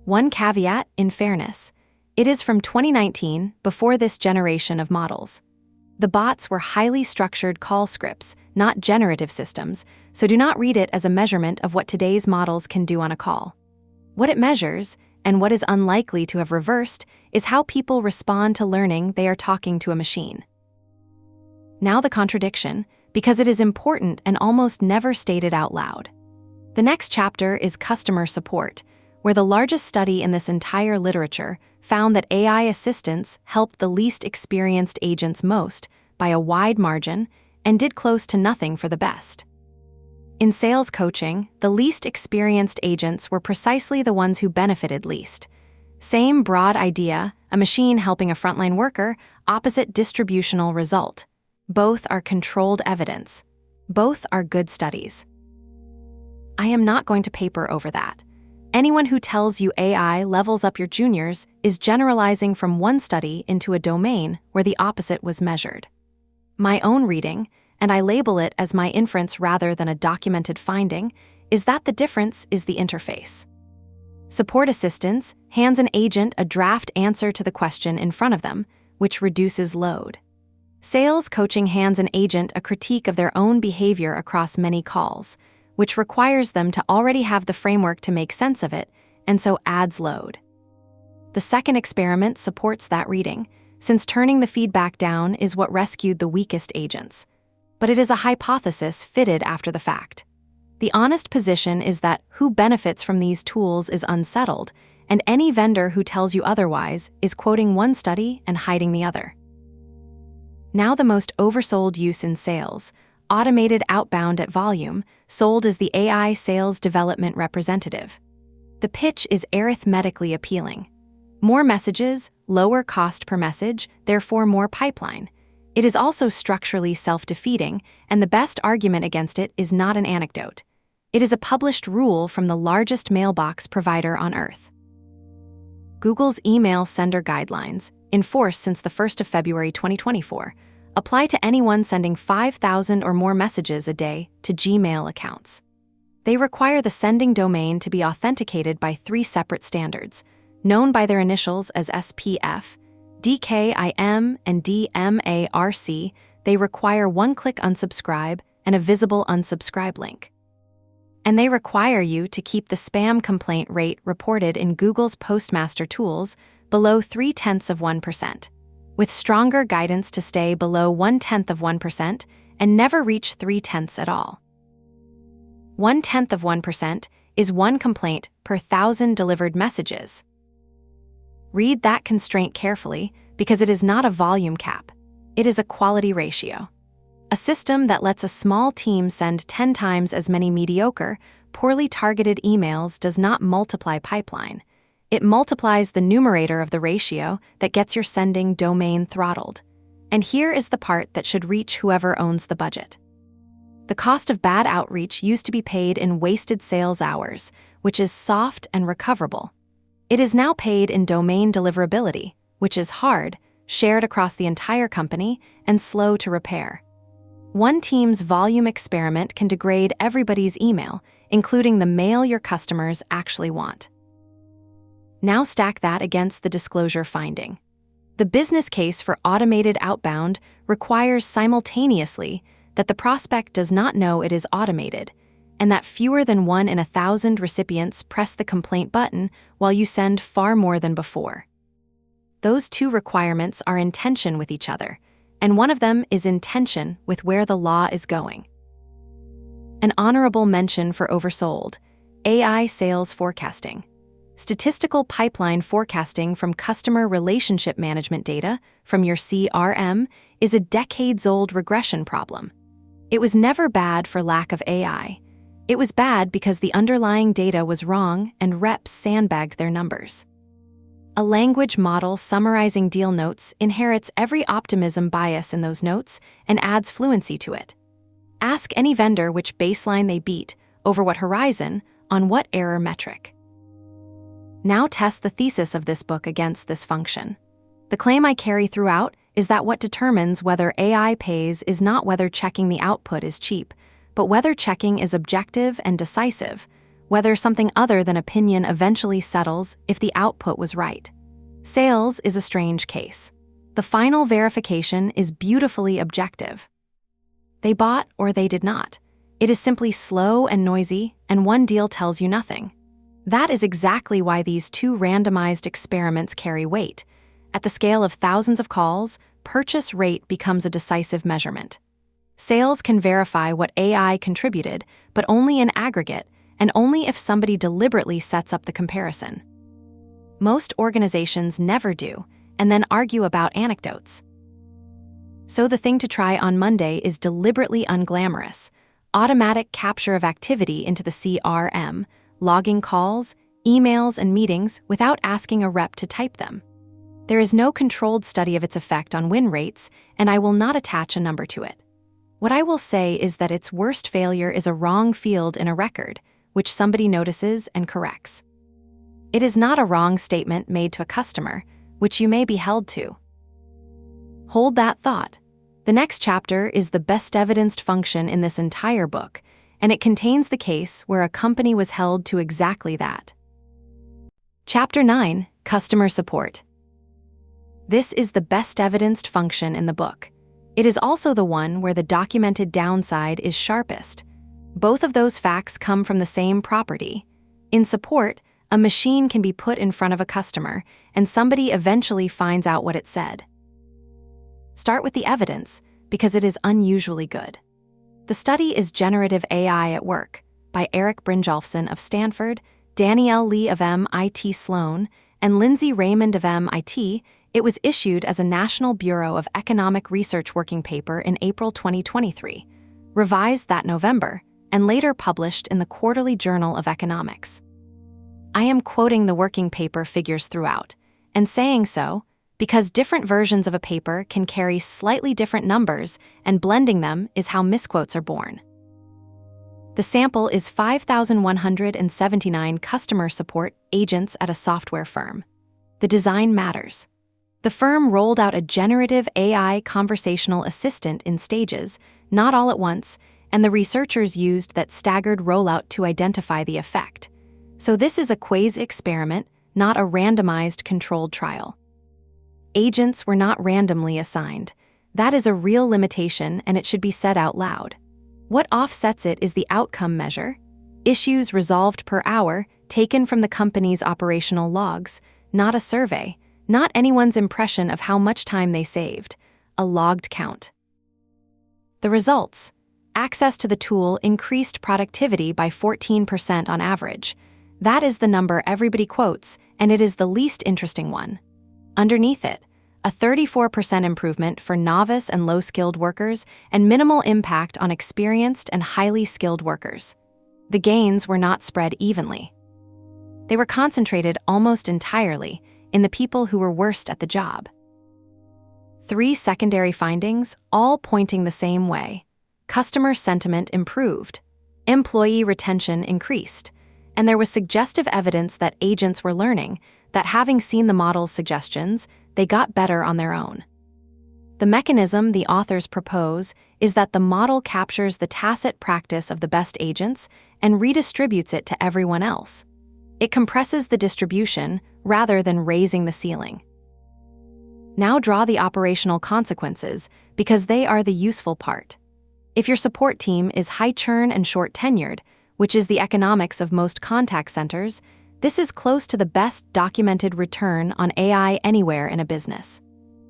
One caveat, in fairness. It is from 2019, before this generation of models. The bots were highly structured call scripts, not generative systems, so do not read it as a measurement of what today's models can do on a call. What it measures, and what is unlikely to have reversed, is how people respond to learning they are talking to a machine. Now the contradiction, because it is important and almost never stated out loud. The next chapter is customer support, where the largest study in this entire literature found that AI assistants helped the least experienced agents most by a wide margin and did close to nothing for the best. In sales coaching, the least experienced agents were precisely the ones who benefited least. Same broad idea, a machine helping a frontline worker, opposite distributional result. Both are controlled evidence. Both are good studies. I am not going to paper over that. Anyone who tells you AI levels up your juniors is generalizing from one study into a domain where the opposite was measured. My own reading, and I label it as my inference rather than a documented finding, is that the difference is the interface. Support assistants hands an agent a draft answer to the question in front of them, which reduces load. Sales coaching hands an agent a critique of their own behavior across many calls, which requires them to already have the framework to make sense of it, and so adds load. The second experiment supports that reading, since turning the feedback down is what rescued the weakest agents. But it is a hypothesis fitted after the fact. The honest position is that who benefits from these tools is unsettled, and any vendor who tells you otherwise is quoting one study and hiding the other. Now the most oversold use in sales, automated outbound at volume, sold as the AI sales development representative. The pitch is arithmetically appealing. More messages, lower cost per message, therefore more pipeline. It is also structurally self-defeating, and the best argument against it is not an anecdote. It is a published rule from the largest mailbox provider on Earth. Google's email sender guidelines, in force since the 1st of February 2024, apply to anyone sending 5,000 or more messages a day to Gmail accounts. They require the sending domain to be authenticated by 3 separate standards, known by their initials as SPF, DKIM, and DMARC. They require one-click unsubscribe and a visible unsubscribe link. And they require you to keep the spam complaint rate reported in Google's Postmaster tools below 0.3%, with stronger guidance to stay below 0.1% and never reach 0.3 at all. 0.1% is 1 complaint per 1,000 delivered messages. Read that constraint carefully because it is not a volume cap. It is a quality ratio. A system that lets a small team send 10 times as many mediocre, poorly targeted emails does not multiply pipeline. It multiplies the numerator of the ratio that gets your sending domain throttled. And here is the part that should reach whoever owns the budget. The cost of bad outreach used to be paid in wasted sales hours, which is soft and recoverable. It is now paid in domain deliverability, which is hard, shared across the entire company, and slow to repair. One team's volume experiment can degrade everybody's email, including the mail your customers actually want. Now stack that against the disclosure finding. The business case for automated outbound requires simultaneously that the prospect does not know it is automated, and that fewer than 1 in 1,000 recipients press the complaint button while you send far more than before. Those 2 requirements are in tension with each other, and one of them is in tension with where the law is going. An honorable mention for oversold: AI sales forecasting. Statistical pipeline forecasting from customer relationship management data from your CRM is a decades-old regression problem. It was never bad for lack of AI. It was bad because the underlying data was wrong and reps sandbagged their numbers. A language model summarizing deal notes inherits every optimism bias in those notes and adds fluency to it. Ask any vendor which baseline they beat, over what horizon, on what error metric. Now test the thesis of this book against this function. The claim I carry throughout is that what determines whether AI pays is not whether checking the output is cheap, but whether checking is objective and decisive, whether something other than opinion eventually settles if the output was right. Sales is a strange case. The final verification is beautifully objective. They bought or they did not. It is simply slow and noisy, and one deal tells you nothing. That is exactly why these 2 randomized experiments carry weight. At the scale of thousands of calls, purchase rate becomes a decisive measurement. Sales can verify what AI contributed, but only in aggregate, and only if somebody deliberately sets up the comparison. Most organizations never do, and then argue about anecdotes. So the thing to try on Monday is deliberately unglamorous: automatic capture of activity into the CRM, logging calls, emails, and meetings without asking a rep to type them. There is no controlled study of its effect on win rates, and I will not attach a number to it. What I will say is that its worst failure is a wrong field in a record, which somebody notices and corrects. It is not a wrong statement made to a customer, which you may be held to. Hold that thought. The next chapter is the best evidenced function in this entire book, and it contains the case where a company was held to exactly that. Chapter 9, Customer Support. This is the best evidenced function in the book. It is also the one where the documented downside is sharpest. Both of those facts come from the same property. In support, a machine can be put in front of a customer, and somebody eventually finds out what it said. Start with the evidence, because it is unusually good. The study is Generative AI at Work by Eric Brynjolfsson of Stanford, Danielle Lee of MIT Sloan, and Lindsay Raymond of MIT. It was issued as a National Bureau of Economic Research working paper in April 2023, revised that November, and later published in the Quarterly Journal of Economics. I am quoting the working paper figures throughout, and saying so because different versions of a paper can carry slightly different numbers, and blending them is how misquotes are born. The sample is 5,179 customer support agents at a software firm. The design matters. The firm rolled out a generative AI conversational assistant in stages, not all at once, and the researchers used that staggered rollout to identify the effect. So this is a quasi-experiment, not a randomized controlled trial. Agents were not randomly assigned. That is a real limitation, and it should be said out loud. What offsets it is the outcome measure, issues resolved per hour taken from the company's operational logs, not a survey, not anyone's impression of how much time they saved, a logged count. The results: access to the tool increased productivity by 14% on average. That is the number everybody quotes, and it is the least interesting one. Underneath it, a 34% improvement for novice and low-skilled workers and minimal impact on experienced and highly skilled workers. The gains were not spread evenly. They were concentrated almost entirely in the people who were worst at the job. 3 secondary findings, all pointing the same way. Customer sentiment improved, employee retention increased, and there was suggestive evidence that agents were learning, that having seen the model's suggestions, they got better on their own. The mechanism the authors propose is that the model captures the tacit practice of the best agents and redistributes it to everyone else. It compresses the distribution rather than raising the ceiling. Now draw the operational consequences, because they are the useful part. If your support team is high churn and short tenured, which is the economics of most contact centers, this is close to the best documented return on AI anywhere in a business.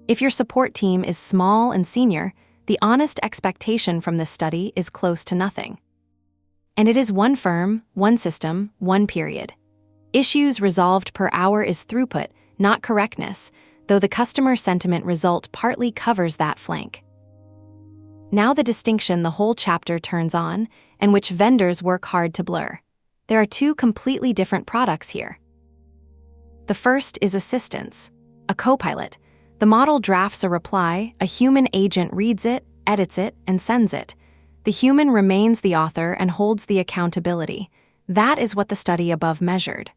If your support team is small and senior, the honest expectation from this study is close to nothing. And it is one firm, one system, one period. Issues resolved per hour is throughput, not correctness, though the customer sentiment result partly covers that flank. Now the distinction the whole chapter turns on, and which vendors work hard to blur. There are 2 completely different products here. The first is assistance, a co-pilot. The model drafts a reply, a human agent reads it, edits it, and sends it. The human remains the author and holds the accountability. That is what the study above measured.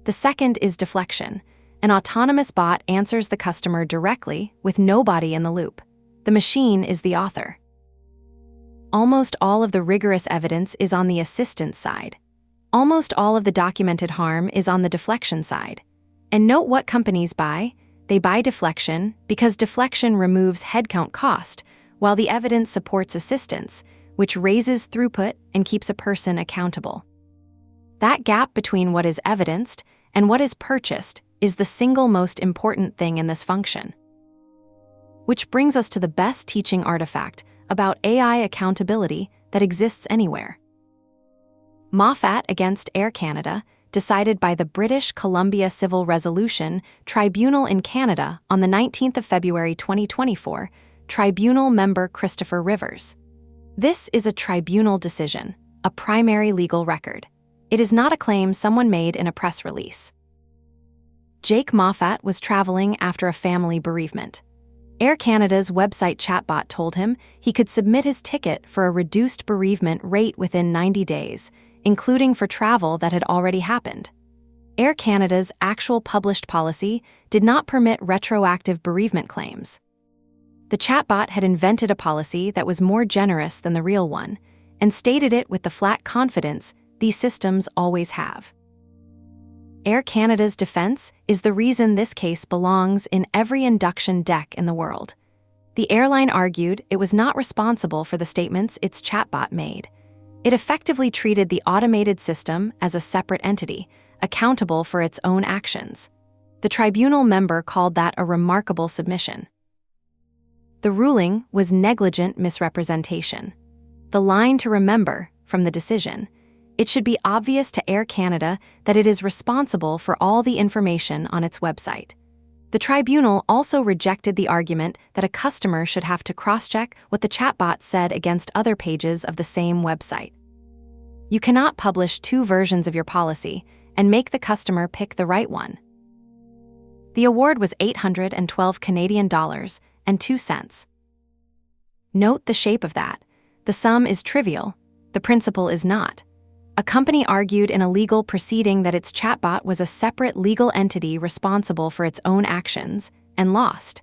The second is deflection. An autonomous bot answers the customer directly with nobody in the loop. The machine is the author. Almost all of the rigorous evidence is on the assistance side. Almost all of the documented harm is on the deflection side. And note what companies buy. They buy deflection because deflection removes headcount cost, while the evidence supports assistance, which raises throughput and keeps a person accountable. That gap between what is evidenced and what is purchased is the single most important thing in this function. Which brings us to the best teaching artifact about AI accountability that exists anywhere. Moffat against Air Canada, decided by the British Columbia Civil Resolution Tribunal in Canada on the 19th of February 2024, Tribunal member Christopher Rivers. This is a tribunal decision, a primary legal record. It is not a claim someone made in a press release. Jake Moffat was traveling after a family bereavement. Air Canada's website chatbot told him he could submit his ticket for a reduced bereavement rate within 90 days, including for travel that had already happened. Air Canada's actual published policy did not permit retroactive bereavement claims. The chatbot had invented a policy that was more generous than the real one, and stated it with the flat confidence these systems always have. Air Canada's defense is the reason this case belongs in every induction deck in the world. The airline argued it was not responsible for the statements its chatbot made. It effectively treated the automated system as a separate entity, accountable for its own actions. The tribunal member called that a remarkable submission. The ruling was negligent misrepresentation. The line to remember from the decision: it should be obvious to Air Canada that it is responsible for all the information on its website. The tribunal also rejected the argument that a customer should have to cross-check what the chatbot said against other pages of the same website. You cannot publish 2 versions of your policy and make the customer pick the right one. The award was $812.02. Note the shape of that. The sum is trivial, the principle is not. A company argued in a legal proceeding that its chatbot was a separate legal entity responsible for its own actions, and lost.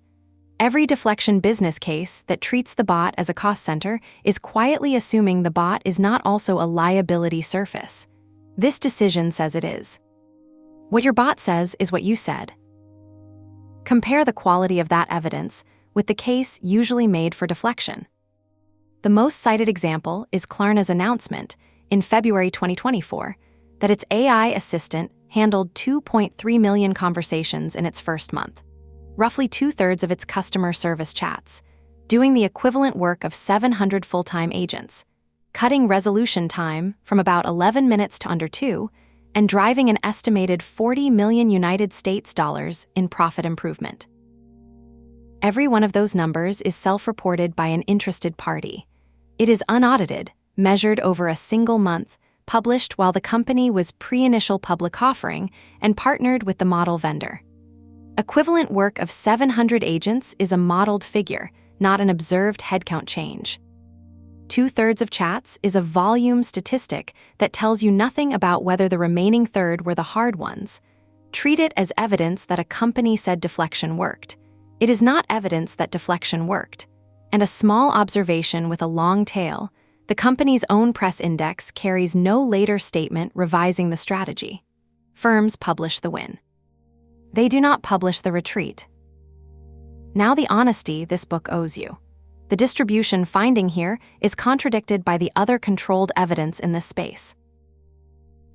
Every deflection business case that treats the bot as a cost center is quietly assuming the bot is not also a liability surface. This decision says it is. What your bot says is what you said. Compare the quality of that evidence with the case usually made for deflection. The most cited example is Klarna's announcement in February 2024 that its AI assistant handled 2.3 million conversations in its first month, roughly 2/3 of its customer service chats, doing the equivalent work of 700 full-time agents, cutting resolution time from about 11 minutes to under 2, and driving an estimated $40 million United States dollars in profit improvement. Every one of those numbers is self-reported by an interested party. It is unaudited, measured over a single month, published while the company was pre-initial public offering and partnered with the model vendor. Equivalent work of 700 agents is a modeled figure, not an observed headcount change. 2/3 of chats is a volume statistic that tells you nothing about whether the remaining third were the hard ones. Treat it as evidence that a company said deflection worked. It is not evidence that deflection worked. And a small observation with a long tail, the company's own press index carries no later statement revising the strategy. Firms publish the win. They do not publish the retreat. Now the honesty this book owes you. The distribution finding here is contradicted by the other controlled evidence in this space.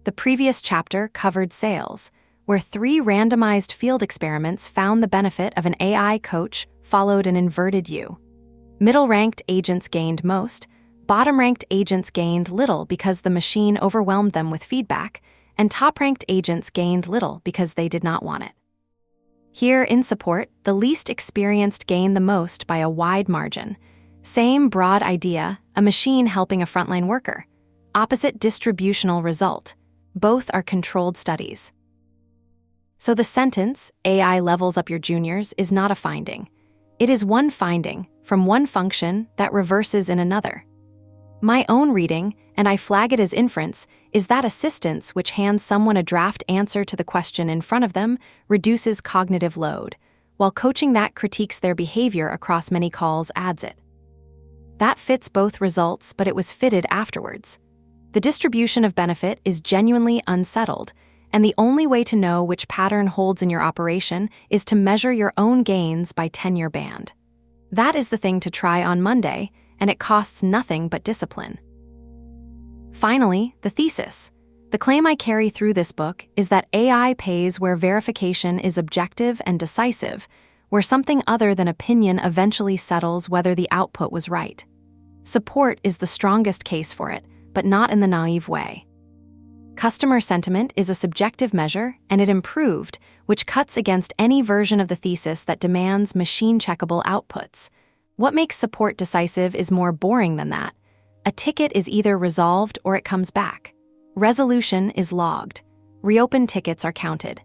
The previous chapter covered sales, where 3 randomized field experiments found the benefit of an AI coach followed an inverted U. Middle-ranked agents gained most, bottom-ranked agents gained little because the machine overwhelmed them with feedback, and top-ranked agents gained little because they did not want it. Here, in support, the least experienced gained the most by a wide margin. Same broad idea, a machine helping a frontline worker. Opposite distributional result. Both are controlled studies. So the sentence, AI levels up your juniors, is not a finding. It is one finding from one function that reverses in another. My own reading, and I flag it as inference, is that assistance which hands someone a draft answer to the question in front of them reduces cognitive load, while coaching that critiques their behavior across many calls adds it. That fits both results, but it was fitted afterwards. The distribution of benefit is genuinely unsettled, and the only way to know which pattern holds in your operation is to measure your own gains by tenure band. That is the thing to try on Monday, and it costs nothing but discipline. Finally, the thesis. The claim I carry through this book is that AI pays where verification is objective and decisive, where something other than opinion eventually settles whether the output was right. Support is the strongest case for it, but not in the naive way. Customer sentiment is a subjective measure, and it improved, which cuts against any version of the thesis that demands machine-checkable outputs. What makes support decisive is more boring than that. A ticket is either resolved or it comes back. Resolution is logged. Reopened tickets are counted.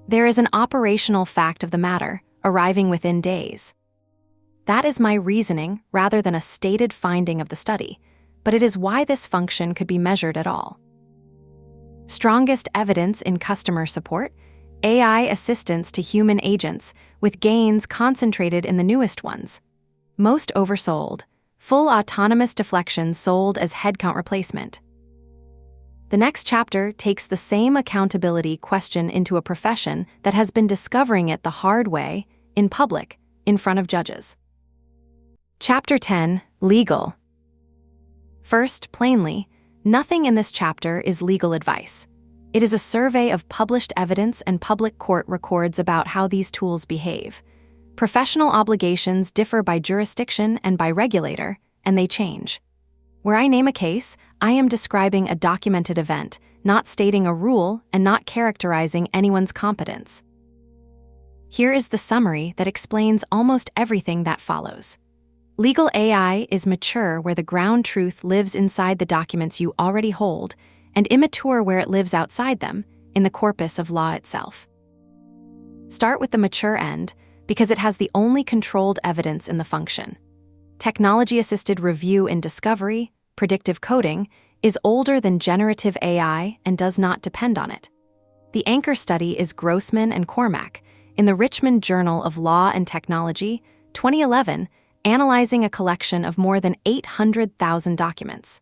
There is an operational fact of the matter, arriving within days. That is my reasoning rather than a stated finding of the study, but it is why this function could be measured at all. Strongest evidence in customer support, AI assistance to human agents, with gains concentrated in the newest ones. Most oversold, full autonomous deflection sold as headcount replacement. The next chapter takes the same accountability question into a profession that has been discovering it the hard way, in public, in front of judges. Chapter 10, Legal. First, plainly, nothing in this chapter is legal advice. It is a survey of published evidence and public court records about how these tools behave. Professional obligations differ by jurisdiction and by regulator, and they change. Where I name a case, I am describing a documented event, not stating a rule and not characterizing anyone's competence. Here is the summary that explains almost everything that follows. Legal AI is mature where the ground truth lives inside the documents you already hold, and immature where it lives outside them, in the corpus of law itself. Start with the mature end because it has the only controlled evidence in the function. Technology-assisted review in discovery, predictive coding, is older than generative AI and does not depend on it. The anchor study is Grossman and Cormack in the Richmond Journal of Law and Technology, 2011, analyzing a collection of more than 800,000 documents.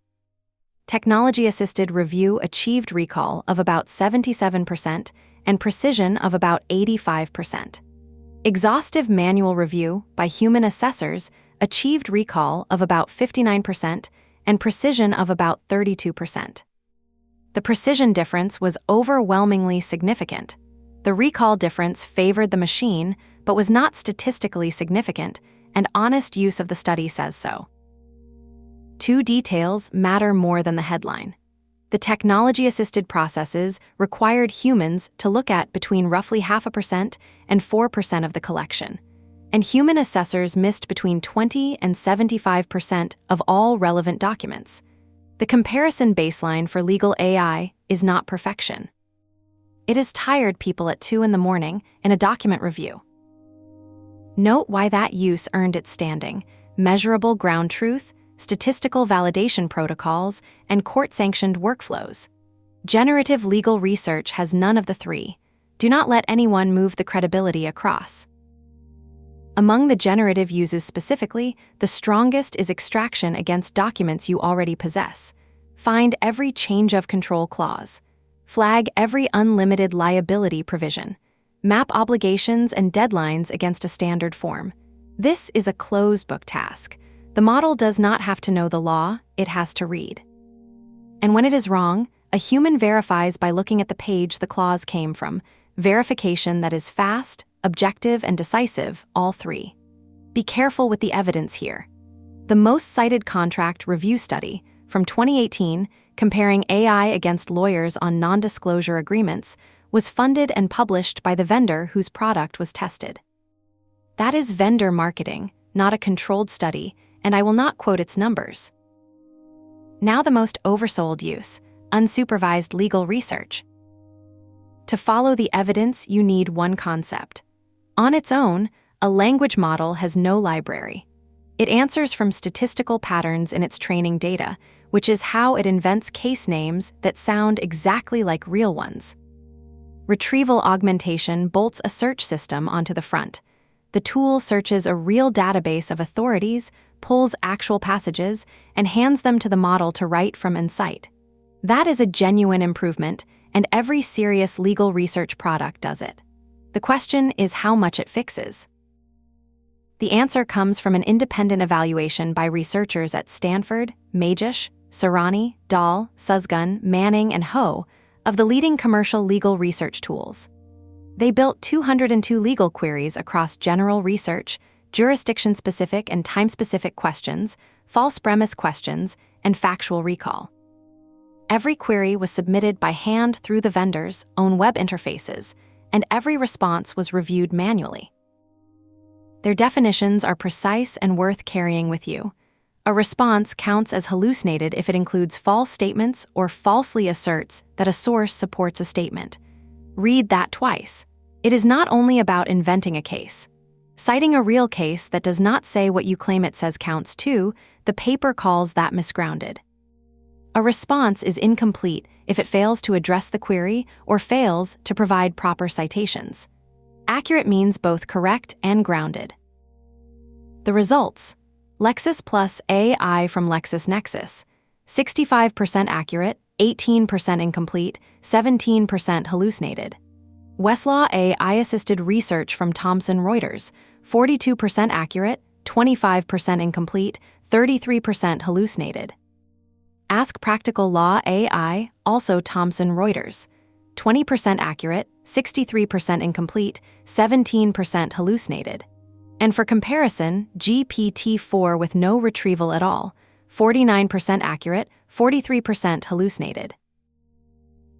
Technology-assisted review achieved recall of about 77% and precision of about 85%. Exhaustive manual review by human assessors achieved recall of about 59% and precision of about 32%. The precision difference was overwhelmingly significant. The recall difference favored the machine but was not statistically significant, and honest use of the study says so. Two details matter more than the headline. The technology-assisted processes required humans to look at between roughly 0.5% and 4% of the collection, and human assessors missed between 20 and 75% of all relevant documents. The comparison baseline for legal AI is not perfection. It has tired people at 2 a.m. in a document review. Note why that use earned its standing: measurable ground truth, statistical validation protocols, and court-sanctioned workflows. Generative legal research has none of the three. Do not let anyone move the credibility across. Among the generative uses specifically, the strongest is extraction against documents you already possess. Find every change of control clause. Flag every unlimited liability provision. Map obligations and deadlines against a standard form. This is a closed-book task. The model does not have to know the law, it has to read. And when it is wrong, a human verifies by looking at the page the clause came from. Verification that is fast, objective, and decisive, all three. Be careful with the evidence here. The most cited contract review study, from 2018, comparing AI against lawyers on non-disclosure agreements, was funded and published by the vendor whose product was tested. That is vendor marketing, not a controlled study, and I will not quote its numbers. Now the most oversold use: unsupervised legal research. To follow the evidence, you need one concept. On its own, a language model has no library. It answers from statistical patterns in its training data, which is how it invents case names that sound exactly like real ones. Retrieval augmentation bolts a search system onto the front. The tool searches a real database of authorities, pulls actual passages, and hands them to the model to write from and cite. That is a genuine improvement, and every serious legal research product does it. The question is how much it fixes. The answer comes from an independent evaluation by researchers at Stanford, Magish, Sarani, Dahl, Susgun, Manning, and Ho of the leading commercial legal research tools. They built 202 legal queries across general research, jurisdiction-specific and time-specific questions, false premise questions, and factual recall. Every query was submitted by hand through the vendor's own web interfaces, and every response was reviewed manually. Their definitions are precise and worth carrying with you. A response counts as hallucinated if it includes false statements or falsely asserts that a source supports a statement. Read that twice. It is not only about inventing a case. Citing a real case that does not say what you claim it says counts too. The paper calls that misgrounded. A response is incomplete if it fails to address the query or fails to provide proper citations. Accurate means both correct and grounded. The results: Lexis Plus AI from LexisNexis, 65% accurate, 18% incomplete, 17% hallucinated. Westlaw AI-assisted research from Thomson Reuters, 42% accurate, 25% incomplete, 33% hallucinated. Ask Practical Law AI, also Thomson Reuters, 20% accurate, 63% incomplete, 17% hallucinated. And for comparison, GPT-4 with no retrieval at all, 49% accurate, 43% hallucinated.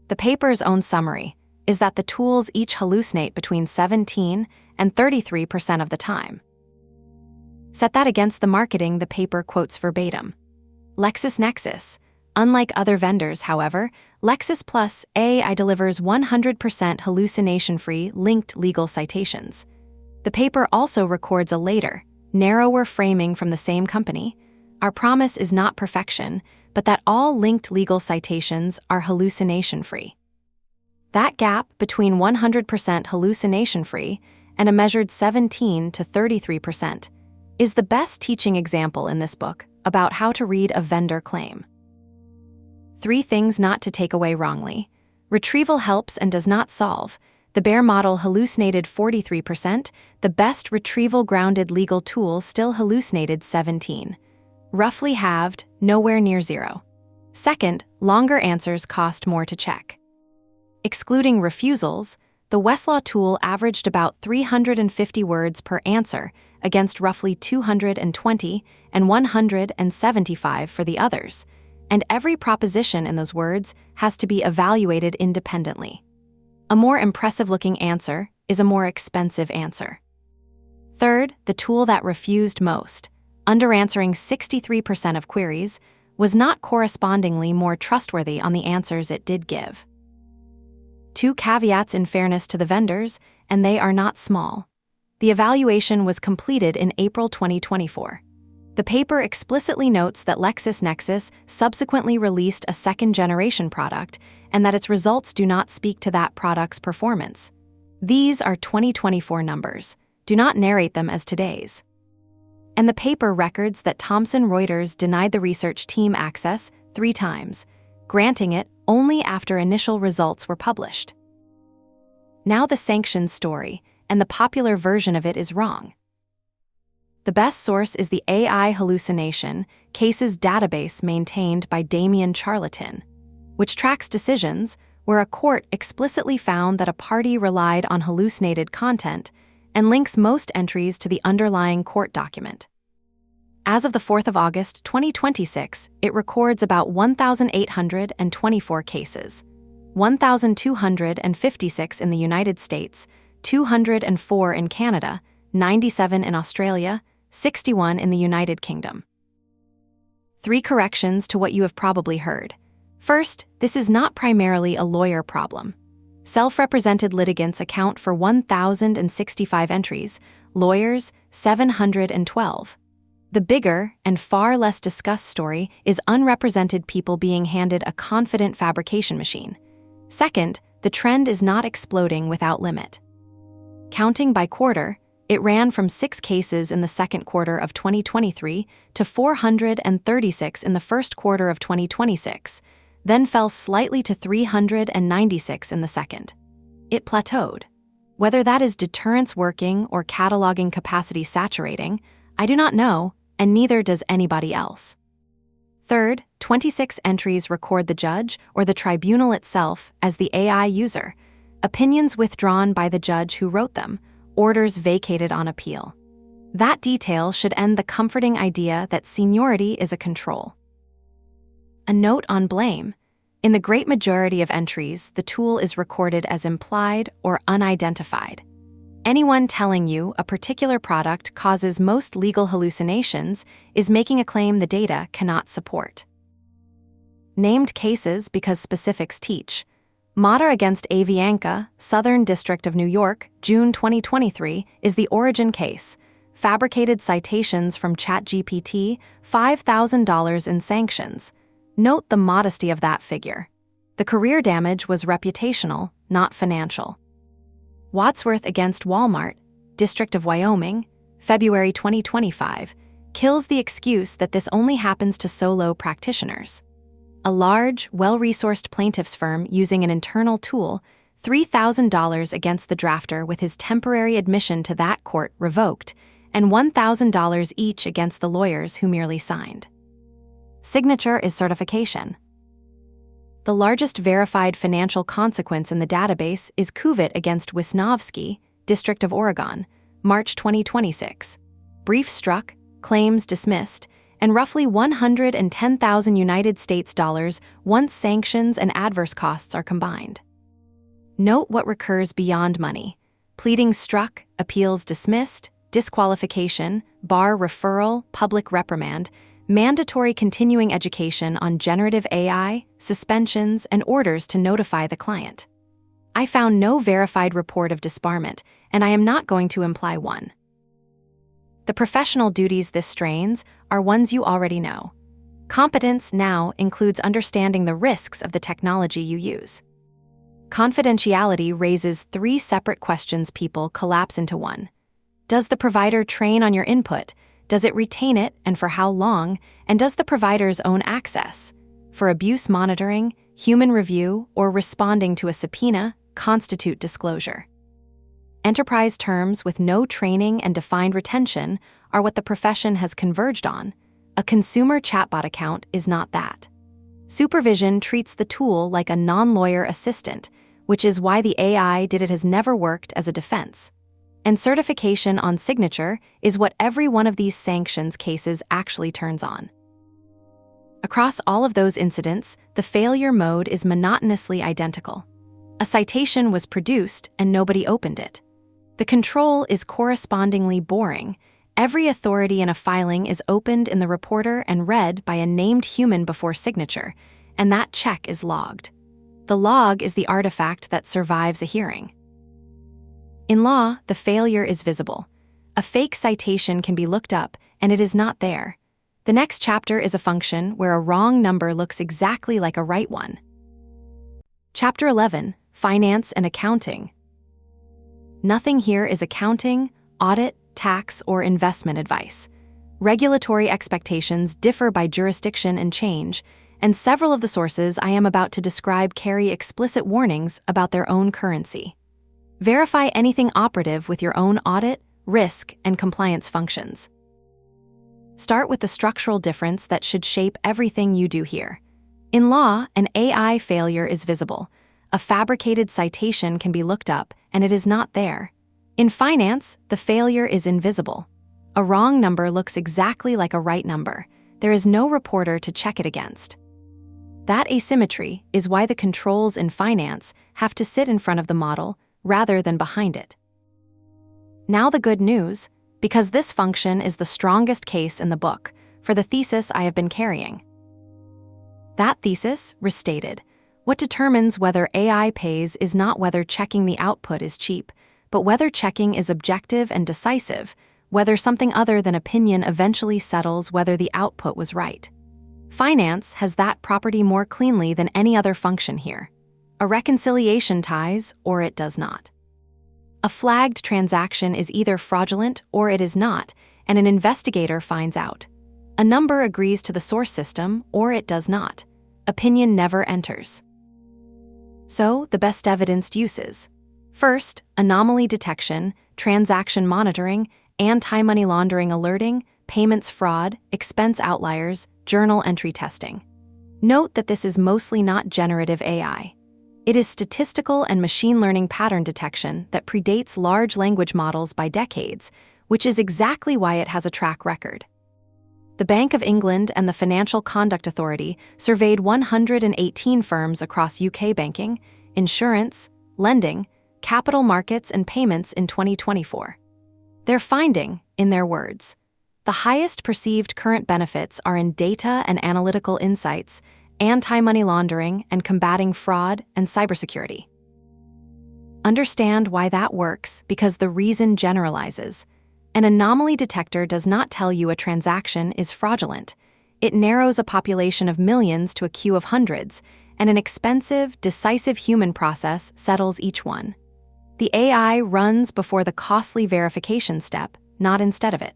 The paper's own summary is that the tools each hallucinate between 17 and 33% of the time. Set that against the marketing the paper quotes verbatim. LexisNexis, Unlike other vendors, however, Lexis Plus AI delivers 100% hallucination-free linked legal citations. The paper also records a later, narrower framing from the same company. Our promise is not perfection, but that all linked legal citations are hallucination-free. That gap between 100% hallucination-free and a measured 17 to 33% is the best teaching example in this book about how to read a vendor claim. 3 things not to take away wrongly. Retrieval helps and does not solve. The Bear model hallucinated 43%, the best retrieval-grounded legal tool still hallucinated 17%. Roughly halved, nowhere near zero. Second, longer answers cost more to check. Excluding refusals, the Westlaw tool averaged about 350 words per answer against roughly 220 and 175 for the others, and every proposition in those words has to be evaluated independently. A more impressive-looking answer is a more expensive answer. Third, the tool that refused most, under-answering 63% of queries, was not correspondingly more trustworthy on the answers it did give. 2 caveats in fairness to the vendors, and they are not small. The evaluation was completed in April 2024. The paper explicitly notes that LexisNexis subsequently released a second-generation product and that its results do not speak to that product's performance. These are 2024 numbers. Do not narrate them as today's. And the paper records that Thomson Reuters denied the research team access 3 times, granting it only after initial results were published. Now the sanctions story, and the popular version of it is wrong. The best source is the AI hallucination cases database maintained by Damien Charlatan, which tracks decisions where a court explicitly found that a party relied on hallucinated content and links most entries to the underlying court document. As of the 4th of August 2026, it records about 1,824 cases, 1,256 in the United States, 204 in Canada, 97 in Australia, 61 in the United Kingdom. 3 corrections to what you have probably heard. First, this is not primarily a lawyer problem. Self-represented litigants account for 1,065 entries, lawyers 712. The bigger and far less discussed story is unrepresented people being handed a confident fabrication machine. Second, the trend is not exploding without limit. Counting by quarter, it ran from 6 cases in the second quarter of 2023 to 436 in the first quarter of 2026, then fell slightly to 396 in the second. It plateaued. Whether that is deterrence working or cataloging capacity saturating, I do not know, and neither does anybody else. Third, 26 entries record the judge or the tribunal itself as the AI user, opinions withdrawn by the judge who wrote them, orders vacated on appeal. That detail should end the comforting idea that seniority is a control. A note on blame. In the great majority of entries, the tool is recorded as implied or unidentified. Anyone telling you a particular product causes most legal hallucinations is making a claim the data cannot support. Named cases because specifics teach. Mater against Avianca, Southern District of New York, June 2023, is the origin case. Fabricated citations from ChatGPT, $5,000 in sanctions. Note the modesty of that figure. The career damage was reputational, not financial. Wadsworth against Walmart, District of Wyoming, February 2025, kills the excuse that this only happens to solo practitioners. A large, well-resourced plaintiff's firm using an internal tool, $3,000 against the drafter with his temporary admission to that court revoked, and $1,000 each against the lawyers who merely signed. Signature is certification. The largest verified financial consequence in the database is Kuvit against Wisnowski, District of Oregon, March 2026. Brief struck, claims dismissed, and roughly 110,000 United States dollars once sanctions and adverse costs are combined. Note what recurs beyond money. Pleadings struck, appeals dismissed, disqualification, bar referral, public reprimand, mandatory continuing education on generative AI, suspensions, and orders to notify the client. I found no verified report of disbarment, and I am not going to imply one. The professional duties this strains are ones you already know. Competence now includes understanding the risks of the technology you use. Confidentiality raises 3 separate questions people collapse into one. Does the provider train on your input? Does it retain it, and for how long? And does the provider's own access, for abuse monitoring, human review, or responding to a subpoena, constitute disclosure? Enterprise terms with no training and defined retention are what the profession has converged on. A consumer chatbot account is not that. Supervision treats the tool like a non-lawyer assistant, which is why the AI did it has never worked as a defense. And certification on signature is what every one of these sanctions cases actually turns on. Across all of those incidents, the failure mode is monotonously identical. A citation was produced and nobody opened it. The control is correspondingly boring. Every authority in a filing is opened in the reporter and read by a named human before signature, and that check is logged. The log is the artifact that survives a hearing. In law, the failure is visible. A fake citation can be looked up, and it is not there. The next chapter is a function where a wrong number looks exactly like a right one. Chapter 11, Finance and Accounting. Nothing here is accounting, audit, tax, or investment advice. Regulatory expectations differ by jurisdiction and change, and several of the sources I am about to describe carry explicit warnings about their own currency. Verify anything operative with your own audit, risk, and compliance functions. Start with the structural difference that should shape everything you do here. In law, an AI failure is visible. A fabricated citation can be looked up, and it is not there. In finance, the failure is invisible. A wrong number looks exactly like a right number. There is no reporter to check it against. That asymmetry is why the controls in finance have to sit in front of the model rather than behind it. Now the good news, because this function is the strongest case in the book for the thesis I have been carrying. That thesis, restated, what determines whether AI pays is not whether checking the output is cheap, but whether checking is objective and decisive, whether something other than opinion eventually settles whether the output was right. Finance has that property more cleanly than any other function here. A reconciliation ties, or it does not. A flagged transaction is either fraudulent or it is not, and an investigator finds out. A number agrees to the source system, or it does not. Opinion never enters. So, the best evidenced uses. First, anomaly detection, transaction monitoring, anti-money laundering alerting, payments fraud, expense outliers, journal entry testing. Note that this is mostly not generative AI. It is statistical and machine learning pattern detection that predates large language models by decades, which is exactly why it has a track record. The Bank of England and the Financial Conduct Authority surveyed 118 firms across UK banking, insurance, lending, capital markets, and payments in 2024. Their finding, in their words, the highest perceived current benefits are in data and analytical insights, anti-money laundering, and combating fraud and cybersecurity. Understand why that works because the reason generalizes. An anomaly detector does not tell you a transaction is fraudulent. It narrows a population of millions to a queue of hundreds, and an expensive, decisive human process settles each one. The AI runs before the costly verification step, not instead of it.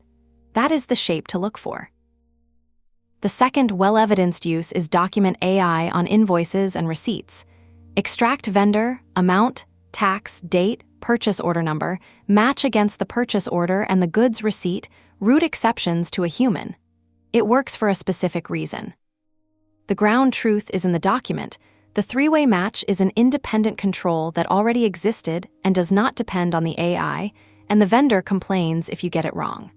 That is the shape to look for. The second well-evidenced use is document AI on invoices and receipts. Extract vendor, amount, tax, date, purchase order number, match against the purchase order and the goods receipt, route exceptions to a human. It works for a specific reason. The ground truth is in the document. The three-way match is an independent control that already existed and does not depend on the AI, and the vendor complains if you get it wrong.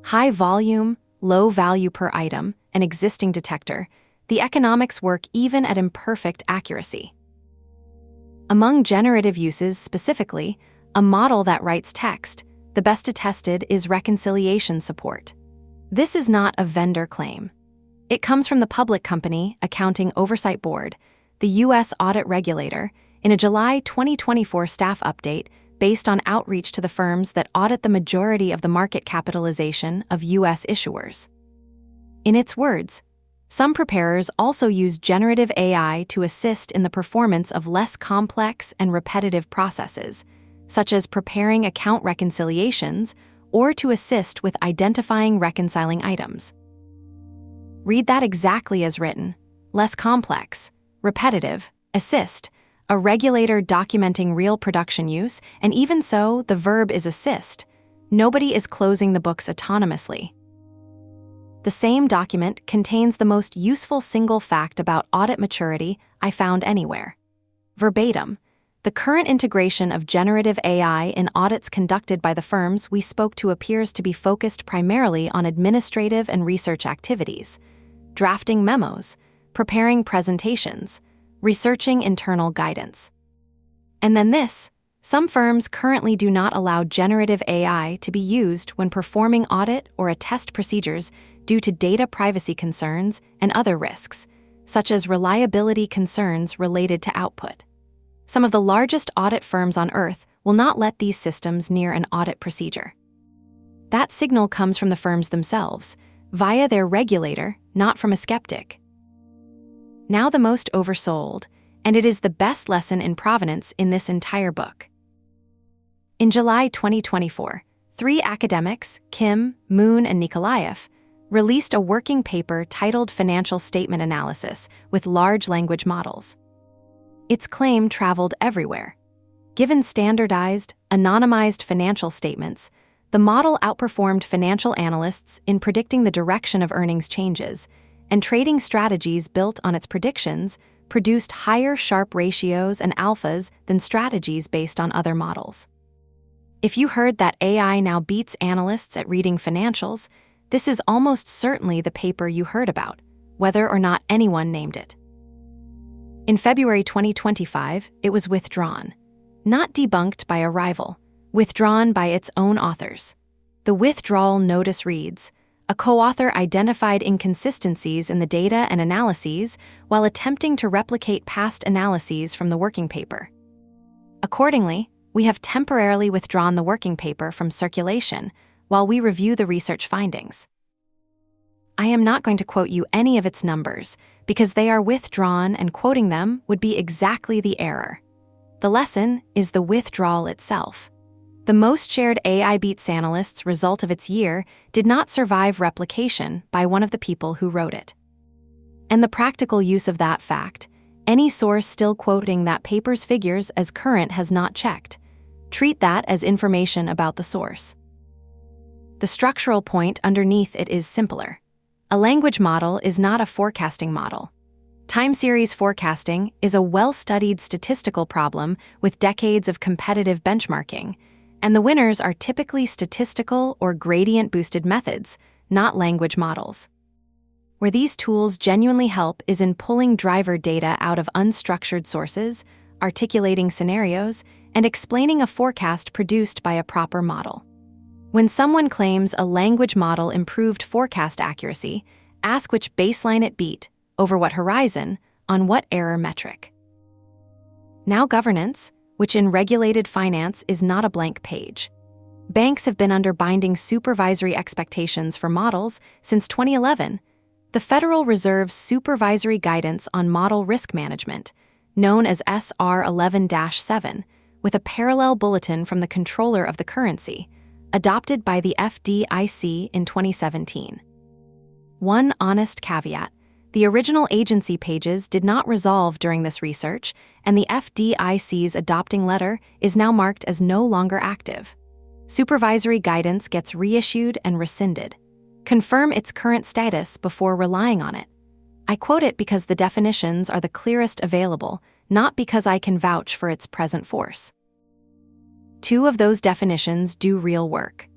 High volume, low value per item, an existing detector, the economics work even at imperfect accuracy. Among generative uses specifically, a model that writes text, the best attested is reconciliation support. This is not a vendor claim. It comes from the Public Company Accounting Oversight Board, the U.S. audit regulator, in a July 2024 staff update based on outreach to the firms that audit the majority of the market capitalization of U.S. issuers. In its words, some preparers also use generative AI to assist in the performance of less complex and repetitive processes, such as preparing account reconciliations or to assist with identifying reconciling items. Read that exactly as written: less complex, repetitive, assist, a regulator documenting real production use, and even so, the verb is assist. Nobody is closing the books autonomously. The same document contains the most useful single fact about audit maturity I found anywhere. Verbatim, the current integration of generative AI in audits conducted by the firms we spoke to appears to be focused primarily on administrative and research activities, drafting memos, preparing presentations, researching internal guidance. And then this: some firms currently do not allow generative AI to be used when performing audit or attest procedures due to data privacy concerns and other risks, such as reliability concerns related to output. Some of the largest audit firms on Earth will not let these systems near an audit procedure. That signal comes from the firms themselves, via their regulator, not from a skeptic. Now the most oversold, and it is the best lesson in provenance in this entire book. In July 2024, 3 academics, Kim, Moon, and Nikolaev, released a working paper titled Financial Statement Analysis with Large Language Models. Its claim traveled everywhere. Given standardized, anonymized financial statements, the model outperformed financial analysts in predicting the direction of earnings changes, and trading strategies built on its predictions produced higher Sharpe ratios and alphas than strategies based on other models. If you heard that AI now beats analysts at reading financials, this is almost certainly the paper you heard about, whether or not anyone named it. In February 2025, it was withdrawn. Not debunked by a rival, withdrawn by its own authors. The withdrawal notice reads, "A co-author identified inconsistencies in the data and analyses while attempting to replicate past analyses from the working paper. Accordingly, we have temporarily withdrawn the working paper from circulation while we review the research findings." I am not going to quote you any of its numbers because they are withdrawn, and quoting them would be exactly the error. The lesson is the withdrawal itself. The most shared AI beats analysts result of its year did not survive replication by one of the people who wrote it. And the practical use of that fact, any source still quoting that paper's figures as current has not checked. Treat that as information about the source. The structural point underneath it is simpler. A language model is not a forecasting model. Time series forecasting is a well-studied statistical problem with decades of competitive benchmarking, and the winners are typically statistical or gradient-boosted methods, not language models. Where these tools genuinely help is in pulling driver data out of unstructured sources, articulating scenarios, and explaining a forecast produced by a proper model. When someone claims a language model improved forecast accuracy, ask which baseline it beat, over what horizon, on what error metric. Now governance, which in regulated finance is not a blank page. Banks have been under binding supervisory expectations for models since 2011. The Federal Reserve's supervisory guidance on model risk management, known as SR 11-7, with a parallel bulletin from the Controller of the Currency, adopted by the FDIC in 2017. One honest caveat: the original agency pages did not resolve during this research, and the FDIC's adopting letter is now marked as no longer active. Supervisory guidance gets reissued and rescinded. Confirm its current status before relying on it. I quote it because the definitions are the clearest available, not because I can vouch for its present force. 2 of those definitions do real work.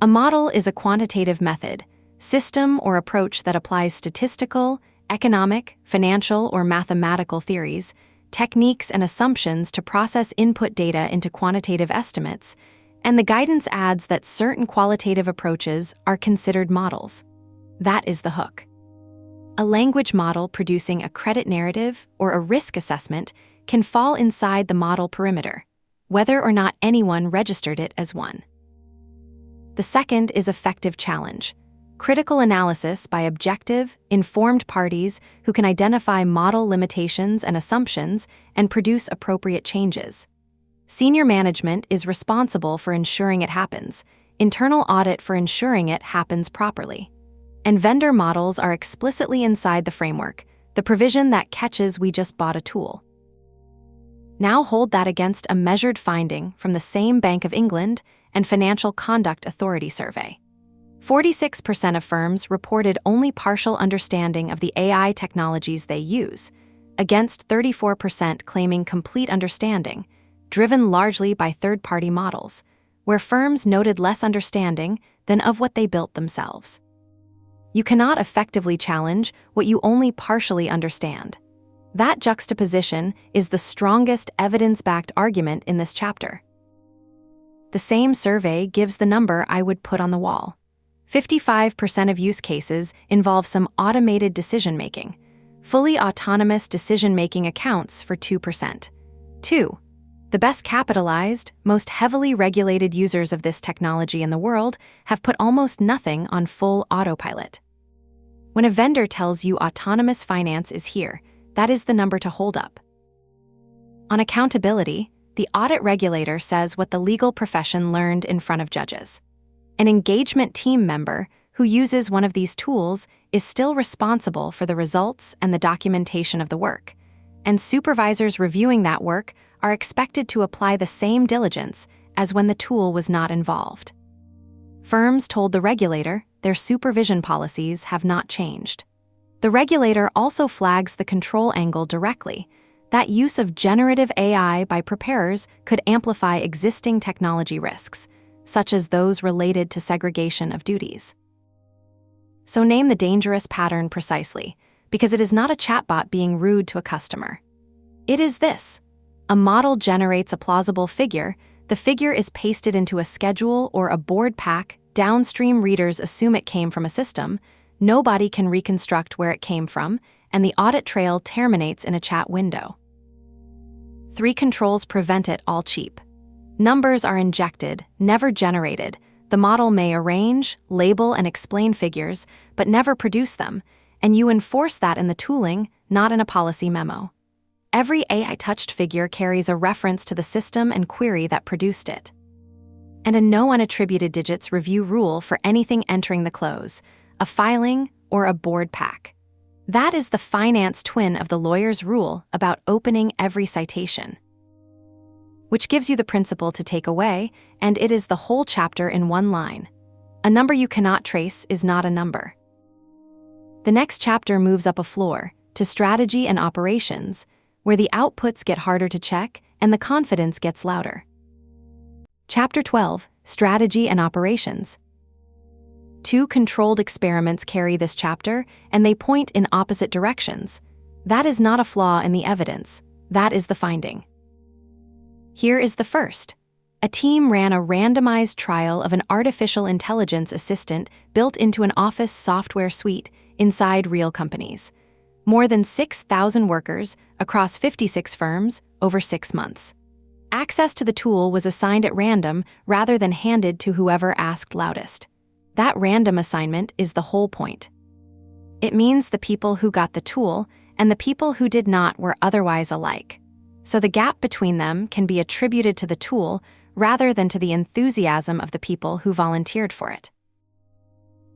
A model is a quantitative method, system, or approach that applies statistical, economic, financial, or mathematical theories, techniques, and assumptions to process input data into quantitative estimates, and the guidance adds that certain qualitative approaches are considered models. That is the hook. A language model producing a credit narrative or a risk assessment can fall inside the model perimeter, whether or not anyone registered it as one. The second is effective challenge. Critical analysis by objective, informed parties who can identify model limitations and assumptions and produce appropriate changes. Senior management is responsible for ensuring it happens, internal audit for ensuring it happens properly. And vendor models are explicitly inside the framework, the provision that catches we just bought a tool. Now hold that against a measured finding from the same Bank of England and Financial Conduct Authority survey. 46% of firms reported only partial understanding of the AI technologies they use, against 34% claiming complete understanding, driven largely by third-party models, where firms noted less understanding than of what they built themselves. You cannot effectively challenge what you only partially understand. That juxtaposition is the strongest evidence-backed argument in this chapter. The same survey gives the number I would put on the wall. 55% of use cases involve some automated decision-making. Fully autonomous decision-making accounts for 2%. 2. The best capitalized, most heavily regulated users of this technology in the world have put almost nothing on full autopilot. When a vendor tells you autonomous finance is here, that is the number to hold up. On accountability, the audit regulator says what the legal profession learned in front of judges. An engagement team member who uses one of these tools is still responsible for the results and the documentation of the work, and supervisors reviewing that work are expected to apply the same diligence as when the tool was not involved. Firms told the regulator their supervision policies have not changed. The regulator also flags the control angle directly, that use of generative AI by preparers could amplify existing technology risks, such as those related to segregation of duties. So name the dangerous pattern precisely, because it is not a chatbot being rude to a customer. It is this. A model generates a plausible figure, the figure is pasted into a schedule or a board pack, downstream readers assume it came from a system, nobody can reconstruct where it came from, and the audit trail terminates in a chat window. 3 controls prevent it all cheap. Numbers are injected, never generated. The model may arrange, label, and explain figures, but never produce them, and you enforce that in the tooling, not in a policy memo. Every AI-touched figure carries a reference to the system and query that produced it. And a no unattributed digits review rule for anything entering the close, a filing, or a board pack. That is the finance twin of the lawyer's rule about opening every citation, which gives you the principle to take away, and it is the whole chapter in one line. A number you cannot trace is not a number. The next chapter moves up a floor to strategy and operations, where the outputs get harder to check and the confidence gets louder. Chapter 12, Strategy and Operations. 2 controlled experiments carry this chapter, and they point in opposite directions. That is not a flaw in the evidence. That is the finding. Here is the first. A team ran a randomized trial of an artificial intelligence assistant built into an office software suite inside real companies. More than 6,000 workers across 56 firms over 6 months. Access to the tool was assigned at random rather than handed to whoever asked loudest. That random assignment is the whole point. It means the people who got the tool and the people who did not were otherwise alike. So the gap between them can be attributed to the tool rather than to the enthusiasm of the people who volunteered for it.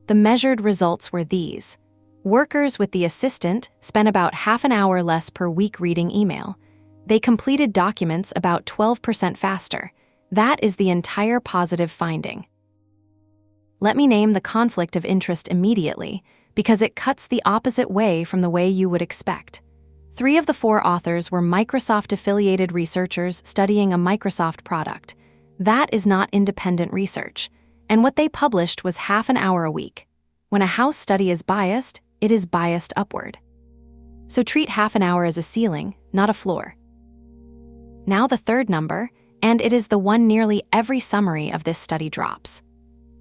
The measured results were these. Workers with the assistant spent about half an hour less per week reading email. They completed documents about 12% faster. That is the entire positive finding. Let me name the conflict of interest immediately, because it cuts the opposite way from the way you would expect. 3 of the 4 authors were Microsoft-affiliated researchers studying a Microsoft product. That is not independent research, and what they published was half an hour a week. When a house study is biased, it is biased upward. So treat half an hour as a ceiling, not a floor. Now the third number, and it is the one nearly every summary of this study drops.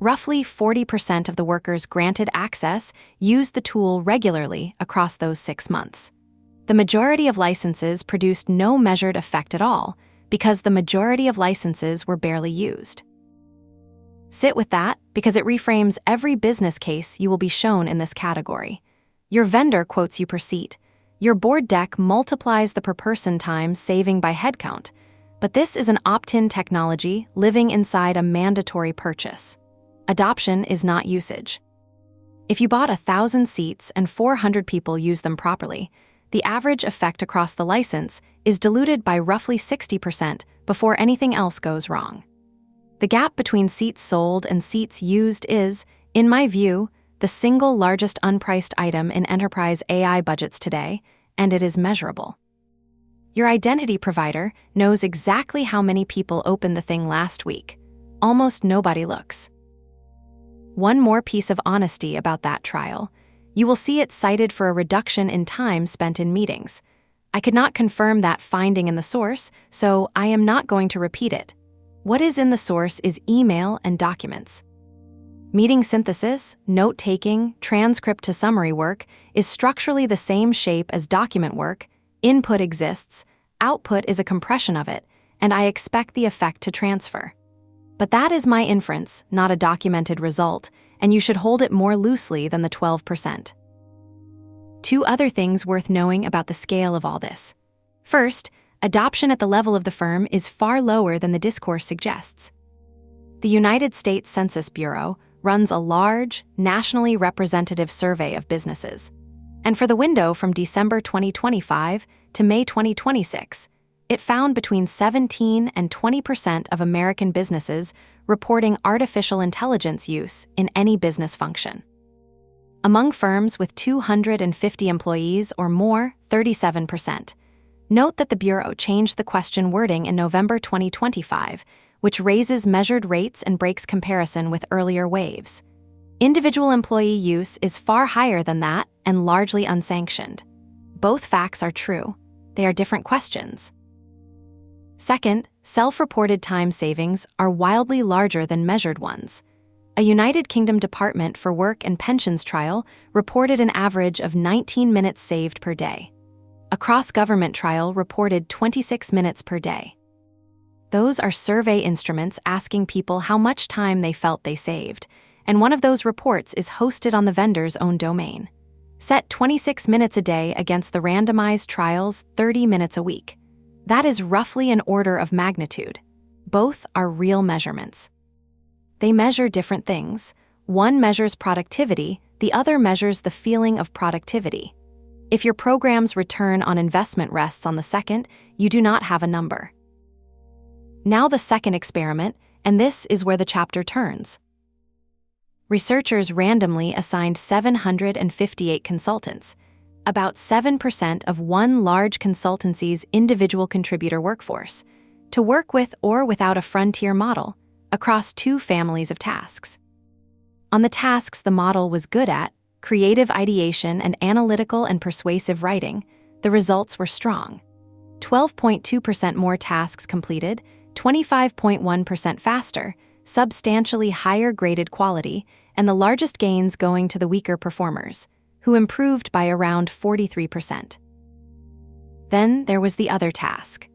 roughly 40% of the workers granted access used the tool regularly across those 6 months. The majority of licenses produced no measured effect at all because the majority of licenses were barely used. Sit with that because it reframes every business case you will be shown in this category. Your vendor quotes you per seat. Your board deck multiplies the per person time saving by headcount. But this is an opt-in technology living inside a mandatory purchase. Adoption is not usage. If you bought 1,000 seats and 400 people use them properly, the average effect across the license is diluted by roughly 60% before anything else goes wrong. The gap between seats sold and seats used is, in my view, the single largest unpriced item in enterprise AI budgets today, and it is measurable. Your identity provider knows exactly how many people opened the thing last week. Almost nobody looks. One more piece of honesty about that trial. You will see it cited for a reduction in time spent in meetings. I could not confirm that finding in the source, so I am not going to repeat it. What is in the source is email and documents. Meeting synthesis, note-taking, transcript to summary work is structurally the same shape as document work. Input exists, output is a compression of it, and I expect the effect to transfer. But that is my inference, not a documented result, and you should hold it more loosely than the 12%. Two other things worth knowing about the scale of all this. First, adoption at the level of the firm is far lower than the discourse suggests. The United States Census Bureau runs a large, nationally representative survey of businesses. And for the window from December 2025 to May 2026, it found between 17 and 20% of American businesses reporting artificial intelligence use in any business function. Among firms with 250 employees or more, 37%. Note that the Bureau changed the question wording in November 2025, which raises measured rates and breaks comparison with earlier waves. Individual employee use is far higher than that and largely unsanctioned. Both facts are true. They are different questions. Second, self-reported time savings are wildly larger than measured ones. A United Kingdom Department for Work and Pensions trial reported an average of 19 minutes saved per day. A cross-government trial reported 26 minutes per day. Those are survey instruments asking people how much time they felt they saved, and one of those reports is hosted on the vendor's own domain. Set 26 minutes a day against the randomized trial's 30 minutes a week. That is roughly an order of magnitude. Both are real measurements. They measure different things. One measures productivity, the other measures the feeling of productivity. If your program's return on investment rests on the second, you do not have a number. Now the second experiment, and this is where the chapter turns. Researchers randomly assigned 758 consultants, about 7% of one large consultancy's individual contributor workforce, to work with or without a frontier model across two families of tasks. On the tasks the model was good at, creative ideation and analytical and persuasive writing, the results were strong. 12.2% more tasks completed, 25.1% faster, substantially higher graded quality, and the largest gains going to the weaker performers, who improved by around 43%. Then there was the other task.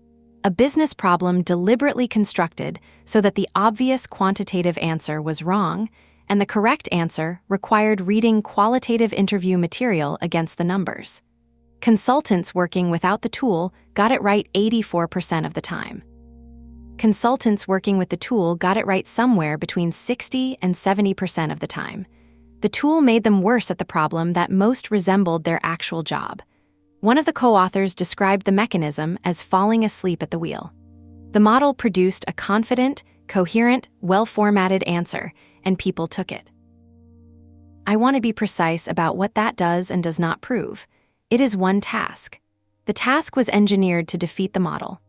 A business problem deliberately constructed so that the obvious quantitative answer was wrong, and the correct answer required reading qualitative interview material against the numbers. Consultants working without the tool got it right 84% of the time. Consultants working with the tool got it right somewhere between 60 and 70% of the time. The tool made them worse at the problem that most resembled their actual job. One of the co-authors described the mechanism as falling asleep at the wheel. The model produced a confident, coherent, well-formatted answer, and people took it. I want to be precise about what that does and does not prove. It is one task. The task was engineered to defeat the model.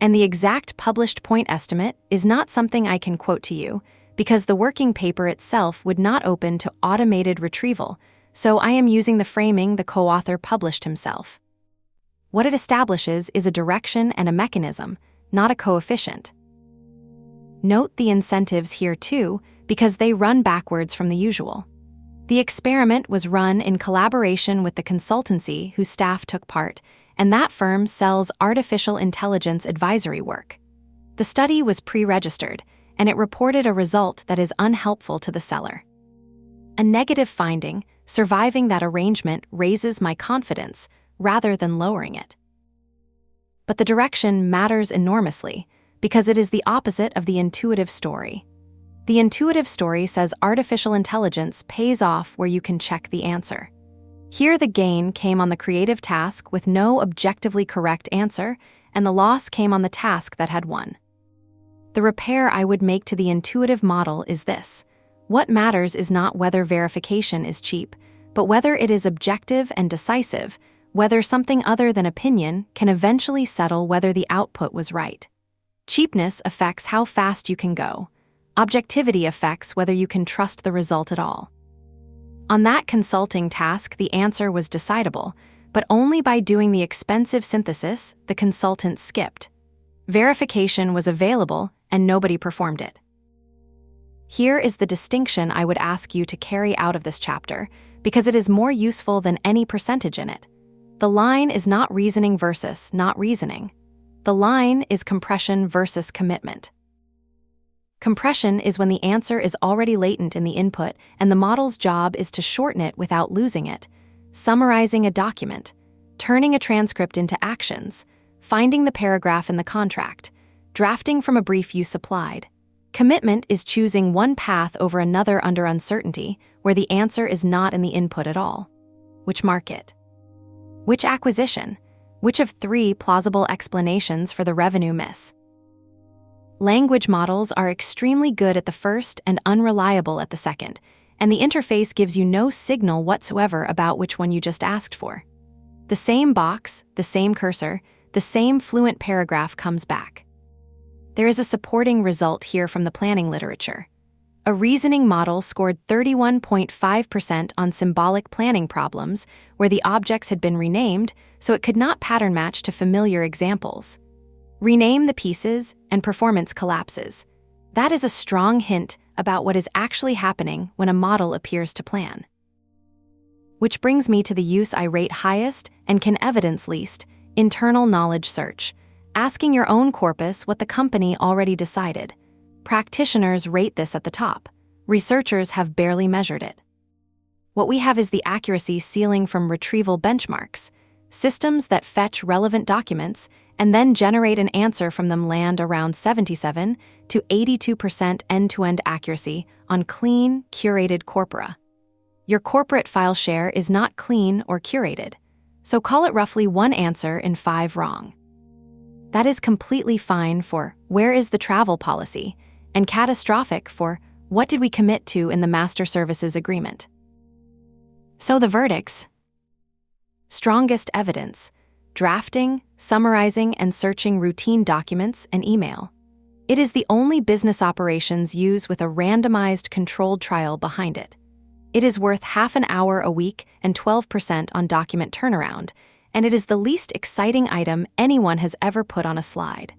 And the exact published point estimate is not something I can quote to you, because the working paper itself would not open to automated retrieval, so I am using the framing the co-author published himself. What it establishes is a direction and a mechanism, not a coefficient. Note the incentives here too, because they run backwards from the usual. The experiment was run in collaboration with the consultancy whose staff took part, and that firm sells artificial intelligence advisory work. The study was pre-registered, and it reported a result that is unhelpful to the seller. A negative finding, surviving that arrangement raises my confidence rather than lowering it. But the direction matters enormously because it is the opposite of the intuitive story. The intuitive story says artificial intelligence pays off where you can check the answer. Here the gain came on the creative task with no objectively correct answer, and the loss came on the task that had one. The repair I would make to the intuitive model is this. What matters is not whether verification is cheap, but whether it is objective and decisive, whether something other than opinion can eventually settle whether the output was right. Cheapness affects how fast you can go. Objectivity affects whether you can trust the result at all. On that consulting task, the answer was decidable, but only by doing the expensive synthesis the consultant skipped. Verification was available, and nobody performed it. Here is the distinction I would ask you to carry out of this chapter, because it is more useful than any percentage in it. The line is not reasoning versus not reasoning. The line is compression versus commitment. Compression is when the answer is already latent in the input and the model's job is to shorten it without losing it, summarizing a document, turning a transcript into actions, finding the paragraph in the contract, drafting from a brief you supplied. Commitment is choosing one path over another under uncertainty, where the answer is not in the input at all. Which market? Which acquisition? Which of 3 plausible explanations for the revenue miss? Language models are extremely good at the first and unreliable at the second, and the interface gives you no signal whatsoever about which one you just asked for. The same box, the same cursor, the same fluent paragraph comes back. There is a supporting result here from the planning literature. A reasoning model scored 31.5% on symbolic planning problems where the objects had been renamed so it could not pattern match to familiar examples. Rename the pieces and performance collapses. That is a strong hint about what is actually happening when a model appears to plan. Which brings me to the use I rate highest and can evidence least, internal knowledge search, asking your own corpus what the company already decided. Practitioners rate this at the top. Researchers have barely measured it. What we have is the accuracy ceiling from retrieval benchmarks. Systems that fetch relevant documents and then generate an answer from them land around 77 to 82% end-to-end accuracy on clean, curated corpora. Your corporate file share is not clean or curated, so call it roughly 1 answer in 5 wrong. That is completely fine for where is the travel policy, and catastrophic for what did we commit to in the master services agreement. So the verdicts. Strongest evidence: drafting, summarizing, and searching routine documents and email. It is the only business operations use with a randomized controlled trial behind it. It is worth half an hour a week and 12% on document turnaround, and it is the least exciting item anyone has ever put on a slide.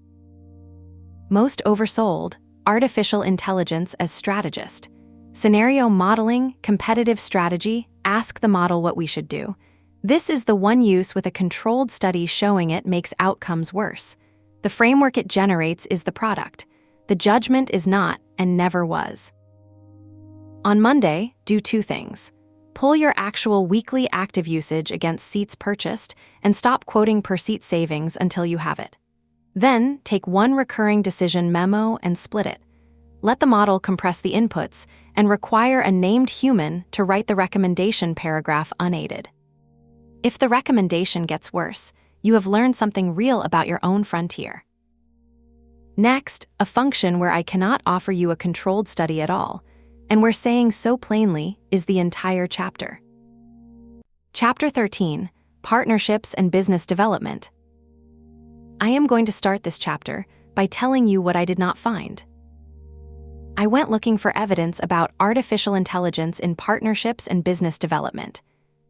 Most oversold: artificial intelligence as strategist. Scenario modeling, competitive strategy, ask the model what we should do. This is the one use with a controlled study showing it makes outcomes worse. The framework it generates is the product. The judgment is not and never was. On Monday, do 2 things. Pull your actual weekly active usage against seats purchased and stop quoting per seat savings until you have it. Then, take 1 recurring decision memo and split it. Let the model compress the inputs and require a named human to write the recommendation paragraph unaided. If the recommendation gets worse, you have learned something real about your own frontier. Next, a function where I cannot offer you a controlled study at all, and where saying so plainly is the entire chapter. Chapter 13, Partnerships and Business Development. I am going to start this chapter by telling you what I did not find. I went looking for evidence about artificial intelligence in partnerships and business development.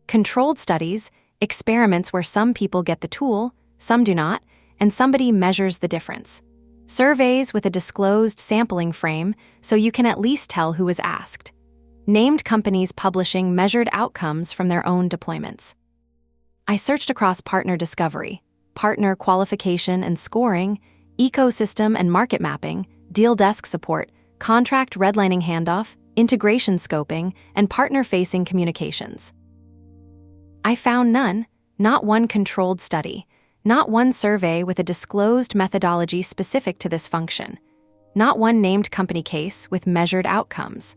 Controlled studies, experiments where some people get the tool, some do not, and somebody measures the difference. Surveys with a disclosed sampling frame so you can at least tell who was asked. Named companies publishing measured outcomes from their own deployments. I searched across partner discovery, partner qualification and scoring, ecosystem and market mapping, deal desk support, contract redlining handoff, integration scoping, and partner-facing communications. I found none, not one controlled study, not one survey with a disclosed methodology specific to this function, not one named company case with measured outcomes.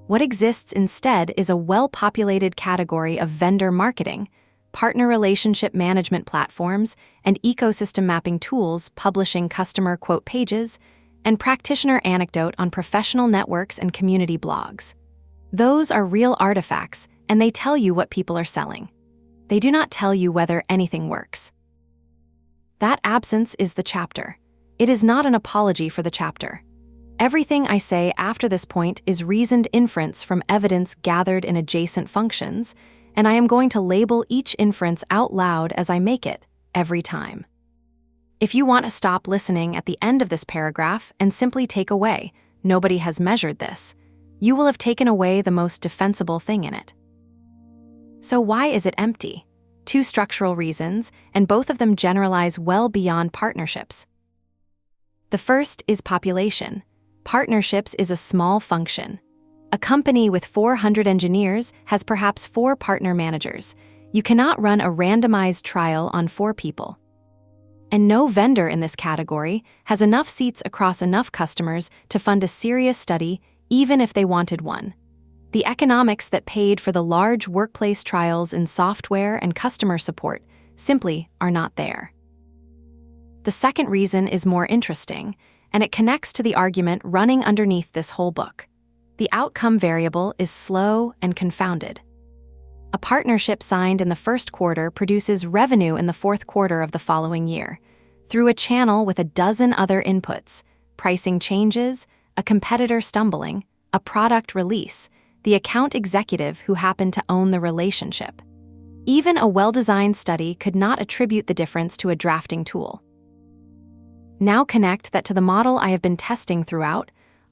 What exists instead is a well-populated category of vendor marketing, partner relationship management platforms, and ecosystem mapping tools publishing customer quote pages, and practitioner anecdote on professional networks and community blogs. Those are real artifacts, and they tell you what people are selling. They do not tell you whether anything works. That absence is the chapter. It is not an apology for the chapter. Everything I say after this point is reasoned inference from evidence gathered in adjacent functions, and I am going to label each inference out loud as I make it, every time. If you want to stop listening at the end of this paragraph and simply take away, nobody has measured this, you will have taken away the most defensible thing in it. So why is it empty? Two structural reasons, and both of them generalize well beyond partnerships. The first is population. Partnerships is a small function. A company with 400 engineers has perhaps 4 partner managers. You cannot run a randomized trial on 4 people. And no vendor in this category has enough seats across enough customers to fund a serious study, even if they wanted one. The economics that paid for the large workplace trials in software and customer support simply are not there. The second reason is more interesting, and it connects to the argument running underneath this whole book. The outcome variable is slow and confounded. A partnership signed in the first quarter produces revenue in the fourth quarter of the following year, through a channel with a dozen other inputs: pricing changes, a competitor stumbling, a product release, the account executive who happened to own the relationship. Even a well-designed study could not attribute the difference to a drafting tool. Now connect that to the model I have been testing throughout.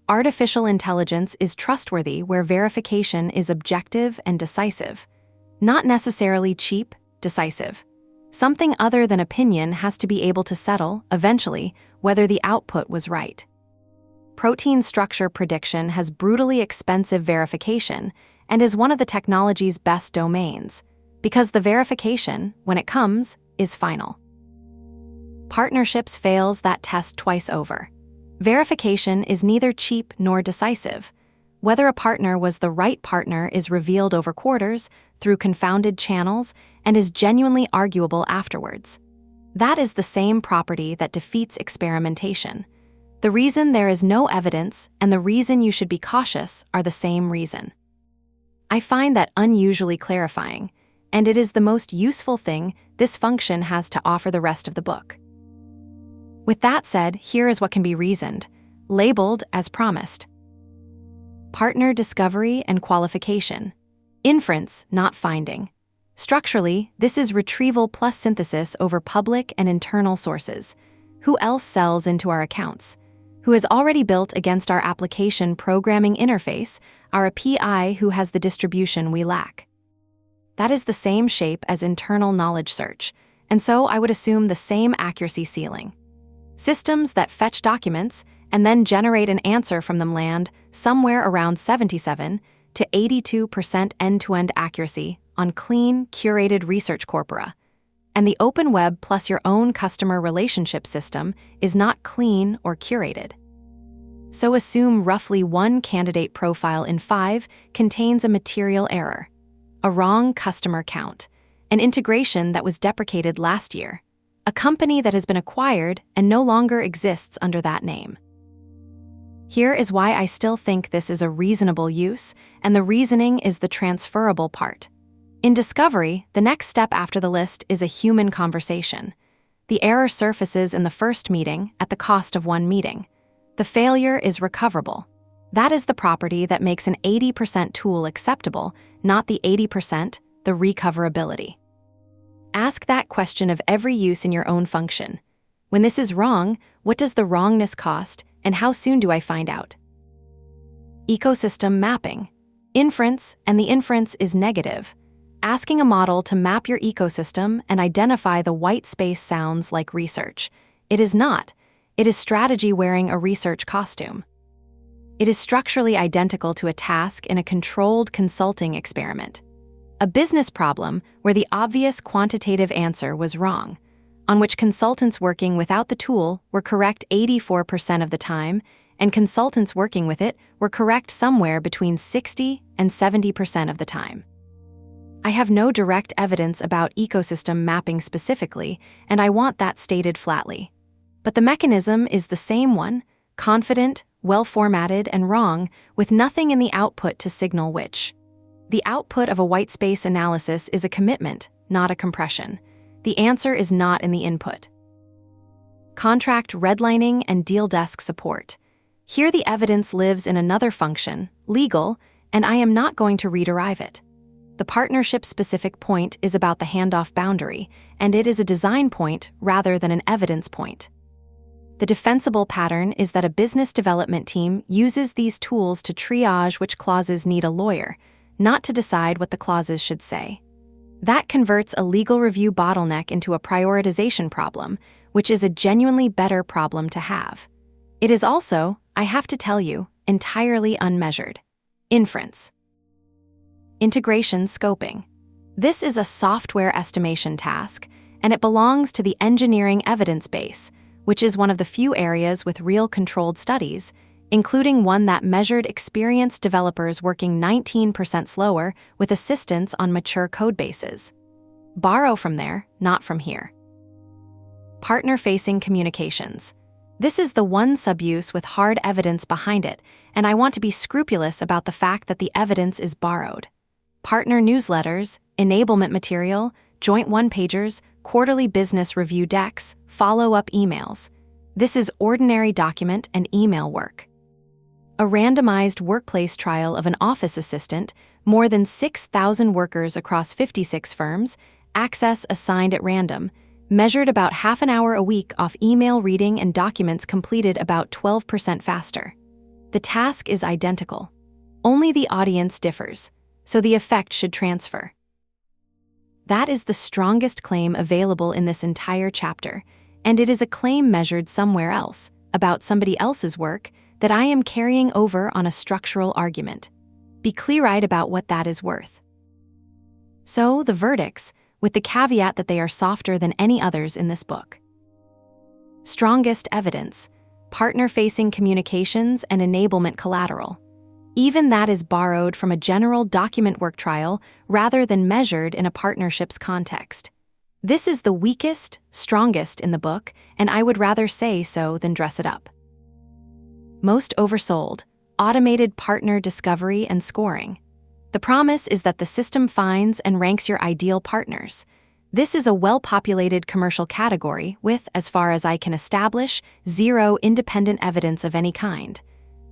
Artificial intelligence is trustworthy where verification is objective and decisive. Not necessarily cheap, decisive. Something other than opinion has to be able to settle, eventually, whether the output was right. Protein structure prediction has brutally expensive verification and is one of the technology's best domains, because the verification, when it comes, is final. Partnerships fails that test twice over. Verification is neither cheap nor decisive. Whether a partner was the right partner is revealed over quarters, through confounded channels, and is genuinely arguable afterwards. That is the same property that defeats experimentation. The reason there is no evidence and the reason you should be cautious are the same reason. I find that unusually clarifying, and it is the most useful thing this function has to offer the rest of the book. With that said, here is what can be reasoned, labeled as promised. Partner discovery and qualification. Inference, not finding. Structurally, this is retrieval plus synthesis over public and internal sources. Who else sells into our accounts? Who has already built against our application programming interface, our API who has the distribution we lack? That is the same shape as internal knowledge search, and so I would assume the same accuracy ceiling. Systems that fetch documents and then generate an answer from them land somewhere around 77 to 82% end-to-end accuracy on clean, curated research corpora. And the open web plus your own customer relationship system is not clean or curated. So assume roughly 1 candidate profile in 5 contains a material error, a wrong customer count, an integration that was deprecated last year, a company that has been acquired and no longer exists under that name. Here is why I still think this is a reasonable use, and the reasoning is the transferable part. In discovery, the next step after the list is a human conversation. The error surfaces in the first meeting at the cost of 1 meeting. The failure is recoverable. That is the property that makes an 80% tool acceptable, not the 80%, the recoverability. Ask that question of every use in your own function. When this is wrong, what does the wrongness cost, and how soon do I find out? Ecosystem mapping. Inference, and the inference is negative. Asking a model to map your ecosystem and identify the white space sounds like research. It is not. It is strategy wearing a research costume. It is structurally identical to a task in a controlled consulting experiment. A business problem where the obvious quantitative answer was wrong, on which consultants working without the tool were correct 84% of the time, and consultants working with it were correct somewhere between 60 and 70% of the time. I have no direct evidence about ecosystem mapping specifically, and I want that stated flatly. But the mechanism is the same one, confident, well-formatted, and wrong, with nothing in the output to signal which. The output of a white space analysis is a commitment, not a compression. The answer is not in the input. Contract redlining and deal desk support. Here the evidence lives in another function, legal, and I am not going to rederive it. The partnership-specific point is about the handoff boundary, and it is a design point rather than an evidence point. The defensible pattern is that a business development team uses these tools to triage which clauses need a lawyer, not to decide what the clauses should say. That converts a legal review bottleneck into a prioritization problem, which is a genuinely better problem to have. It is also, I have to tell you, entirely unmeasured. Inference. Integration scoping. This is a software estimation task, and it belongs to the engineering evidence base, which is one of the few areas with real controlled studies, including one that measured experienced developers working 19% slower with assistance on mature code bases. Borrow from there, not from here. Partner-facing communications. This is the one subuse with hard evidence behind it, and I want to be scrupulous about the fact that the evidence is borrowed. Partner newsletters, enablement material, joint one-pagers, quarterly business review decks, follow-up emails. This is ordinary document and email work. A randomized workplace trial of an office assistant, more than 6,000 workers across 56 firms, access assigned at random, measured about half an hour a week off email reading and documents completed about 12% faster. The task is identical. Only the audience differs, so the effect should transfer. That is the strongest claim available in this entire chapter, and it is a claim measured somewhere else, about somebody else's work, that I am carrying over on a structural argument. Be clear-eyed about what that is worth. So, the verdicts, with the caveat that they are softer than any others in this book. Strongest evidence, partner-facing communications and enablement collateral. Even that is borrowed from a general document work trial rather than measured in a partnership's context. This is the weakest, strongest in the book, and I would rather say so than dress it up. Most oversold, automated partner discovery and scoring. The promise is that the system finds and ranks your ideal partners. This is a well-populated commercial category with, as far as I can establish, zero independent evidence of any kind.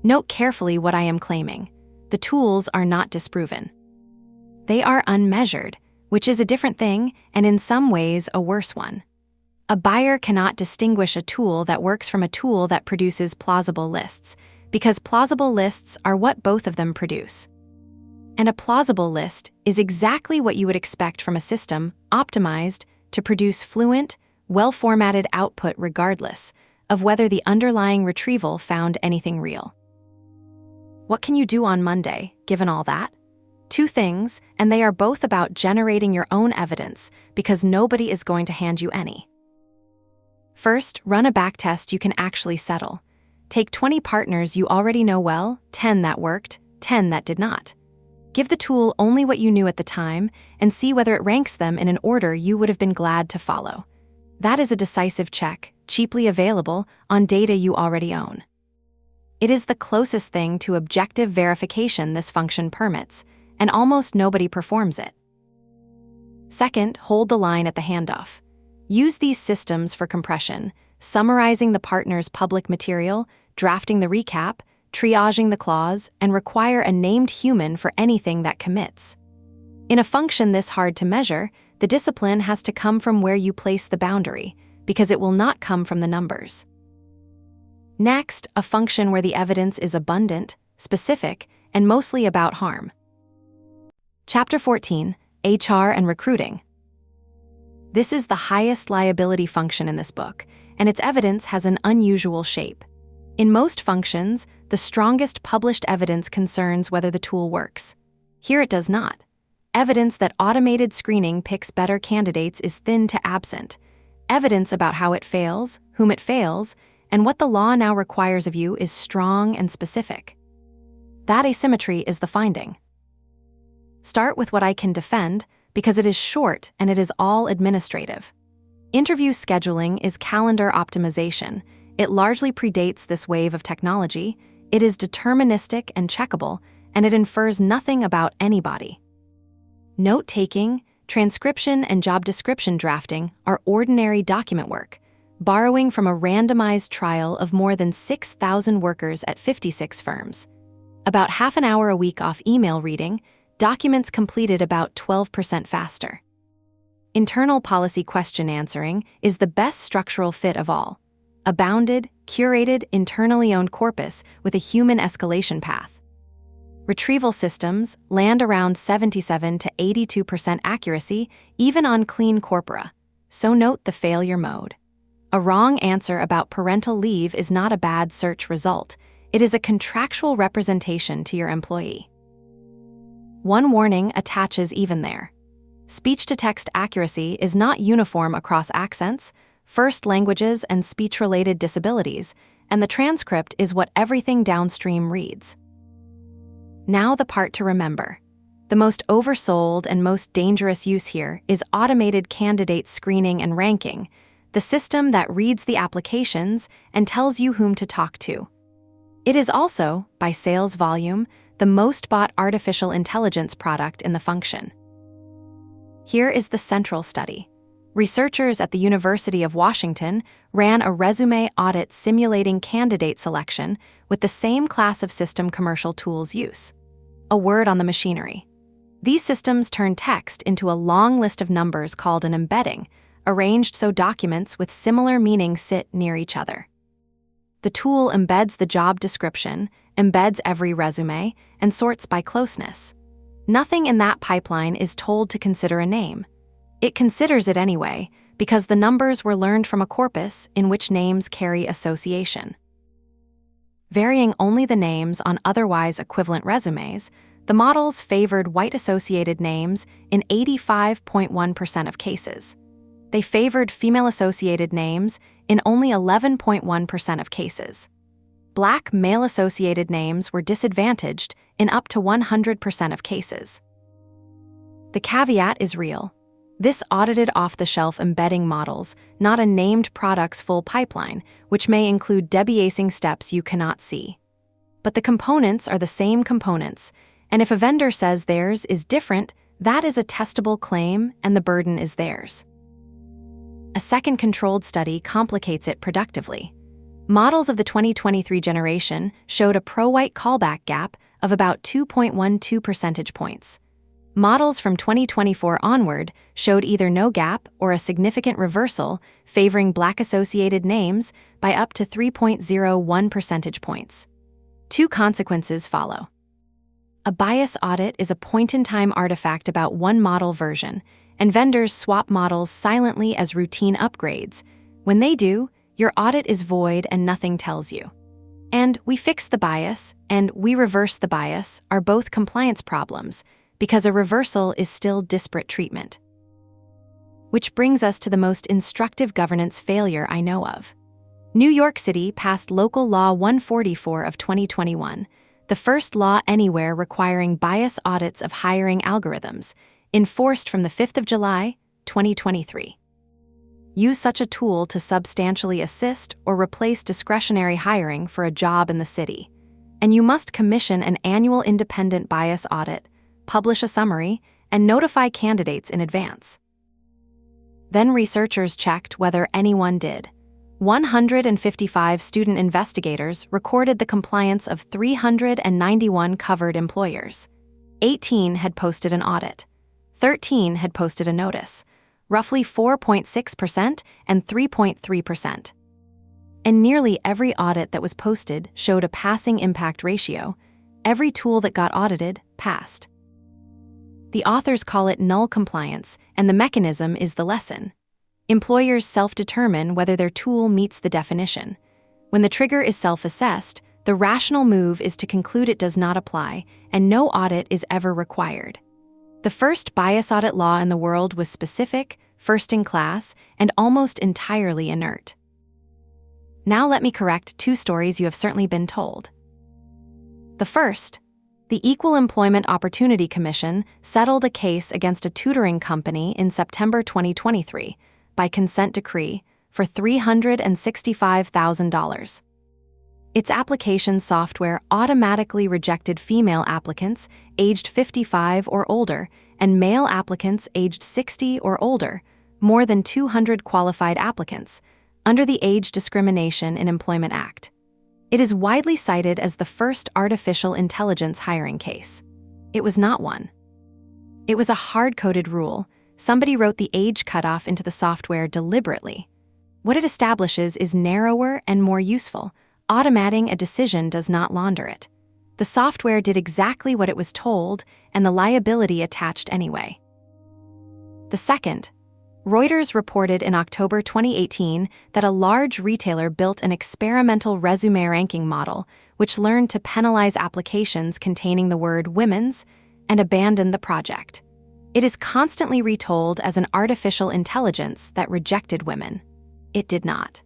Note carefully what I am claiming. The tools are not disproven. They are unmeasured, which is a different thing and in some ways a worse one. A buyer cannot distinguish a tool that works from a tool that produces plausible lists, because plausible lists are what both of them produce. And a plausible list is exactly what you would expect from a system optimized to produce fluent, well-formatted output regardless of whether the underlying retrieval found anything real. What can you do on Monday, given all that? 2 things, and they are both about generating your own evidence, because nobody is going to hand you any. First, run a backtest you can actually settle. Take 20 partners you already know well, 10 that worked, 10 that did not. Give the tool only what you knew at the time, and see whether it ranks them in an order you would have been glad to follow. That is a decisive check, cheaply available, on data you already own. It is the closest thing to objective verification this function permits, and almost nobody performs it. Second, hold the line at the handoff. Use these systems for compression, summarizing the partner's public material, drafting the recap, triaging the clause, and require a named human for anything that commits. In a function this hard to measure, the discipline has to come from where you place the boundary, because it will not come from the numbers. Next, a function where the evidence is abundant, specific, and mostly about harm. Chapter 14, HR and Recruiting. This is the highest liability function in this book, and its evidence has an unusual shape. In most functions, the strongest published evidence concerns whether the tool works. Here it does not. Evidence that automated screening picks better candidates is thin to absent. Evidence about how it fails, whom it fails, and what the law now requires of you is strong and specific. That asymmetry is the finding. Start with what I can defend, because it is short and it is all administrative. Interview scheduling is calendar optimization. It largely predates this wave of technology. It is deterministic and checkable, and it infers nothing about anybody. Note-taking, transcription, and job description drafting are ordinary document work, borrowing from a randomized trial of more than 6,000 workers at 56 firms. About half an hour a week off email reading, documents completed about 12% faster. Internal policy question answering is the best structural fit of all. A bounded, curated, internally owned corpus with a human escalation path. Retrieval systems land around 77 to 82% accuracy, even on clean corpora. So note the failure mode. A wrong answer about parental leave is not a bad search result. It is a contractual representation to your employee. One warning attaches even there. Speech-to-text accuracy is not uniform across accents, first languages, and speech-related disabilities, and the transcript is what everything downstream reads. Now the part to remember. The most oversold and most dangerous use here is automated candidate screening and ranking, the system that reads the applications and tells you whom to talk to. It is also, by sales volume, the most bought artificial intelligence product in the function. Here is the central study. Researchers at the University of Washington ran a resume audit simulating candidate selection with the same class of system commercial tools use. A word on the machinery. These systems turn text into a long list of numbers called an embedding, arranged so documents with similar meaning sit near each other. The tool embeds the job description, embeds every resume, and sorts by closeness. Nothing in that pipeline is told to consider a name. It considers it anyway, because the numbers were learned from a corpus in which names carry association. Varying only the names on otherwise equivalent resumes, the models favored white-associated names in 85.1% of cases. They favored female-associated names in only 11.1% of cases. Black male-associated names were disadvantaged in up to 100% of cases. The caveat is real. This audited off-the-shelf embedding models, not a named product's full pipeline, which may include debiasing steps you cannot see. But the components are the same components, and if a vendor says theirs is different, that is a testable claim and the burden is theirs. A second controlled study complicates it productively. Models of the 2023 generation showed a pro-white callback gap of about 2.12 percentage points. Models from 2024 onward showed either no gap or a significant reversal, favoring Black-associated names by up to 3.01 percentage points. Two consequences follow. A bias audit is a point-in-time artifact about one model version, and vendors swap models silently as routine upgrades. When they do, your audit is void and nothing tells you. And we fix the bias and we reverse the bias are both compliance problems, because a reversal is still disparate treatment. Which brings us to the most instructive governance failure I know of. New York City passed Local Law 144 of 2021, the first law anywhere requiring bias audits of hiring algorithms, enforced from the 5th of July, 2023. Use such a tool to substantially assist or replace discretionary hiring for a job in the city. And you must commission an annual independent bias audit, publish a summary, and notify candidates in advance. Then researchers checked whether anyone did. 155 student investigators recorded the compliance of 391 covered employers. 18 had posted an audit. 13 had posted a notice. roughly 4.6% and 3.3%. And nearly every audit that was posted showed a passing impact ratio. Every tool that got audited passed. The authors call it null compliance, and the mechanism is the lesson. Employers self-determine whether their tool meets the definition. When the trigger is self-assessed, the rational move is to conclude it does not apply, and no audit is ever required. The first bias audit law in the world was specific, first-in-class, and almost entirely inert. Now let me correct two stories you have certainly been told. The first, the Equal Employment Opportunity Commission settled a case against a tutoring company in September 2023 by consent decree for $365,000. Its application software automatically rejected female applicants aged 55 or older and male applicants aged 60 or older, more than 200 qualified applicants, under the Age Discrimination in Employment Act. It is widely cited as the first artificial intelligence hiring case. It was not one. It was a hard-coded rule. Somebody wrote the age cutoff into the software deliberately. What it establishes is narrower and more useful. Automating a decision does not launder it. The software did exactly what it was told, and the liability attached anyway. The second, Reuters reported in October 2018 that a large retailer built an experimental resume ranking model which learned to penalize applications containing the word women's and abandoned the project. It is constantly retold as an artificial intelligence that rejected women. It did not.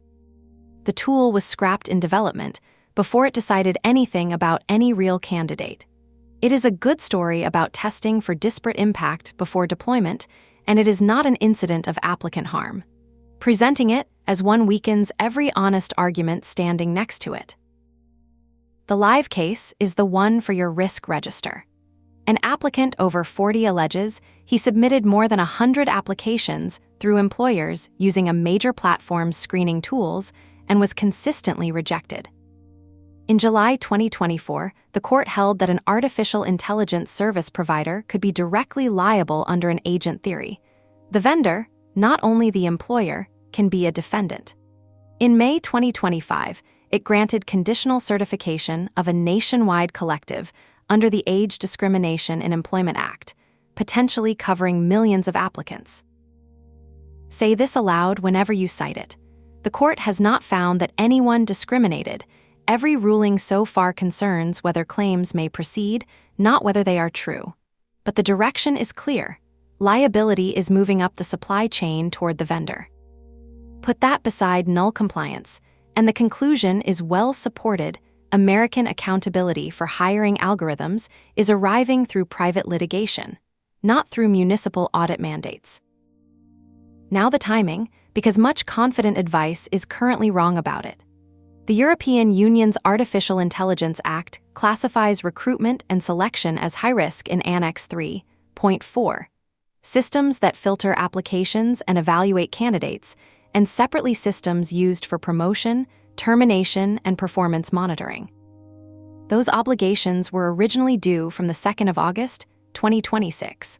The tool was scrapped in development before it decided anything about any real candidate. It is a good story about testing for disparate impact before deployment, and it is not an incident of applicant harm. Presenting it as one weakens every honest argument standing next to it. The live case is the one for your risk register. An applicant over 40 alleges he submitted more than 100 applications through employers using a major platform's screening tools and was consistently rejected. In July 2024, the court held that an artificial intelligence service provider could be directly liable under an agent theory. The vendor, not only the employer, can be a defendant. In May 2025, it granted conditional certification of a nationwide collective under the Age Discrimination in Employment Act, potentially covering millions of applicants. Say this aloud whenever you cite it. The court has not found that anyone discriminated. Every ruling so far concerns whether claims may proceed, not whether they are true. But the direction is clear. Liability is moving up the supply chain toward the vendor. Put that beside null compliance, and the conclusion is well supported. American accountability for hiring algorithms is arriving through private litigation, not through municipal audit mandates. Now the timing, because much confident advice is currently wrong about it. The European Union's Artificial Intelligence Act classifies recruitment and selection as high risk in Annex 3.4, systems that filter applications and evaluate candidates, and separately systems used for promotion, termination, and performance monitoring. Those obligations were originally due from the 2nd of August, 2026.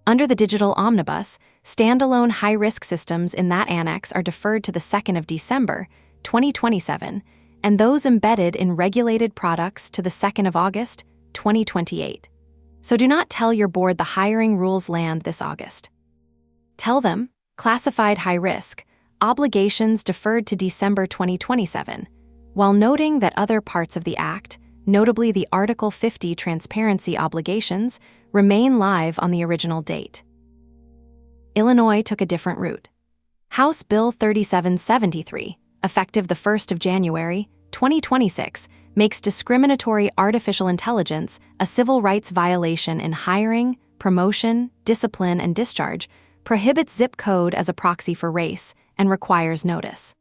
Under the Digital Omnibus, standalone high-risk systems in that annex are deferred to the 2nd of December, 2027, and those embedded in regulated products to the 2nd of August, 2028. So do not tell your board the hiring rules land this August. Tell them, classified high risk, obligations deferred to December 2027, while noting that other parts of the Act, notably the Article 50 transparency obligations, remain live on the original date. Illinois took a different route. House Bill 3773, effective the 1st of January, 2026, makes discriminatory artificial intelligence a civil rights violation in hiring, promotion, discipline, and discharge, prohibits zip code as a proxy for race, and requires notice.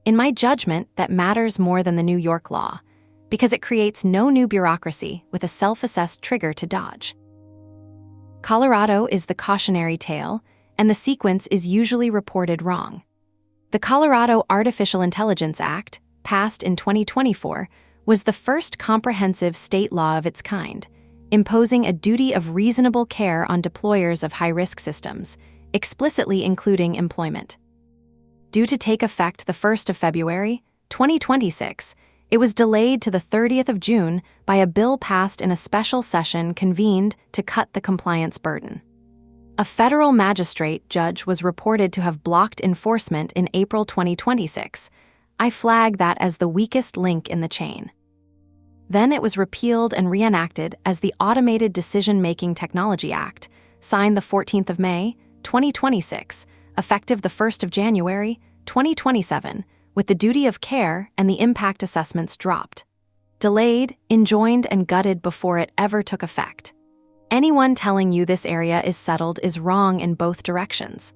In my judgment, that matters more than the New York law, because it creates no new bureaucracy with a self-assessed trigger to dodge. Colorado is the cautionary tale, and the sequence is usually reported wrong. The Colorado Artificial Intelligence Act, passed in 2024, was the first comprehensive state law of its kind, imposing a duty of reasonable care on deployers of high-risk systems, explicitly including employment. Due to take effect the 1st of February, 2026, it was delayed to the 30th of June by a bill passed in a special session convened to cut the compliance burden. A federal magistrate judge was reported to have blocked enforcement in April 2026. I flag that as the weakest link in the chain. Then it was repealed and reenacted as the Automated Decision-Making Technology Act, signed the 14th of May, 2026, effective the 1st of January, 2027, with the duty of care and the impact assessments dropped. Delayed, enjoined, and gutted before it ever took effect. Anyone telling you this area is settled is wrong in both directions.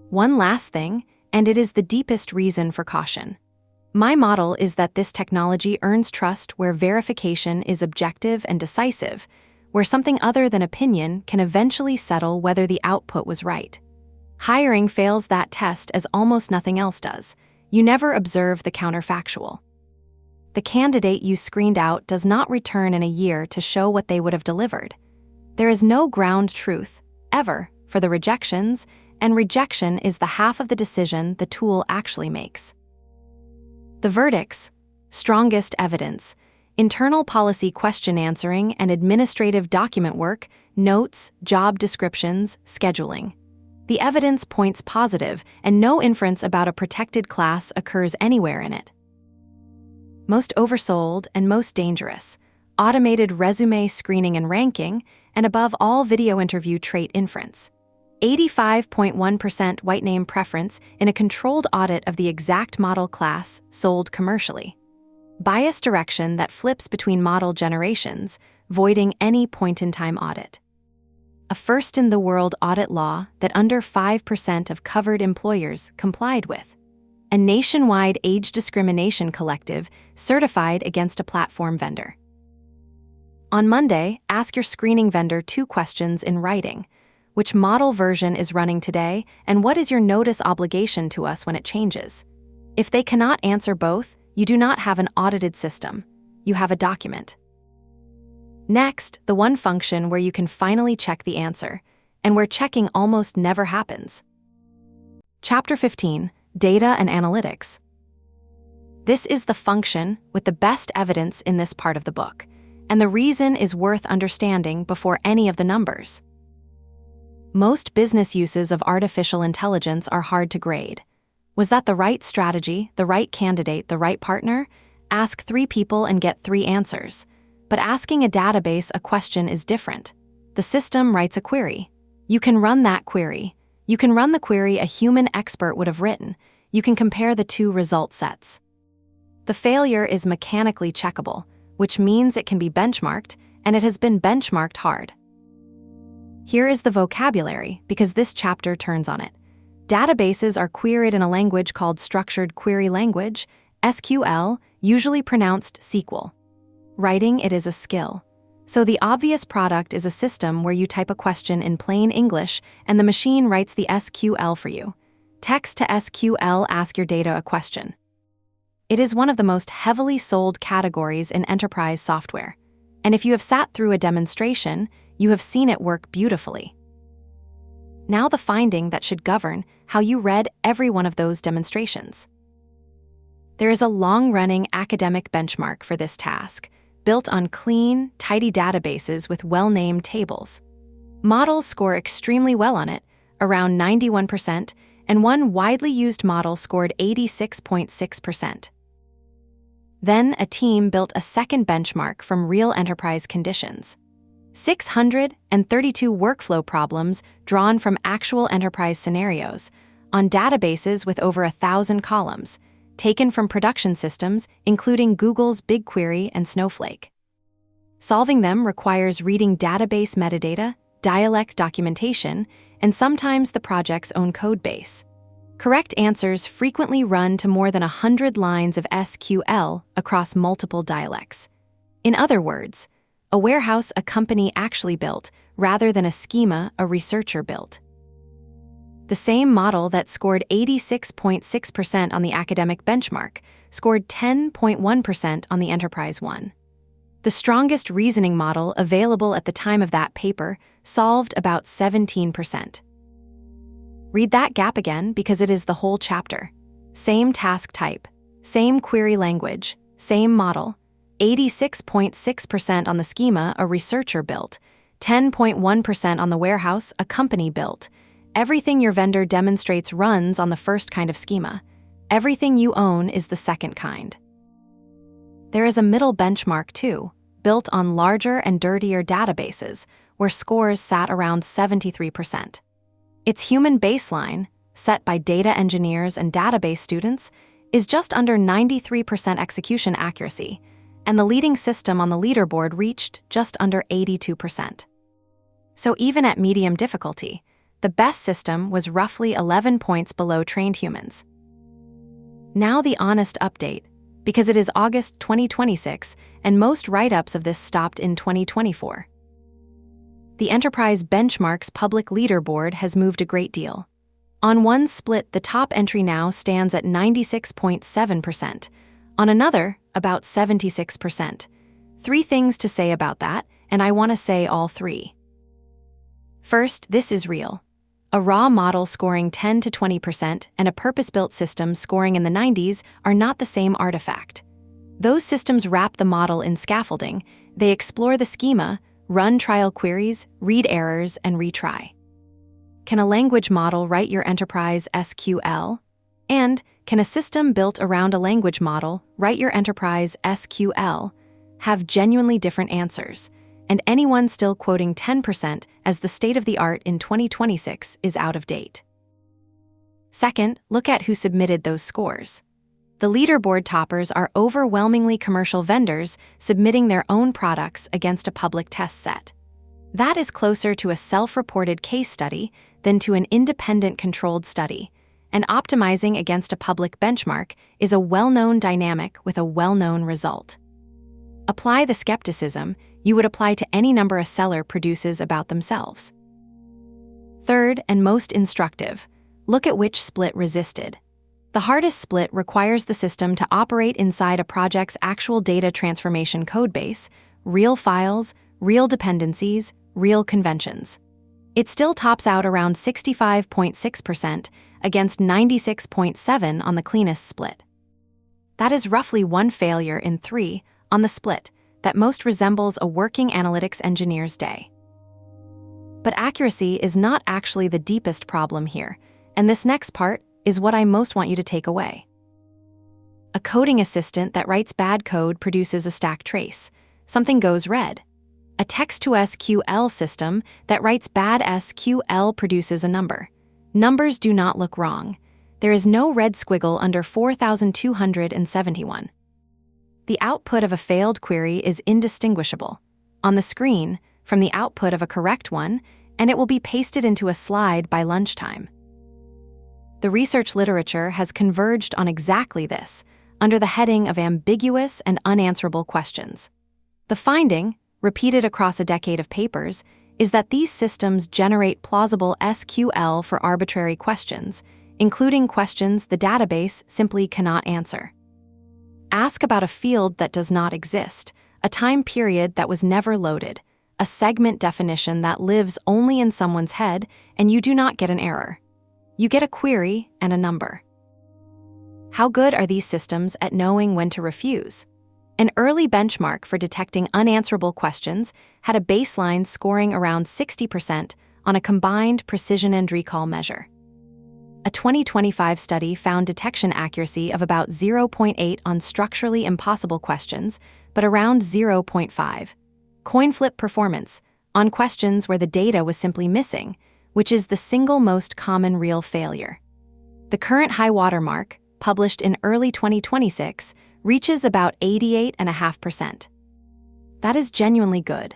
One last thing, and it is the deepest reason for caution. My model is that this technology earns trust where verification is objective and decisive, where something other than opinion can eventually settle whether the output was right. Hiring fails that test as almost nothing else does. You never observe the counterfactual. The candidate you screened out does not return in a year to show what they would have delivered. There is no ground truth, ever, for the rejections, and rejection is the half of the decision the tool actually makes. The verdicts: strongest evidence, internal policy question answering and administrative document work, notes, job descriptions, scheduling. The evidence points positive, and no inference about a protected class occurs anywhere in it. Most oversold and most dangerous: automated resume screening and ranking, and above all video interview trait inference. 85.1% white name preference in a controlled audit of the exact model class sold commercially. Bias direction that flips between model generations, voiding any point-in-time audit. A first-in-the-world audit law that under 5% of covered employers complied with. A nationwide age discrimination collective certified against a platform vendor. On Monday, ask your screening vendor 2 questions in writing. Which model version is running today, and what is your notice obligation to us when it changes? If they cannot answer both, you do not have an audited system. You have a document. Next, the one function where you can finally check the answer, and where checking almost never happens. Chapter 15, Data and Analytics. This is the function with the best evidence in this part of the book, and the reason is worth understanding before any of the numbers. Most business uses of artificial intelligence are hard to grade. Was that the right strategy, the right candidate, the right partner? Ask 3 people and get 3 answers. But asking a database a question is different. The system writes a query. You can run that query. You can run the query a human expert would have written. You can compare the 2 result sets. The failure is mechanically checkable, which means it can be benchmarked, and it has been benchmarked hard. Here is the vocabulary, because this chapter turns on it. Databases are queried in a language called Structured Query Language, SQL, usually pronounced SQL. Writing it is a skill. So the obvious product is a system where you type a question in plain English and the machine writes the SQL for you. Text to SQL, ask your data a question. It is one of the most heavily sold categories in enterprise software. And if you have sat through a demonstration, you have seen it work beautifully. Now the finding that should govern how you read every one of those demonstrations. There is a long-running academic benchmark for this task, built on clean, tidy databases with well-named tables. Models score extremely well on it, around 91%, and one widely used model scored 86.6%. Then a team built a second benchmark from real enterprise conditions. 632 workflow problems drawn from actual enterprise scenarios on databases with over 1,000 columns, taken from production systems including Google's BigQuery and Snowflake. Solving them requires reading database metadata, dialect documentation, and sometimes the project's own codebase. Correct answers frequently run to more than 100 lines of SQL across multiple dialects. In other words, a warehouse a company actually built, rather than a schema a researcher built. The same model that scored 86.6% on the academic benchmark scored 10.1% on the enterprise one. The strongest reasoning model available at the time of that paper solved about 17%. Read that gap again because it is the whole chapter. Same task type, same query language, same model. 86.6% on the schema a researcher built, 10.1% on the warehouse a company built. Everything your vendor demonstrates runs on the first kind of schema. Everything you own is the second kind. There is a middle benchmark too, built on larger and dirtier databases, where scores sat around 73%. Its human baseline, set by data engineers and database students, is just under 93% execution accuracy, and the leading system on the leaderboard reached just under 82%. So even at medium difficulty, the best system was roughly 11 points below trained humans. Now the honest update, because it is August 2026 and most write-ups of this stopped in 2024. The Enterprise Benchmarks public leaderboard has moved a great deal. On one split, the top entry now stands at 96.7%. On another, about 76%. 3 things to say about that, and I want to say all 3. First, this is real. A raw model scoring 10 to 20% and a purpose-built system scoring in the 90s are not the same artifact. Those systems wrap the model in scaffolding, they explore the schema, run trial queries, read errors, and retry. Can a language model write your enterprise SQL? And can a system built around a language model write your enterprise SQL? Have genuinely different answers, and anyone still quoting 10% as the state-of-the-art in 2026 is out of date. Second, look at who submitted those scores. The leaderboard toppers are overwhelmingly commercial vendors submitting their own products against a public test set. That is closer to a self-reported case study than to an independent controlled study, and optimizing against a public benchmark is a well-known dynamic with a well-known result. Apply the skepticism you would apply to any number a seller produces about themselves. Third, and most instructive, look at which split resisted. The hardest split requires the system to operate inside a project's actual data transformation codebase, real files, real dependencies, real conventions. It still tops out around 65.6% against 96.7% on the cleanest split. That is roughly 1 failure in 3 on the split that most resembles a working analytics engineer's day. But accuracy is not actually the deepest problem here, and this next part is what I most want you to take away. A coding assistant that writes bad code produces a stack trace. Something goes red. A text-to-SQL system that writes bad SQL produces a number. Numbers do not look wrong. There is no red squiggle under 4,271. The output of a failed query is indistinguishable on the screen from the output of a correct one, and it will be pasted into a slide by lunchtime. The research literature has converged on exactly this, under the heading of ambiguous and unanswerable questions. The finding, repeated across a decade of papers, is that these systems generate plausible SQL for arbitrary questions, including questions the database simply cannot answer. Ask about a field that does not exist, a time period that was never loaded, a segment definition that lives only in someone's head, and you do not get an error. You get a query and a number. How good are these systems at knowing when to refuse? An early benchmark for detecting unanswerable questions had a baseline scoring around 60% on a combined precision and recall measure. A 2025 study found detection accuracy of about 0.8 on structurally impossible questions, but around 0.5. Coin flip performance on questions where the data was simply missing, which is the single most common real failure. The current high water mark, published in early 2026, reaches about 88.5%. That is genuinely good.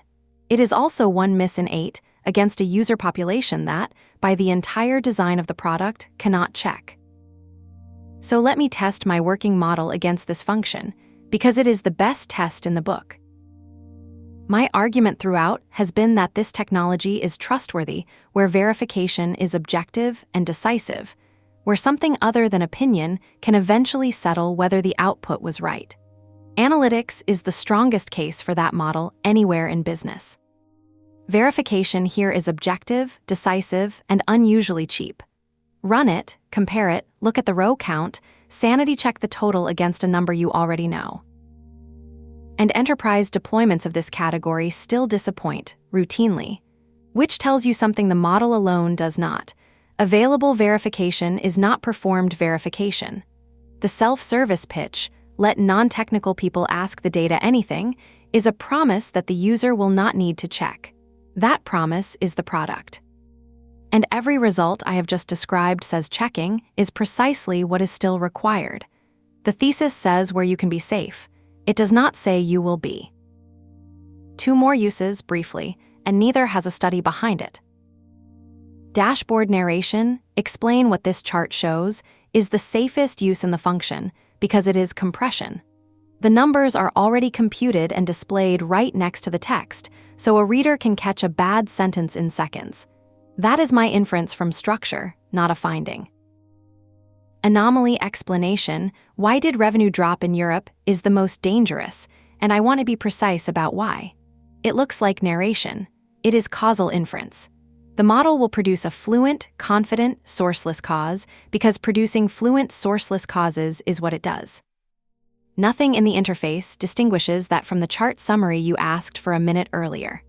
It is also 1 miss in 8 against a user population that, by the entire design of the product, cannot check. So let me test my working model against this function, because it is the best test in the book. My argument throughout has been that this technology is trustworthy where verification is objective and decisive, where something other than opinion can eventually settle whether the output was right. Analytics is the strongest case for that model anywhere in business. Verification here is objective, decisive, and unusually cheap. Run it, compare it, look at the row count, sanity check the total against a number you already know. And enterprise deployments of this category still disappoint, routinely, which tells you something the model alone does not. Available verification is not performed verification. The self-service pitch, let non-technical people ask the data anything, is a promise that the user will not need to check. That promise is the product. And every result I have just described says checking is precisely what is still required. The thesis says where you can be safe. It does not say you will be. 2 more uses, briefly, and neither has a study behind it. Dashboard narration, explain what this chart shows, is the safest use in the function because it is compression. The numbers are already computed and displayed right next to the text, so a reader can catch a bad sentence in seconds. That is my inference from structure, not a finding. Anomaly explanation, why did revenue drop in Europe, is the most dangerous, and I want to be precise about why. It looks like narration. It is causal inference. The model will produce a fluent, confident, sourceless cause because producing fluent, sourceless causes is what it does. Nothing in the interface distinguishes that from the chart summary you asked for a minute earlier.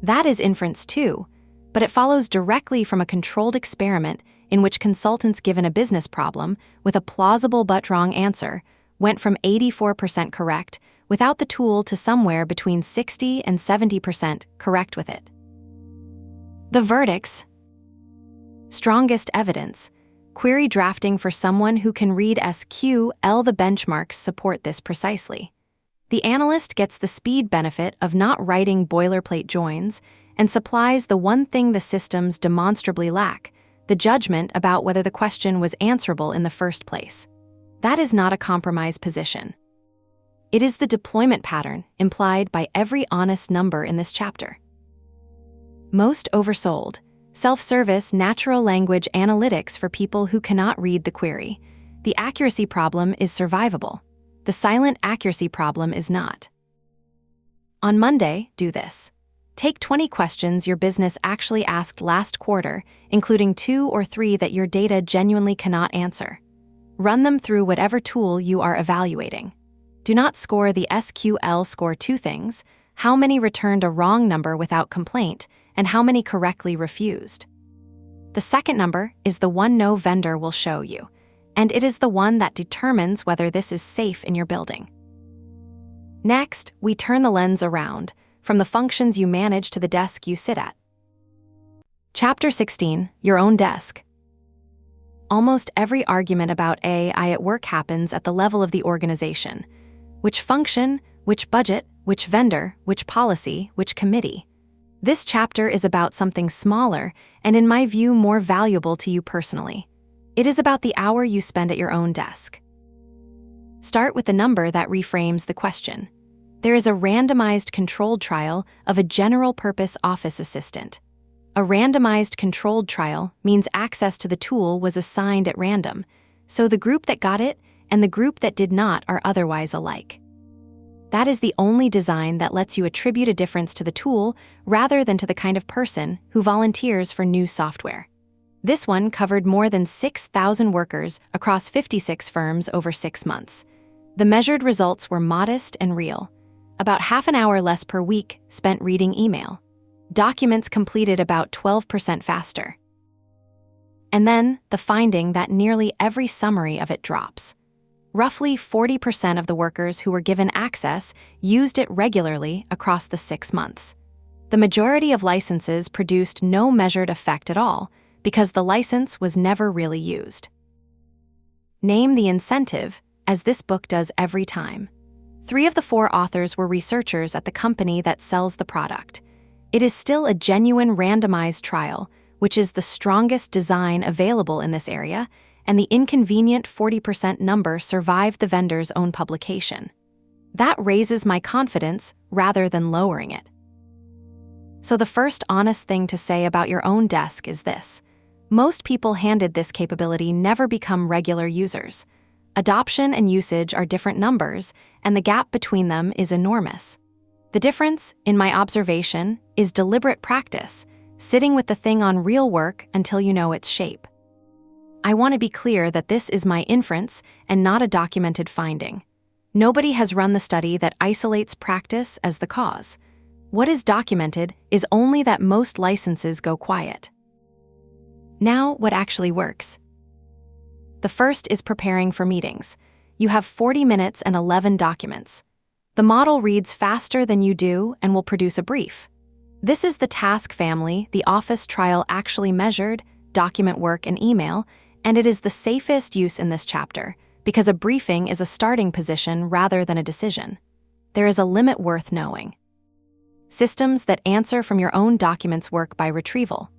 That is inference too, but it follows directly from a controlled experiment in which consultants given a business problem with a plausible but wrong answer went from 84% correct without the tool to somewhere between 60 and 70% correct with it. The verdicts. Strongest evidence. Query drafting for someone who can read SQL. The benchmarks support this precisely. The analyst gets the speed benefit of not writing boilerplate joins and supplies the one thing the systems demonstrably lack, the judgment about whether the question was answerable in the first place. That is not a compromise position. It is the deployment pattern implied by every honest number in this chapter. Most oversold. Self-service natural language analytics for people who cannot read the query. The accuracy problem is survivable. The silent accuracy problem is not. On Monday, do this. Take 20 questions your business actually asked last quarter, including 2 or 3 that your data genuinely cannot answer. Run them through whatever tool you are evaluating. Do not score the SQL score 2 things: how many returned a wrong number without complaint, and how many correctly refused. The second number is the one no vendor will show you, and it is the one that determines whether this is safe in your building. Next, we turn the lens around, from the functions you manage to the desk you sit at. Chapter 16, Your Own Desk. Almost every argument about AI at work happens at the level of the organization. Which function, which budget, which vendor, which policy, which committee. This chapter is about something smaller and, in my view, more valuable to you personally. It is about the hour you spend at your own desk. Start with the number that reframes the question. There is a randomized controlled trial of a general-purpose office assistant. A randomized controlled trial means access to the tool was assigned at random, so the group that got it and the group that did not are otherwise alike. That is the only design that lets you attribute a difference to the tool rather than to the kind of person who volunteers for new software. This one covered more than 6,000 workers across 56 firms over 6 months. The measured results were modest and real. About half an hour less per week spent reading email. Documents completed about 12% faster. And then the finding that nearly every summary of it drops. Roughly 40% of the workers who were given access used it regularly across the 6 months. The majority of licenses produced no measured effect at all because the license was never really used. Name the incentive, as this book does every time. 3 of the 4 authors were researchers at the company that sells the product. It is still a genuine randomized trial, which is the strongest design available in this area, and the inconvenient 40% number survived the vendor's own publication. That raises my confidence rather than lowering it. So the first honest thing to say about your own desk is this. Most people handed this capability never become regular users. Adoption and usage are different numbers, and the gap between them is enormous. The difference, in my observation, is deliberate practice, sitting with the thing on real work until you know its shape. I want to be clear that this is my inference and not a documented finding. Nobody has run the study that isolates practice as the cause. What is documented is only that most licenses go quiet. Now, what actually works? The first is preparing for meetings. You have 40 minutes and 11 documents. The model reads faster than you do and will produce a brief. This is the task family the office trial actually measured, document work and email, and it is the safest use in this chapter because a briefing is a starting position rather than a decision. There is a limit worth knowing. Systems that answer from your own documents work by retrieval.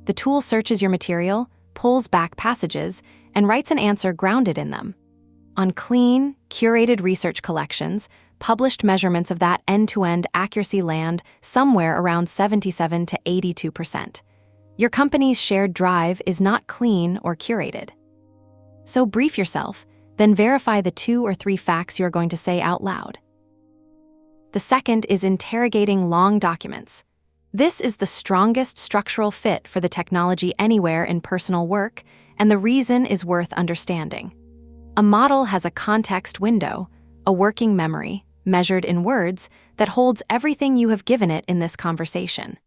The tool searches your material, pulls back passages, and writes an answer grounded in them. On clean, curated research collections, published measurements of that end-to-end accuracy land somewhere around 77 to 82%. Your company's shared drive is not clean or curated. So brief yourself, then verify the 2 or 3 facts you are going to say out loud. The second is interrogating long documents. This is the strongest structural fit for the technology anywhere in personal work, and the reason is worth understanding. A model has a context window, a working memory, measured in words, that holds everything you have given it in this conversation.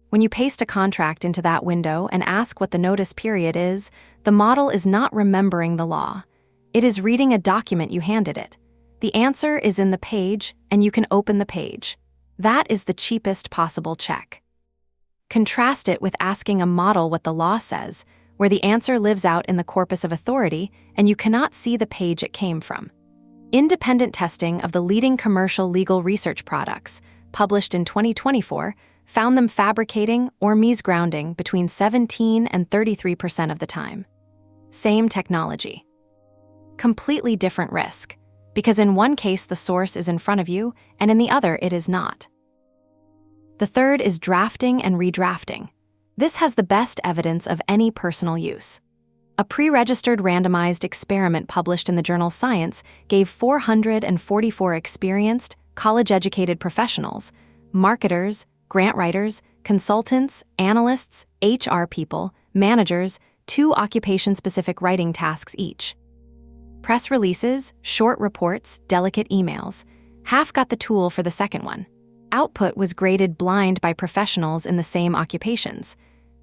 When you paste a contract into that window and ask what the notice period is, the model is not remembering the law. It is reading a document you handed it. The answer is in the page, and you can open the page. That is the cheapest possible check. Contrast it with asking a model what the law says, where the answer lives out in the corpus of authority and you cannot see the page it came from. Independent testing of the leading commercial legal research products, published in 2024, found them fabricating or misgrounding between 17 and 33% of the time. Same technology. Completely different risk, because in one case the source is in front of you, and in the other it is not. The third is drafting and redrafting. This has the best evidence of any personal use. A pre-registered randomized experiment published in the journal Science gave 444 experienced, college-educated professionals, marketers, grant writers, consultants, analysts, HR people, managers, 2 occupation-specific writing tasks each. Press releases, short reports, delicate emails. Half got the tool for the second one. Output was graded blind by professionals in the same occupations.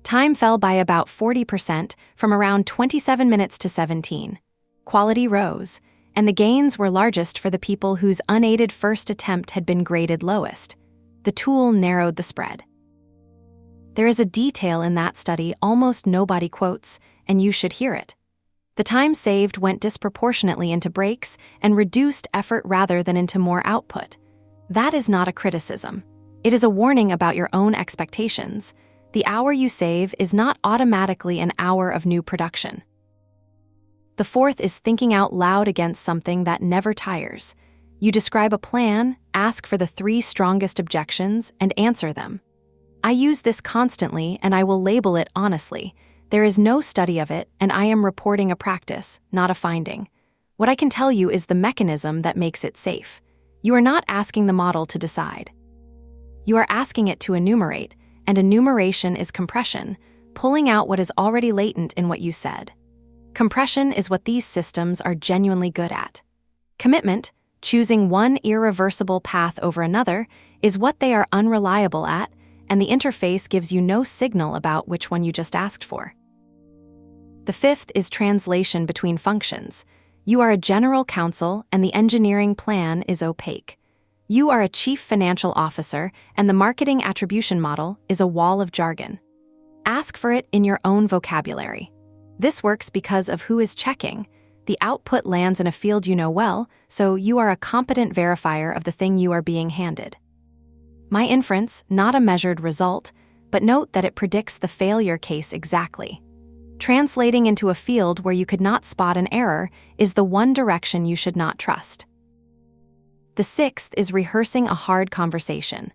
Time fell by about 40% from around 27 minutes to 17. Quality rose, and the gains were largest for the people whose unaided first attempt had been graded lowest. The tool narrowed the spread. There is a detail in that study almost nobody quotes, and you should hear it. The time saved went disproportionately into breaks and reduced effort rather than into more output. That is not a criticism. It is a warning about your own expectations. The hour you save is not automatically an hour of new production. The fourth is thinking out loud against something that never tires. You describe a plan, ask for the 3 strongest objections, and answer them. I use this constantly, and I will label it honestly. There is no study of it, and I am reporting a practice, not a finding. What I can tell you is the mechanism that makes it safe. You are not asking the model to decide. You are asking it to enumerate, and enumeration is compression, pulling out what is already latent in what you said. Compression is what these systems are genuinely good at. Commitment, choosing one irreversible path over another, is what they are unreliable at, and the interface gives you no signal about which one you just asked for. The fifth is translation between functions. You are a general counsel, and the engineering plan is opaque. You are a chief financial officer, and the marketing attribution model is a wall of jargon. Ask for it in your own vocabulary. This works because of who is checking. The output lands in a field you know well, so you are a competent verifier of the thing you are being handed. My inference, not a measured result, but note that it predicts the failure case exactly. Translating into a field where you could not spot an error is the one direction you should not trust. The sixth is rehearsing a hard conversation.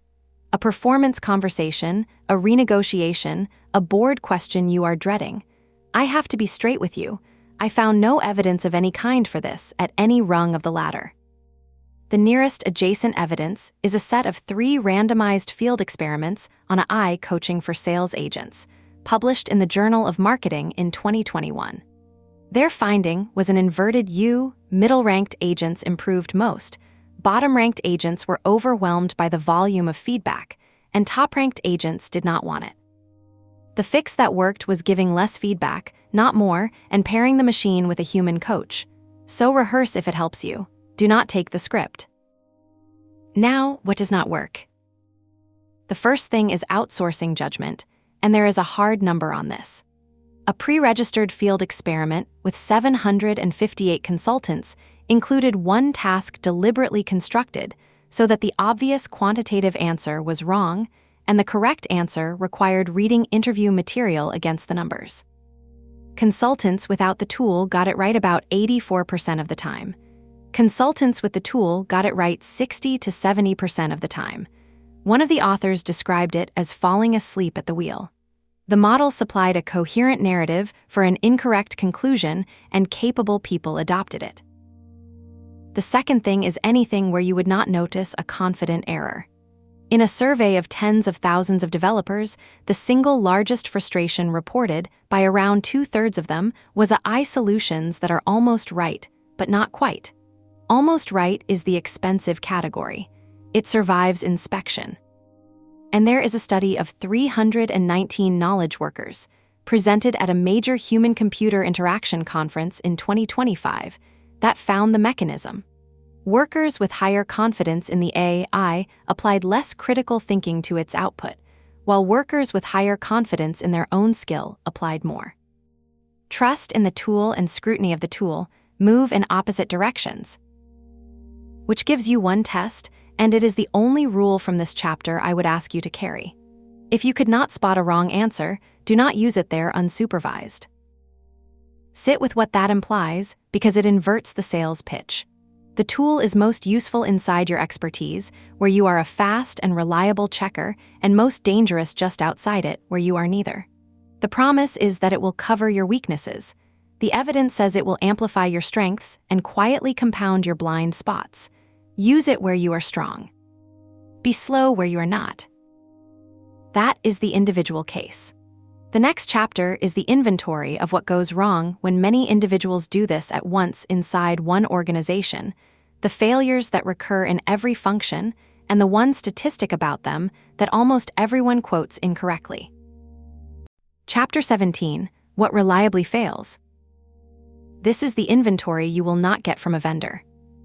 A performance conversation, a renegotiation, a board question you are dreading. I have to be straight with you. I found no evidence of any kind for this at any rung of the ladder. The nearest adjacent evidence is a set of 3 randomized field experiments on AI coaching for sales agents, published in the Journal of Marketing in 2021. Their finding was an inverted U, middle-ranked agents improved most, bottom-ranked agents were overwhelmed by the volume of feedback, and top-ranked agents did not want it. The fix that worked was giving less feedback, not more, and pairing the machine with a human coach. So rehearse if it helps you. Do not take the script. Now, what does not work? The first thing is outsourcing judgment, and there is a hard number on this. A pre-registered field experiment with 758 consultants included one task deliberately constructed so that the obvious quantitative answer was wrong and the correct answer required reading interview material against the numbers. Consultants without the tool got it right about 84% of the time. Consultants with the tool got it right 60 to 70% of the time. One of the authors described it as falling asleep at the wheel. The model supplied a coherent narrative for an incorrect conclusion, and capable people adopted it. The second thing is anything where you would not notice a confident error. In a survey of tens of thousands of developers, the single largest frustration reported by around 2/3 of them was AI solutions that are almost right, but not quite. Almost right is the expensive category. It survives inspection. And there is a study of 319 knowledge workers, presented at a major human-computer interaction conference in 2025, that found the mechanism. Workers with higher confidence in the AI applied less critical thinking to its output, while workers with higher confidence in their own skill applied more. Trust in the tool and scrutiny of the tool move in opposite directions, which gives you one test, and it is the only rule from this chapter I would ask you to carry. If you could not spot a wrong answer, do not use it there unsupervised. Sit with what that implies, because it inverts the sales pitch. The tool is most useful inside your expertise, where you are a fast and reliable checker, and most dangerous just outside it, where you are neither. The promise is that it will cover your weaknesses. The evidence says it will amplify your strengths and quietly compound your blind spots. Use it where you are strong. Be slow where you are not. That is the individual case. The next chapter is the inventory of what goes wrong when many individuals do this at once inside one organization, the failures that recur in every function, and the one statistic about them that almost everyone quotes incorrectly. Chapter 17, What Reliably Fails. This is the inventory you will not get from a vendor.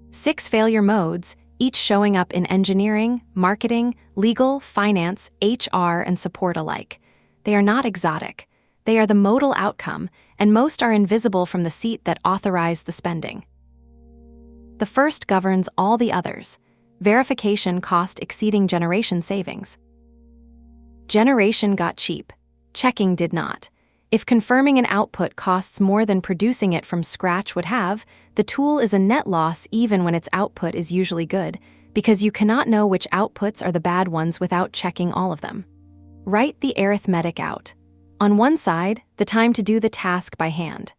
6 failure modes, each showing up in engineering, marketing, legal, finance, HR, and support alike. They are not exotic. They are the modal outcome, and most are invisible from the seat that authorized the spending. The first governs all the others. Verification cost exceeding generation savings. Generation got cheap. Checking did not. If confirming an output costs more than producing it from scratch would have, the tool is a net loss even when its output is usually good, because you cannot know which outputs are the bad ones without checking all of them. Write the arithmetic out. On one side, the time to do the task by hand.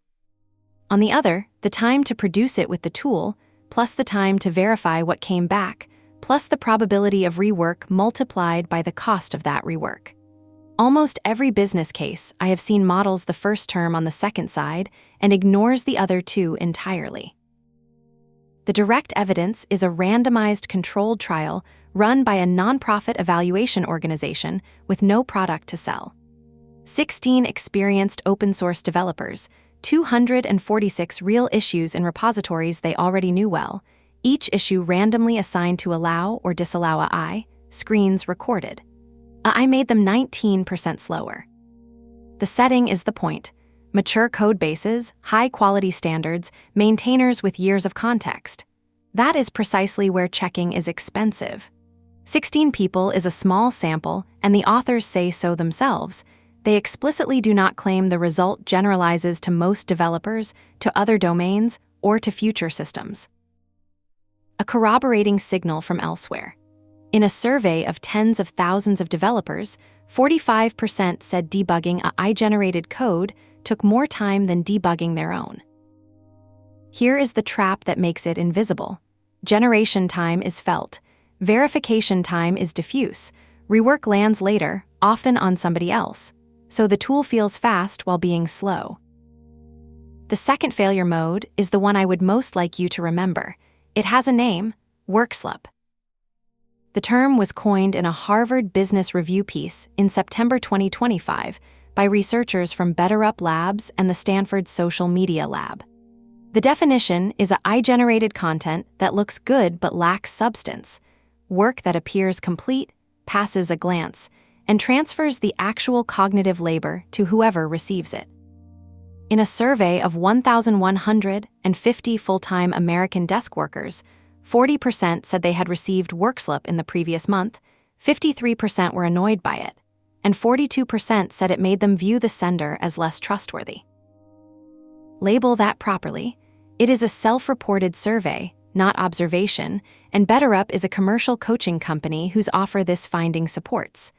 On the other, the time to produce it with the tool, plus the time to verify what came back, plus the probability of rework multiplied by the cost of that rework. Almost every business case, I have seen models the first term on the second side and ignores the other two entirely. The direct evidence is a randomized controlled trial run by a nonprofit evaluation organization with no product to sell. 16 experienced open-source developers, 246 real issues in repositories they already knew well, each issue randomly assigned to allow or disallow AI, screens recorded. I made them 19% slower. The setting is the point. Mature code bases, high-quality standards, maintainers with years of context. That is precisely where checking is expensive. 16 people is a small sample, and the authors say so themselves. They explicitly do not claim the result generalizes to most developers, to other domains, or to future systems. A corroborating signal from elsewhere. In a survey of tens of thousands of developers, 45% said debugging AI-generated code took more time than debugging their own. Here is the trap that makes it invisible. Generation time is felt. Verification time is diffuse. Rework lands later, often on somebody else. So the tool feels fast while being slow. The second failure mode is the one I would most like you to remember. It has a name: workslip. The term was coined in a Harvard Business Review piece in September 2025 by researchers from BetterUp Labs and the Stanford Social Media Lab. The definition is AI-generated content that looks good but lacks substance, work that appears complete, passes a glance, and transfers the actual cognitive labor to whoever receives it. In a survey of 1,150 full-time American desk workers, 40% said they had received workslip in the previous month, 53% were annoyed by it, and 42% said it made them view the sender as less trustworthy. Label that properly. It is a self-reported survey, not observation, and BetterUp is a commercial coaching company whose offer this finding supports.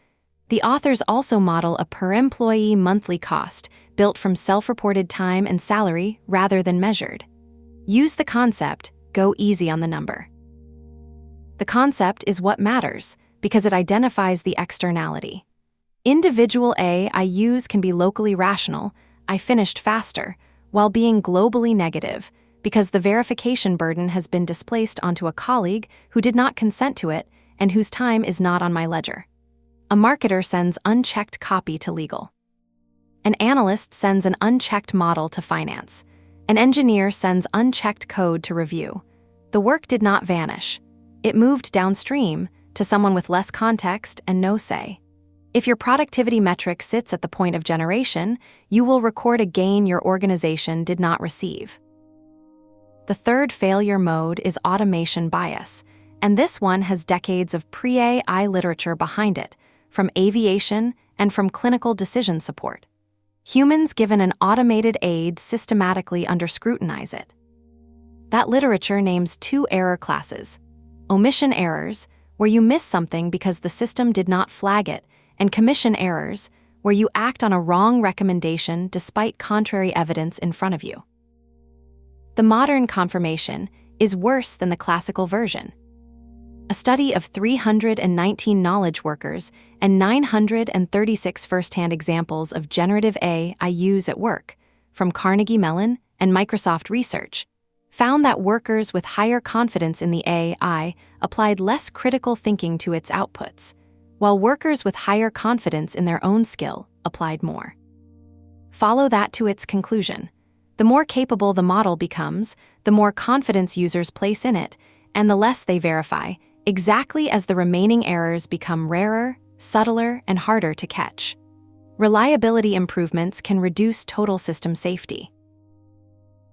The authors also model a per-employee monthly cost built from self-reported time and salary rather than measured. Use the concept, go easy on the number. The concept is what matters because it identifies the externality. Individual A I use can be locally rational, I finished faster, while being globally negative because the verification burden has been displaced onto a colleague who did not consent to it and whose time is not on my ledger. A marketer sends unchecked copy to legal. An analyst sends an unchecked model to finance. An engineer sends unchecked code to review. The work did not vanish. It moved downstream to someone with less context and no say. If your productivity metric sits at the point of generation, you will record a gain your organization did not receive. The third failure mode is automation bias, and this one has decades of pre-AI literature behind it, from aviation and from clinical decision support. Humans given an automated aid systematically under-scrutinize it. That literature names two error classes: omission errors, where you miss something because the system did not flag it, and commission errors, where you act on a wrong recommendation despite contrary evidence in front of you. The modern confirmation is worse than the classical version. A study of 319 knowledge workers and 936 first-hand examples of generative AI use at work, from Carnegie Mellon and Microsoft Research, found that workers with higher confidence in the AI applied less critical thinking to its outputs, while workers with higher confidence in their own skill applied more. Follow that to its conclusion. The more capable the model becomes, the more confidence users place in it, and the less they verify, exactly as the remaining errors become rarer, subtler, and harder to catch. Reliability improvements can reduce total system safety.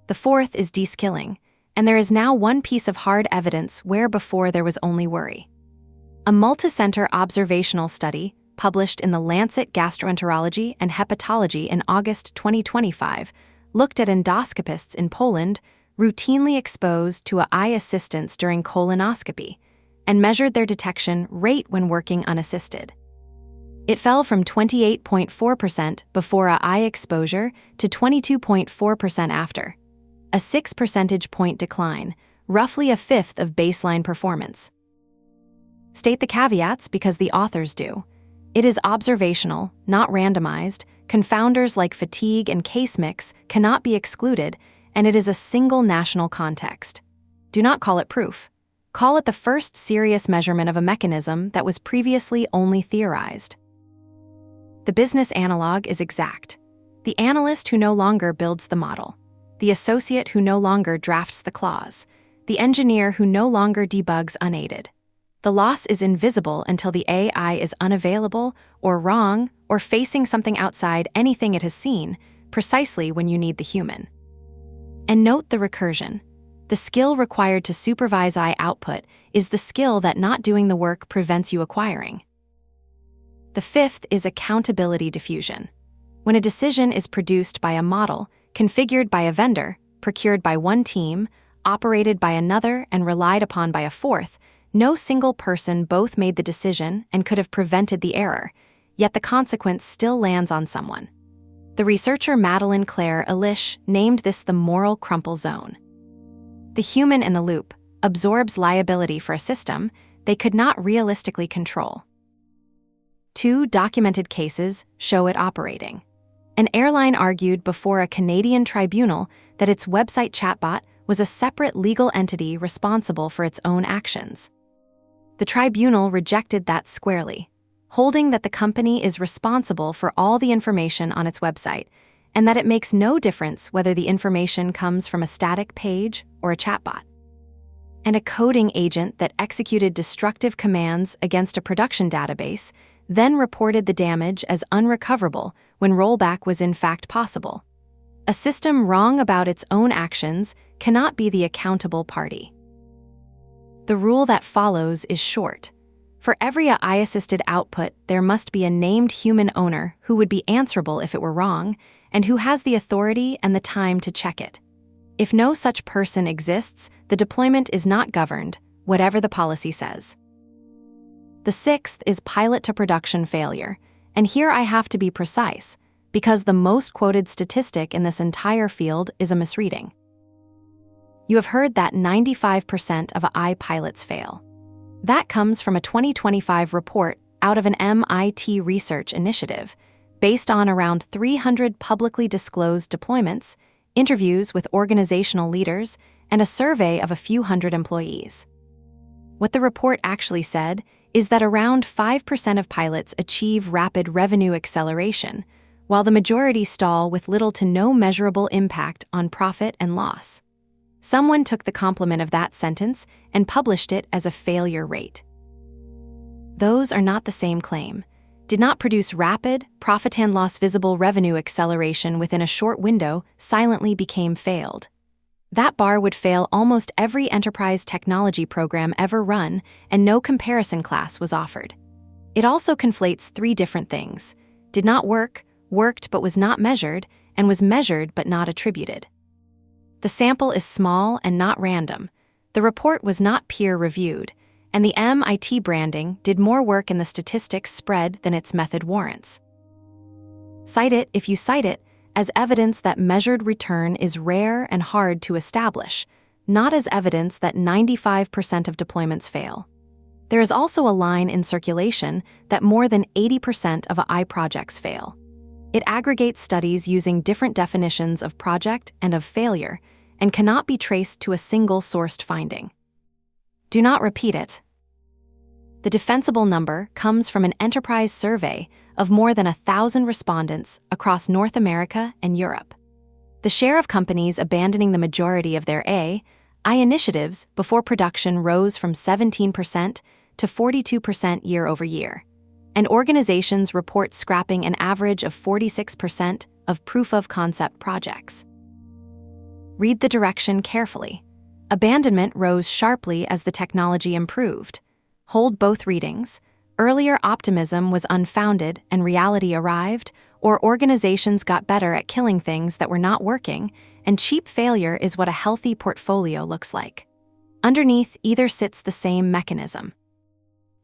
The fourth is de-skilling, and there is now one piece of hard evidence where before there was only worry. A multicenter observational study, published in the Lancet Gastroenterology and Hepatology in August 2025, looked at endoscopists in Poland routinely exposed to AI assistance during colonoscopy and measured their detection rate when working unassisted. It fell from 28.4% before AI exposure to 22.4% after, a 6 percentage point decline, roughly a fifth of baseline performance. State the caveats because the authors do. It is observational, not randomized. Confounders like fatigue and case mix cannot be excluded, and it is a single national context. Do not call it proof. Call it the first serious measurement of a mechanism that was previously only theorized. The business analog is exact. The analyst who no longer builds the model, the associate who no longer drafts the clause, the engineer who no longer debugs unaided. The loss is invisible until the AI is unavailable or wrong or facing something outside anything it has seen, precisely when you need the human. And note the recursion. The skill required to supervise AI output is the skill that not doing the work prevents you acquiring. The fifth is accountability diffusion. When a decision is produced by a model, configured by a vendor, procured by one team, operated by another, and relied upon by a fourth, no single person both made the decision and could have prevented the error, yet the consequence still lands on someone. The researcher Madeleine Claire Elish named this the moral crumple zone. The human in the loop absorbs liability for a system they could not realistically control. 2 documented cases show it operating. An airline argued before a Canadian tribunal that its website chatbot was a separate legal entity responsible for its own actions. The tribunal rejected that squarely, holding that the company is responsible for all the information on its website and that it makes no difference whether the information comes from a static page or a chatbot. And a coding agent that executed destructive commands against a production database then reported the damage as unrecoverable when rollback was in fact possible. A system wrong about its own actions cannot be the accountable party. The rule that follows is short. For every AI-assisted output, there must be a named human owner who would be answerable if it were wrong, and who has the authority and the time to check it. If no such person exists, the deployment is not governed, whatever the policy says. The sixth is pilot to production failure, and here I have to be precise, because the most quoted statistic in this entire field is a misreading. You have heard that 95% of AI pilots fail. That comes from a 2025 report out of an MIT research initiative, based on around 300 publicly disclosed deployments, interviews with organizational leaders, and a survey of a few hundred employees. What the report actually said is that around 5% of pilots achieve rapid revenue acceleration, while the majority stall with little to no measurable impact on profit and loss. Someone took the complement of that sentence and published it as a failure rate. Those are not the same claim. Did not produce rapid, profit and loss visible revenue acceleration within a short window, silently became failed. That bar would fail almost every enterprise technology program ever run, and no comparison class was offered. It also conflates three different things: did not work, worked but was not measured, and was measured but not attributed. The sample is small and not random. The report was not peer-reviewed, and the MIT branding did more work in the statistics spread than its method warrants. Cite it, if you cite it, as evidence that measured return is rare and hard to establish, not as evidence that 95% of deployments fail. There is also a line in circulation that more than 80% of AI projects fail. It aggregates studies using different definitions of project and of failure, and cannot be traced to a single sourced finding. Do not repeat it. The defensible number comes from an enterprise survey of more than 1,000 respondents across North America and Europe. The share of companies abandoning the majority of their AI initiatives before production rose from 17% to 42% year over year, and organizations report scrapping an average of 46% of proof-of-concept projects. Read the direction carefully. Abandonment rose sharply as the technology improved. Hold both readings. Earlier optimism was unfounded and reality arrived, or organizations got better at killing things that were not working, and cheap failure is what a healthy portfolio looks like. Underneath either sits the same mechanism.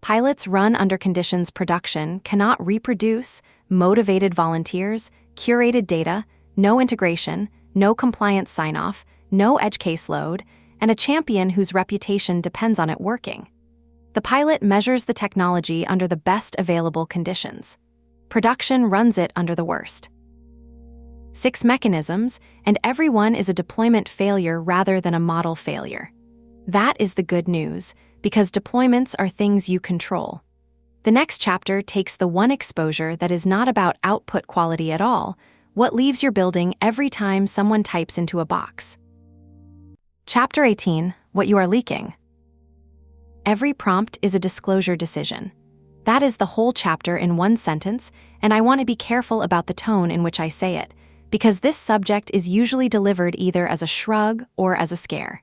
Pilots run under conditions production cannot reproduce, motivated volunteers, curated data, no integration, no compliance sign-off, no edge case load, and a champion whose reputation depends on it working. The pilot measures the technology under the best available conditions. Production runs it under the worst. 6 mechanisms, and every one is a deployment failure rather than a model failure. That is the good news, because deployments are things you control. The next chapter takes the one exposure that is not about output quality at all, what leaves your building every time someone types into a box. Chapter 18, What You Are Leaking. Every prompt is a disclosure decision. That is the whole chapter in one sentence, and I want to be careful about the tone in which I say it, because this subject is usually delivered either as a shrug or as a scare.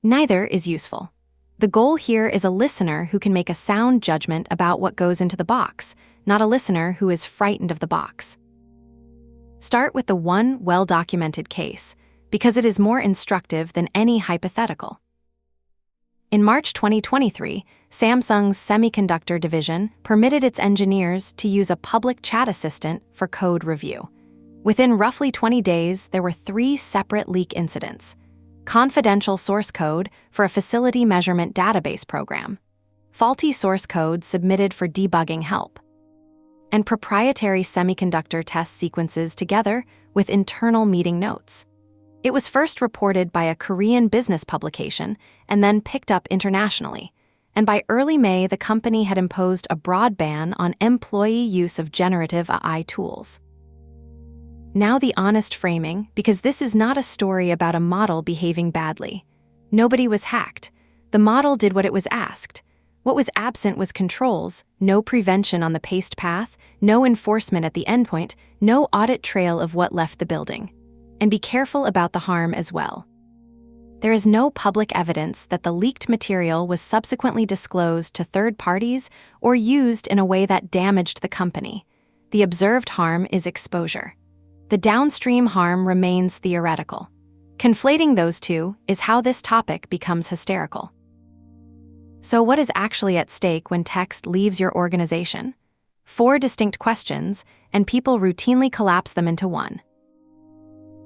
Neither is useful. The goal here is a listener who can make a sound judgment about what goes into the box, not a listener who is frightened of the box. Start with the one well-documented case, because it is more instructive than any hypothetical. In March 2023, Samsung's semiconductor division permitted its engineers to use a public chat assistant for code review. Within roughly 20 days, there were 3 separate leak incidents: confidential source code for a facility measurement database program, faulty source code submitted for debugging help. and proprietary semiconductor test sequences together with internal meeting notes. It was first reported by a Korean business publication and then picked up internationally. And by early May, the company had imposed a broad ban on employee use of generative AI tools. Now the honest framing, because this is not a story about a model behaving badly. Nobody was hacked. The model did what it was asked. What was absent was controls, no prevention on the paced path, no enforcement at the endpoint, no audit trail of what left the building. And be careful about the harm as well. There is no public evidence that the leaked material was subsequently disclosed to third parties or used in a way that damaged the company. The observed harm is exposure. The downstream harm remains theoretical. Conflating those two is how this topic becomes hysterical. So what is actually at stake when text leaves your organization? 4 distinct questions, and people routinely collapse them into one.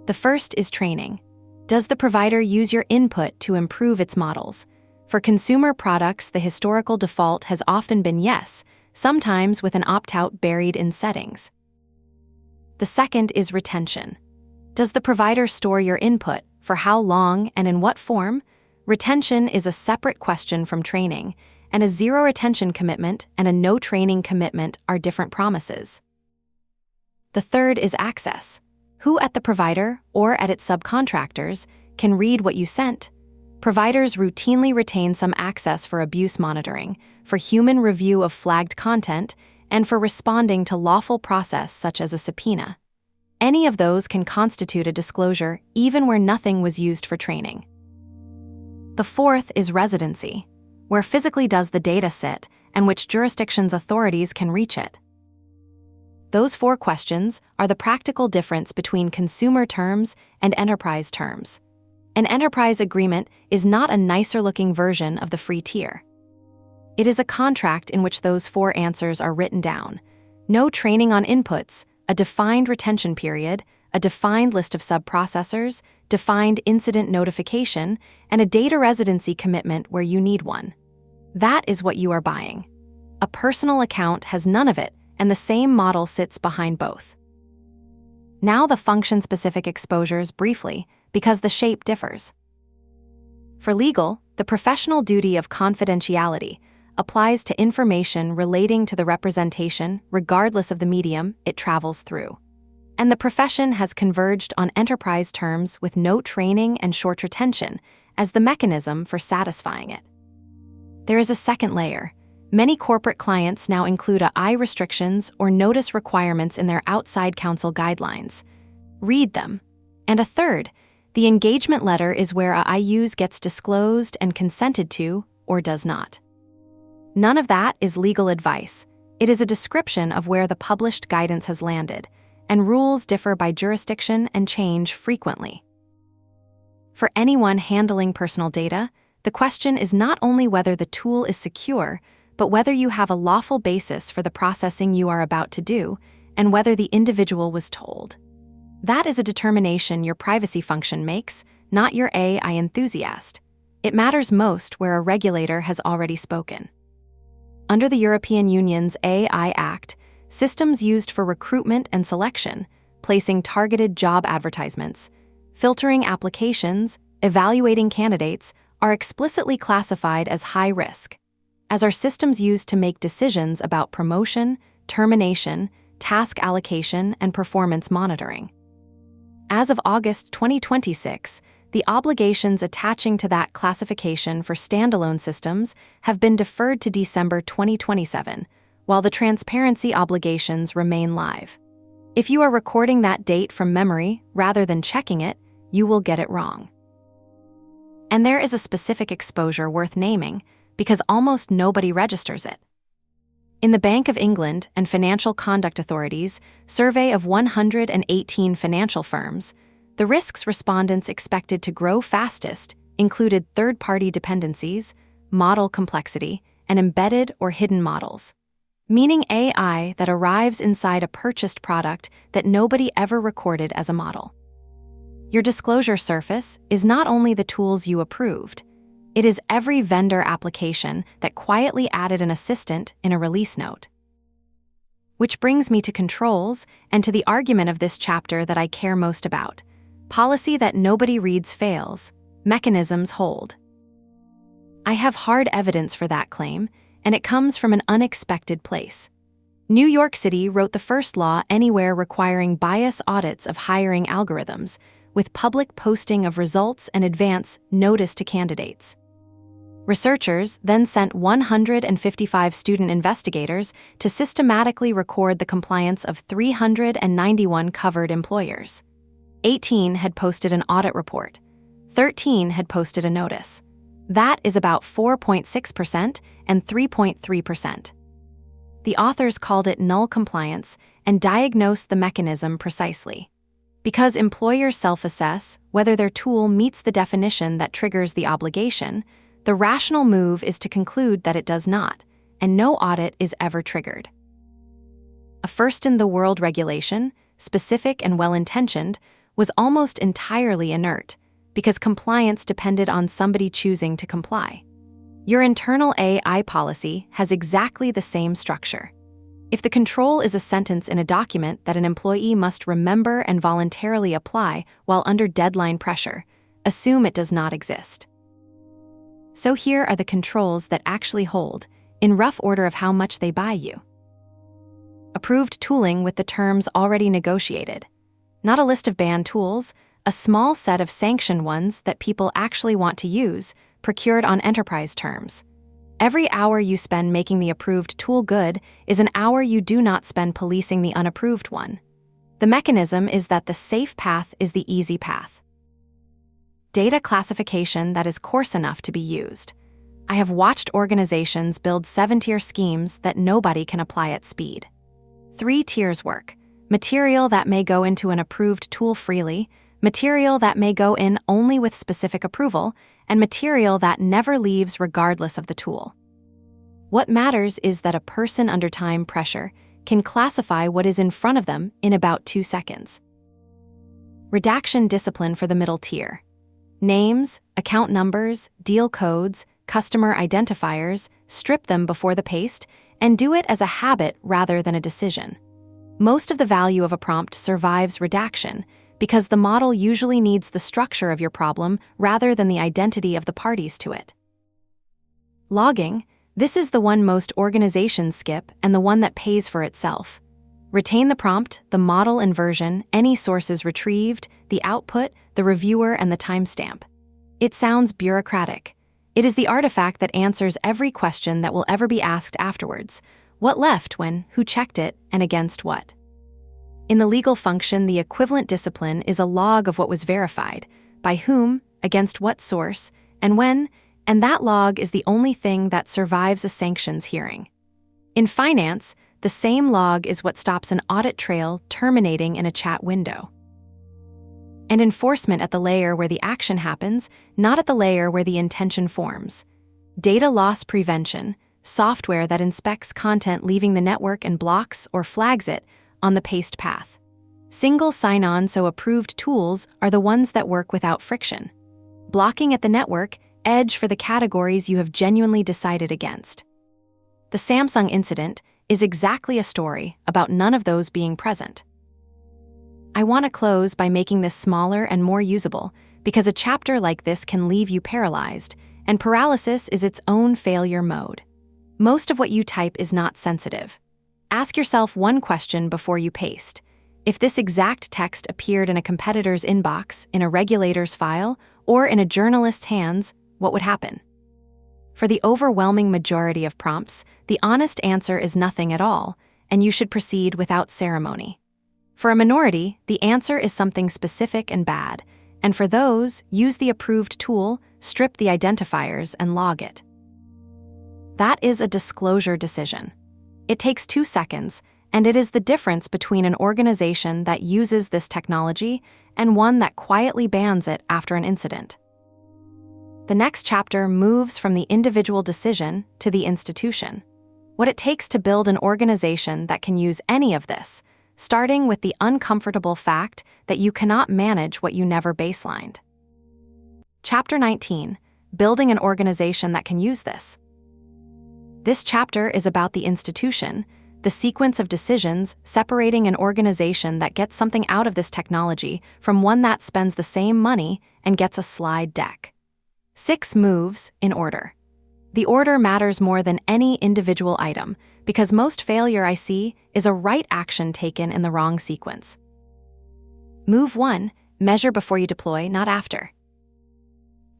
The first is training. Does the provider use your input to improve its models? For consumer products, the historical default has often been yes, sometimes with an opt-out buried in settings. The second is retention. Does the provider store your input? For how long and in what form? Retention is a separate question from training, and a zero retention commitment and a no training commitment are different promises. The third is access. Who at the provider or at its subcontractors can read what you sent? Providers routinely retain some access for abuse monitoring, for human review of flagged content, and for responding to lawful process such as a subpoena. Any of those can constitute a disclosure even where nothing was used for training. The fourth is residency. Where physically does the data sit and which jurisdiction's authorities can reach it? Those 4 questions are the practical difference between consumer terms and enterprise terms. An enterprise agreement is not a nicer-looking version of the free tier. It is a contract in which those 4 answers are written down. No training on inputs, a defined retention period, a defined list of sub-processors, defined incident notification, and a data residency commitment where you need one. That is what you are buying. A personal account has none of it, and the same model sits behind both. Now the function-specific exposures briefly, because the shape differs. For legal, the professional duty of confidentiality applies to information relating to the representation regardless of the medium it travels through. And the profession has converged on enterprise terms with no training and short retention as the mechanism for satisfying it. There is a second layer. Many corporate clients now include AI restrictions or notice requirements in their outside counsel guidelines. Read them. And a third, the engagement letter is where AI use gets disclosed and consented to or does not. None of that is legal advice. It is a description of where the published guidance has landed, and rules differ by jurisdiction and change frequently. For anyone handling personal data, the question is not only whether the tool is secure, but whether you have a lawful basis for the processing you are about to do, and whether the individual was told. That is a determination your privacy function makes, not your AI enthusiast. It matters most where a regulator has already spoken. Under the European Union's AI Act, systems used for recruitment and selection, placing targeted job advertisements, filtering applications, evaluating candidates, are explicitly classified as high risk, as are systems used to make decisions about promotion, termination, task allocation, and performance monitoring. As of August 2026, the obligations attaching to that classification for standalone systems have been deferred to December 2027, while the transparency obligations remain live. If you are recording that date from memory rather than checking it, you will get it wrong. And there is a specific exposure worth naming because almost nobody registers it. In the Bank of England and Financial Conduct Authority's survey of 118 financial firms, the risks respondents expected to grow fastest included third-party dependencies, model complexity, and embedded or hidden models, meaning AI that arrives inside a purchased product that nobody ever recorded as a model. Your disclosure surface is not only the tools you approved, it is every vendor application that quietly added an assistant in a release note. Which brings me to controls and to the argument of this chapter that I care most about. Policy that nobody reads fails. Mechanisms hold. I have hard evidence for that claim, and it comes from an unexpected place. New York City wrote the first law anywhere requiring bias audits of hiring algorithms, with public posting of results and advance notice to candidates. Researchers then sent 155 student investigators to systematically record the compliance of 391 covered employers. 18 had posted an audit report. 13 had posted a notice. That is about 4.6% and 3.3%. The authors called it null compliance and diagnosed the mechanism precisely. Because employers self-assess whether their tool meets the definition that triggers the obligation, the rational move is to conclude that it does not, and no audit is ever triggered. A first-in-the-world regulation, specific and well-intentioned, was almost entirely inert, because compliance depended on somebody choosing to comply. Your internal AI policy has exactly the same structure. If the control is a sentence in a document that an employee must remember and voluntarily apply while under deadline pressure, assume it does not exist. So here are the controls that actually hold, in rough order of how much they buy you. Approved tooling with the terms already negotiated. Not a list of banned tools, a small set of sanctioned ones that people actually want to use, procured on enterprise terms. Every hour you spend making the approved tool good is an hour you do not spend policing the unapproved one. The mechanism is that the safe path is the easy path. Data classification that is coarse enough to be used. I have watched organizations build 7-tier schemes that nobody can apply at speed. 3 tiers work: material that may go into an approved tool freely, material that may go in only with specific approval, and material that never leaves regardless of the tool. What matters is that a person under time pressure can classify what is in front of them in about 2 seconds. Redaction discipline for the middle tier. Names, account numbers, deal codes, customer identifiers, strip them before the paste, and do it as a habit rather than a decision. Most of the value of a prompt survives redaction because the model usually needs the structure of your problem rather than the identity of the parties to it. Logging, this is the one most organizations skip and the one that pays for itself. Retain the prompt, the model and version, any sources retrieved, the output, the reviewer, and the timestamp. It sounds bureaucratic. It is the artifact that answers every question that will ever be asked afterwards. What left when, who checked it, and against what? In the legal function, the equivalent discipline is a log of what was verified, by whom, against what source, and when, and that log is the only thing that survives a sanctions hearing. In finance, the same log is what stops an audit trail terminating in a chat window. And enforcement at the layer where the action happens, not at the layer where the intention forms. Data loss prevention, software that inspects content leaving the network and blocks or flags it on the paste path. Single sign-on, so approved tools are the ones that work without friction. Blocking at the network, edge for the categories you have genuinely decided against. The Samsung incident is exactly a story about none of those being present. I want to close by making this smaller and more usable, because a chapter like this can leave you paralyzed, and paralysis is its own failure mode. Most of what you type is not sensitive. Ask yourself one question before you paste. If this exact text appeared in a competitor's inbox, in a regulator's file, or in a journalist's hands, what would happen? For the overwhelming majority of prompts, the honest answer is nothing at all, and you should proceed without ceremony. For a minority, the answer is something specific and bad, and for those, use the approved tool, strip the identifiers, and log it. That is a disclosure decision. It takes 2 seconds, and it is the difference between an organization that uses this technology and one that quietly bans it after an incident. The next chapter moves from the individual decision to the institution. What it takes to build an organization that can use any of this, starting with the uncomfortable fact that you cannot manage what you never baselined. Chapter 19, Building an Organization That Can Use This. This chapter is about the institution, the sequence of decisions separating an organization that gets something out of this technology from one that spends the same money and gets a slide deck. 6 moves in order. The order matters more than any individual item, because most failure I see is a right action taken in the wrong sequence. Move 1, measure before you deploy, not after.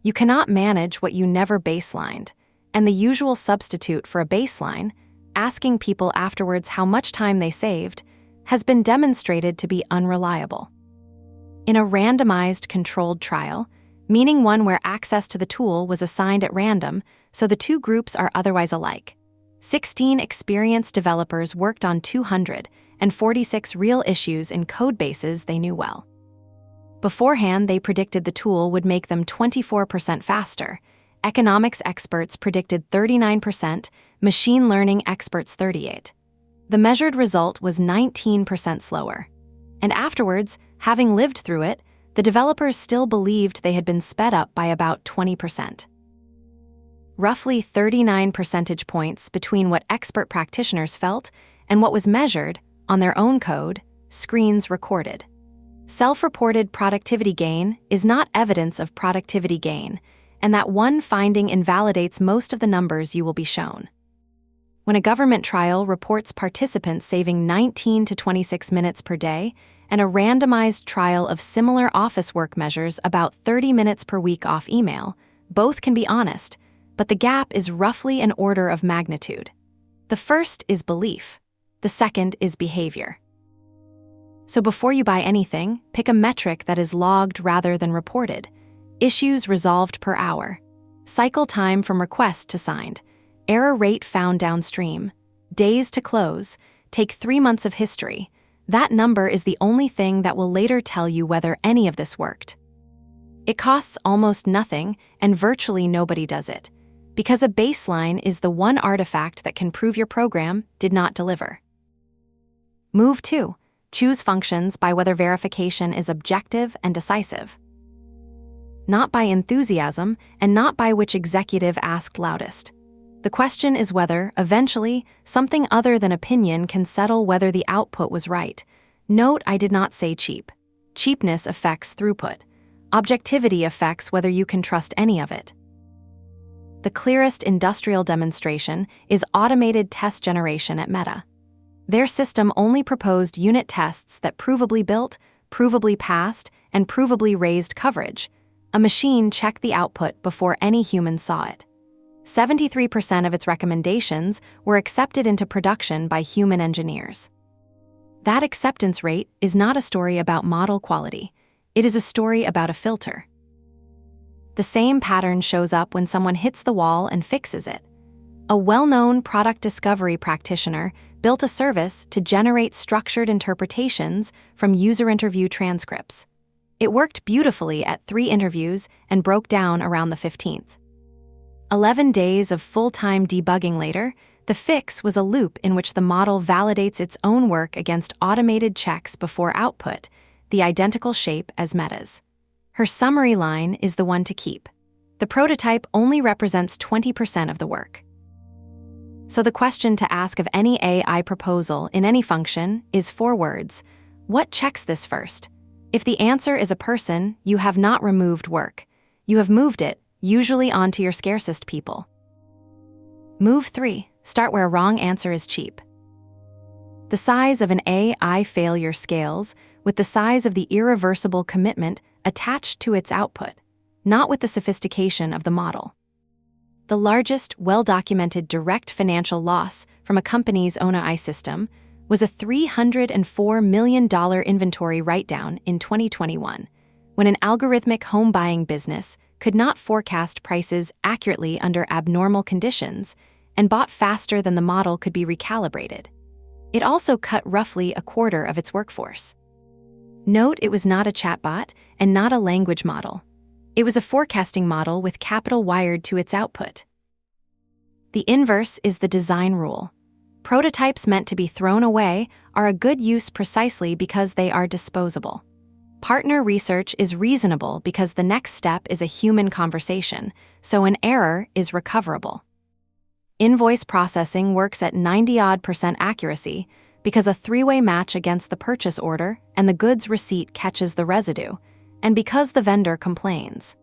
You cannot manage what you never baselined, and the usual substitute for a baseline, asking people afterwards how much time they saved, has been demonstrated to be unreliable. In a randomized controlled trial, meaning one where access to the tool was assigned at random, so the two groups are otherwise alike, 16 experienced developers worked on 246 real issues in code bases they knew well. Beforehand, they predicted the tool would make them 24% faster. Economics experts predicted 39%, machine learning experts 38%. The measured result was 19% slower. And afterwards, having lived through it, the developers still believed they had been sped up by about 20%. Roughly 39 percentage points between what expert practitioners felt and what was measured on their own code, screens recorded. Self-reported productivity gain is not evidence of productivity gain, and that one finding invalidates most of the numbers you will be shown. When a government trial reports participants saving 19 to 26 minutes per day, and a randomized trial of similar office work measures about 30 minutes per week off email, both can be honest, but the gap is roughly an order of magnitude. The first is belief. The second is behavior. So before you buy anything, pick a metric that is logged rather than reported. Issues resolved per hour. Cycle time from request to signed. Error rate found downstream. Days to close. Take 3 months of history. That number is the only thing that will later tell you whether any of this worked. It costs almost nothing, and virtually nobody does it, because a baseline is the one artifact that can prove your program did not deliver. Move 2. Choose functions by whether verification is objective and decisive. Not by enthusiasm, and not by which executive asked loudest. The question is whether, eventually, something other than opinion can settle whether the output was right. Note, I did not say cheap. Cheapness affects throughput. Objectivity affects whether you can trust any of it. The clearest industrial demonstration is automated test generation at Meta. Their system only proposed unit tests that provably built, provably passed, and provably raised coverage. A machine checked the output before any human saw it. 73% of its recommendations were accepted into production by human engineers. That acceptance rate is not a story about model quality. It is a story about a filter. The same pattern shows up when someone hits the wall and fixes it. A well-known product discovery practitioner built a service to generate structured interpretations from user interview transcripts. It worked beautifully at 3 interviews and broke down around the 15th. 11 days of full-time debugging later, the fix was a loop in which the model validates its own work against automated checks before output, the identical shape as Meta's. Her summary line is the one to keep. The prototype only represents 20% of the work. So the question to ask of any AI proposal in any function is 4 words. What checks this first? If the answer is a person, you have not removed work. You have moved it, usually onto your scarcest people. Move 3. Start where a wrong answer is cheap. The size of an AI failure scales with the size of the irreversible commitment attached to its output, not with the sophistication of the model. The largest, well-documented direct financial loss from a company's own AI system was a $304 million inventory write-down in 2021, when an algorithmic home buying business could not forecast prices accurately under abnormal conditions and bought faster than the model could be recalibrated. It also cut roughly a quarter of its workforce. Note, it was not a chatbot and not a language model. It was a forecasting model with capital wired to its output. The inverse is the design rule. Prototypes meant to be thrown away are a good use precisely because they are disposable. Partner research is reasonable because the next step is a human conversation, so an error is recoverable. Invoice processing works at 90-odd% accuracy because a three-way match against the purchase order and the goods receipt catches the residue, and because the vendor complains.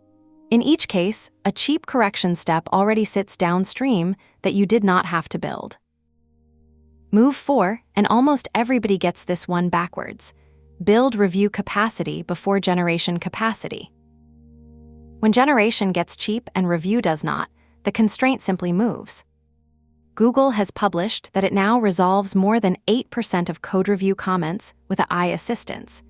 In each case, a cheap correction step already sits downstream that you did not have to build. Move 4, and almost everybody gets this one backwards. Build review capacity before generation capacity. When generation gets cheap and review does not, the constraint simply moves. Google has published that it now resolves more than 8% of code review comments with AI assistance,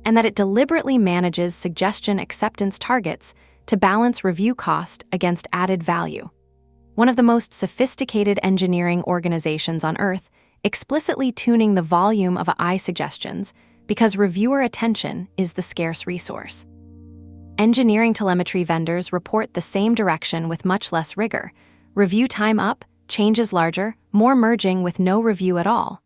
and that it deliberately manages suggestion acceptance targets to balance review cost against added value. One of the most sophisticated engineering organizations on Earth, explicitly tuning the volume of AI suggestions because reviewer attention is the scarce resource. Engineering telemetry vendors report the same direction with much less rigor. Review time up, changes larger, more merging with no review at all.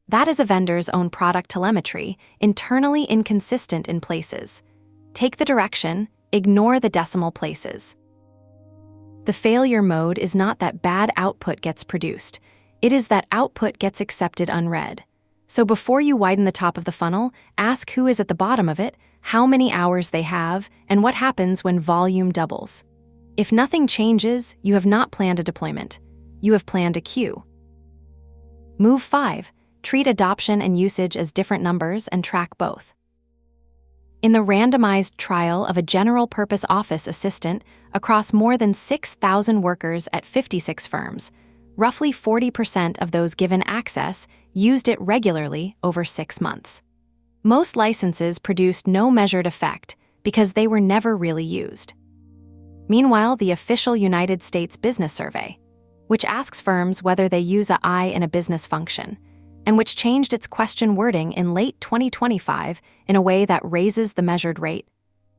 That is a vendor's own product telemetry, internally inconsistent in places. Take the direction, ignore the decimal places. The failure mode is not that bad output gets produced. It is that output gets accepted unread. So before you widen the top of the funnel, ask who is at the bottom of it, how many hours they have, and what happens when volume doubles. If nothing changes, you have not planned a deployment. You have planned a queue. Move 5. Treat adoption and usage as different numbers and track both. In the randomized trial of a general-purpose office assistant across more than 6,000 workers at 56 firms, roughly 40% of those given access used it regularly over 6 months. Most licenses produced no measured effect because they were never really used. Meanwhile, the official United States Business Survey, which asks firms whether they use AI in a business function, and which changed its question wording in late 2025 in a way that raises the measured rate,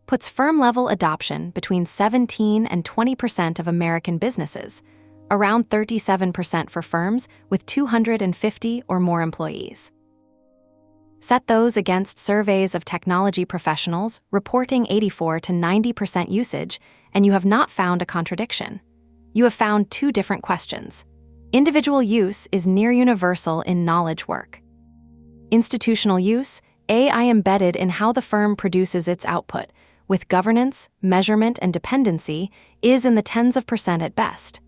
puts firm-level adoption between 17 and 20% of American businesses, around 37% for firms with 250 or more employees. Set those against surveys of technology professionals reporting 84 to 90% usage, and you have not found a contradiction. You have found two different questions. Individual use is near universal in knowledge work. Institutional use, AI embedded in how the firm produces its output, with governance, measurement, and dependency, is in the tens of percent at best.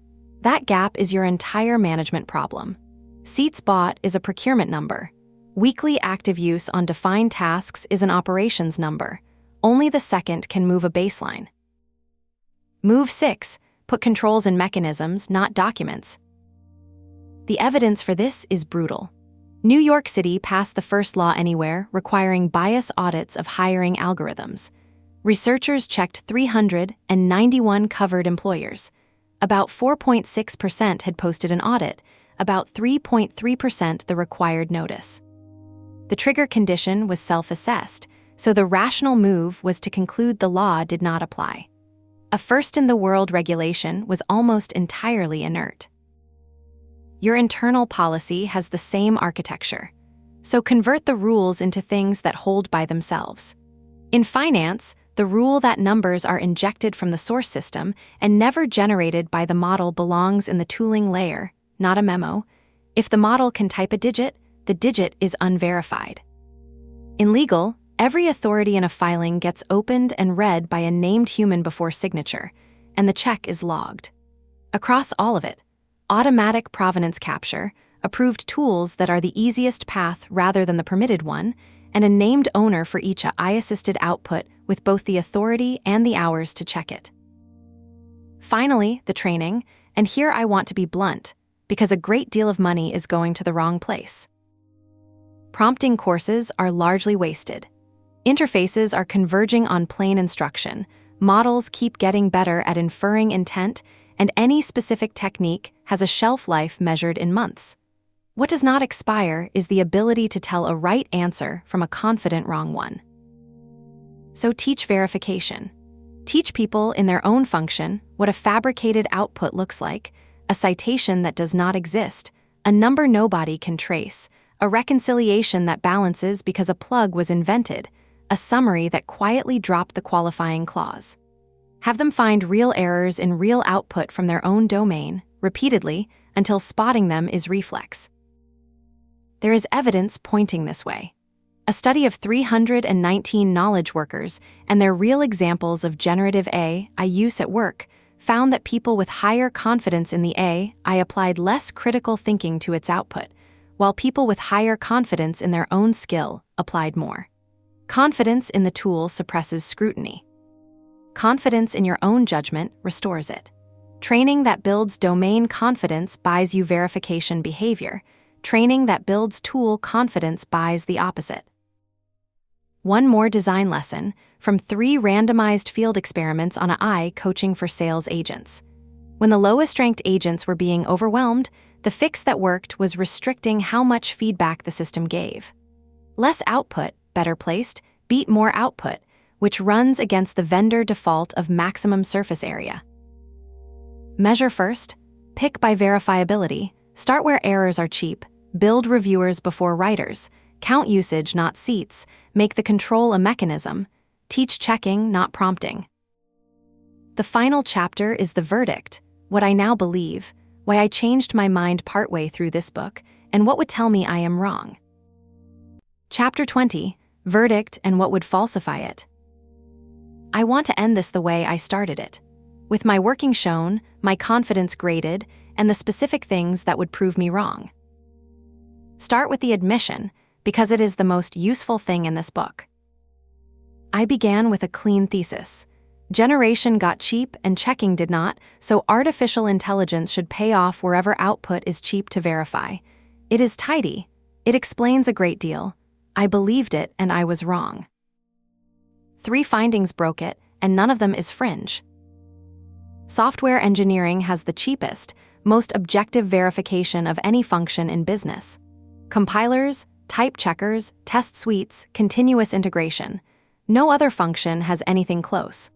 That gap is your entire management problem. Seats bought is a procurement number. Weekly active use on defined tasks is an operations number. Only the second can move a baseline. Move 6. Put controls in mechanisms, not documents. The evidence for this is brutal. New York City passed the first law anywhere requiring bias audits of hiring algorithms. Researchers checked 391 covered employers. About 4.6% had posted an audit, about 3.3% the required notice. The trigger condition was self-assessed, so the rational move was to conclude the law did not apply. A first-in-the-world regulation was almost entirely inert. Your internal policy has the same architecture, so convert the rules into things that hold by themselves. In finance, the rule that numbers are injected from the source system and never generated by the model belongs in the tooling layer, not a memo. If the model can type a digit, the digit is unverified. In legal, every authority in a filing gets opened and read by a named human before signature, and the check is logged. Across all of it, automatic provenance capture, approved tools that are the easiest path rather than the permitted one, and a named owner for each AI-assisted output with both the authority and the hours to check it. Finally, the training, and here I want to be blunt, because a great deal of money is going to the wrong place. Prompting courses are largely wasted. Interfaces are converging on plain instruction, models keep getting better at inferring intent, and any specific technique has a shelf life measured in months. What does not expire is the ability to tell a right answer from a confident wrong one. So teach verification. Teach people in their own function what a fabricated output looks like, a citation that does not exist, a number nobody can trace, a reconciliation that balances because a plug was invented, a summary that quietly dropped the qualifying clause. Have them find real errors in real output from their own domain, repeatedly, until spotting them is reflex. There is evidence pointing this way. A study of 319 knowledge workers and their real examples of generative AI use at work found that people with higher confidence in the AI applied less critical thinking to its output, while people with higher confidence in their own skill applied more. Confidence in the tool suppresses scrutiny. Confidence in your own judgment restores it. Training that builds domain confidence buys you verification behavior. Training that builds tool confidence buys the opposite. One more design lesson from 3 randomized field experiments on AI coaching for sales agents. When the lowest-ranked agents were being overwhelmed, the fix that worked was restricting how much feedback the system gave. Less output, better placed, beat more output, which runs against the vendor default of maximum surface area. Measure first, pick by verifiability, start where errors are cheap, build reviewers before writers, count usage, not seats, make the control a mechanism, teach checking, not prompting. The final chapter is the verdict, what I now believe, why I changed my mind partway through this book, and what would tell me I am wrong. Chapter 20, Verdict and what would falsify it. I want to end this the way I started it, with my working shown, my confidence graded, and the specific things that would prove me wrong. Start with the admission, because it is the most useful thing in this book. I began with a clean thesis. Generation got cheap and checking did not, so artificial intelligence should pay off wherever output is cheap to verify. It is tidy. It explains a great deal. I believed it and I was wrong. 3 findings broke it, and none of them is fringe. Software engineering has the cheapest, most objective verification of any function in business. Compilers, type checkers, test suites, continuous integration. No other function has anything close.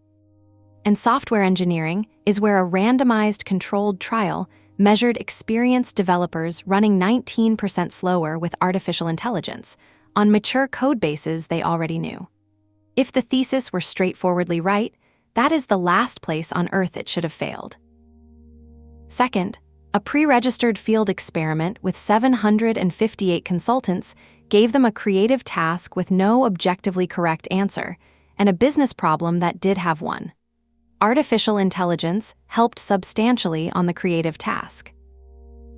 And software engineering is where a randomized controlled trial measured experienced developers running 19% slower with artificial intelligence on mature code bases they already knew. If the thesis were straightforwardly right, that is the last place on Earth it should have failed. Second, a pre-registered field experiment with 758 consultants gave them a creative task with no objectively correct answer, and a business problem that did have one. Artificial intelligence helped substantially on the creative task.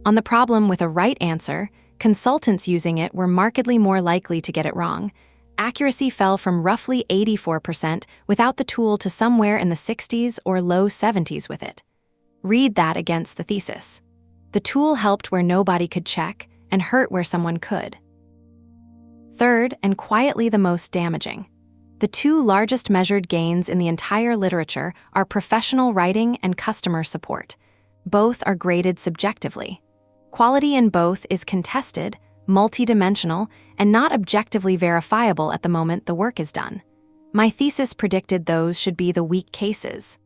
On the problem with a right answer, consultants using it were markedly more likely to get it wrong. Accuracy fell from roughly 84% without the tool to somewhere in the 60s or low 70s with it. Read that against the thesis. The tool helped where nobody could check and hurt where someone could. Third, and quietly the most damaging, the 2 largest measured gains in the entire literature are professional writing and customer support. Both are graded subjectively. Quality in both is contested, multidimensional, and not objectively verifiable at the moment the work is done. My thesis predicted those should be the weak cases.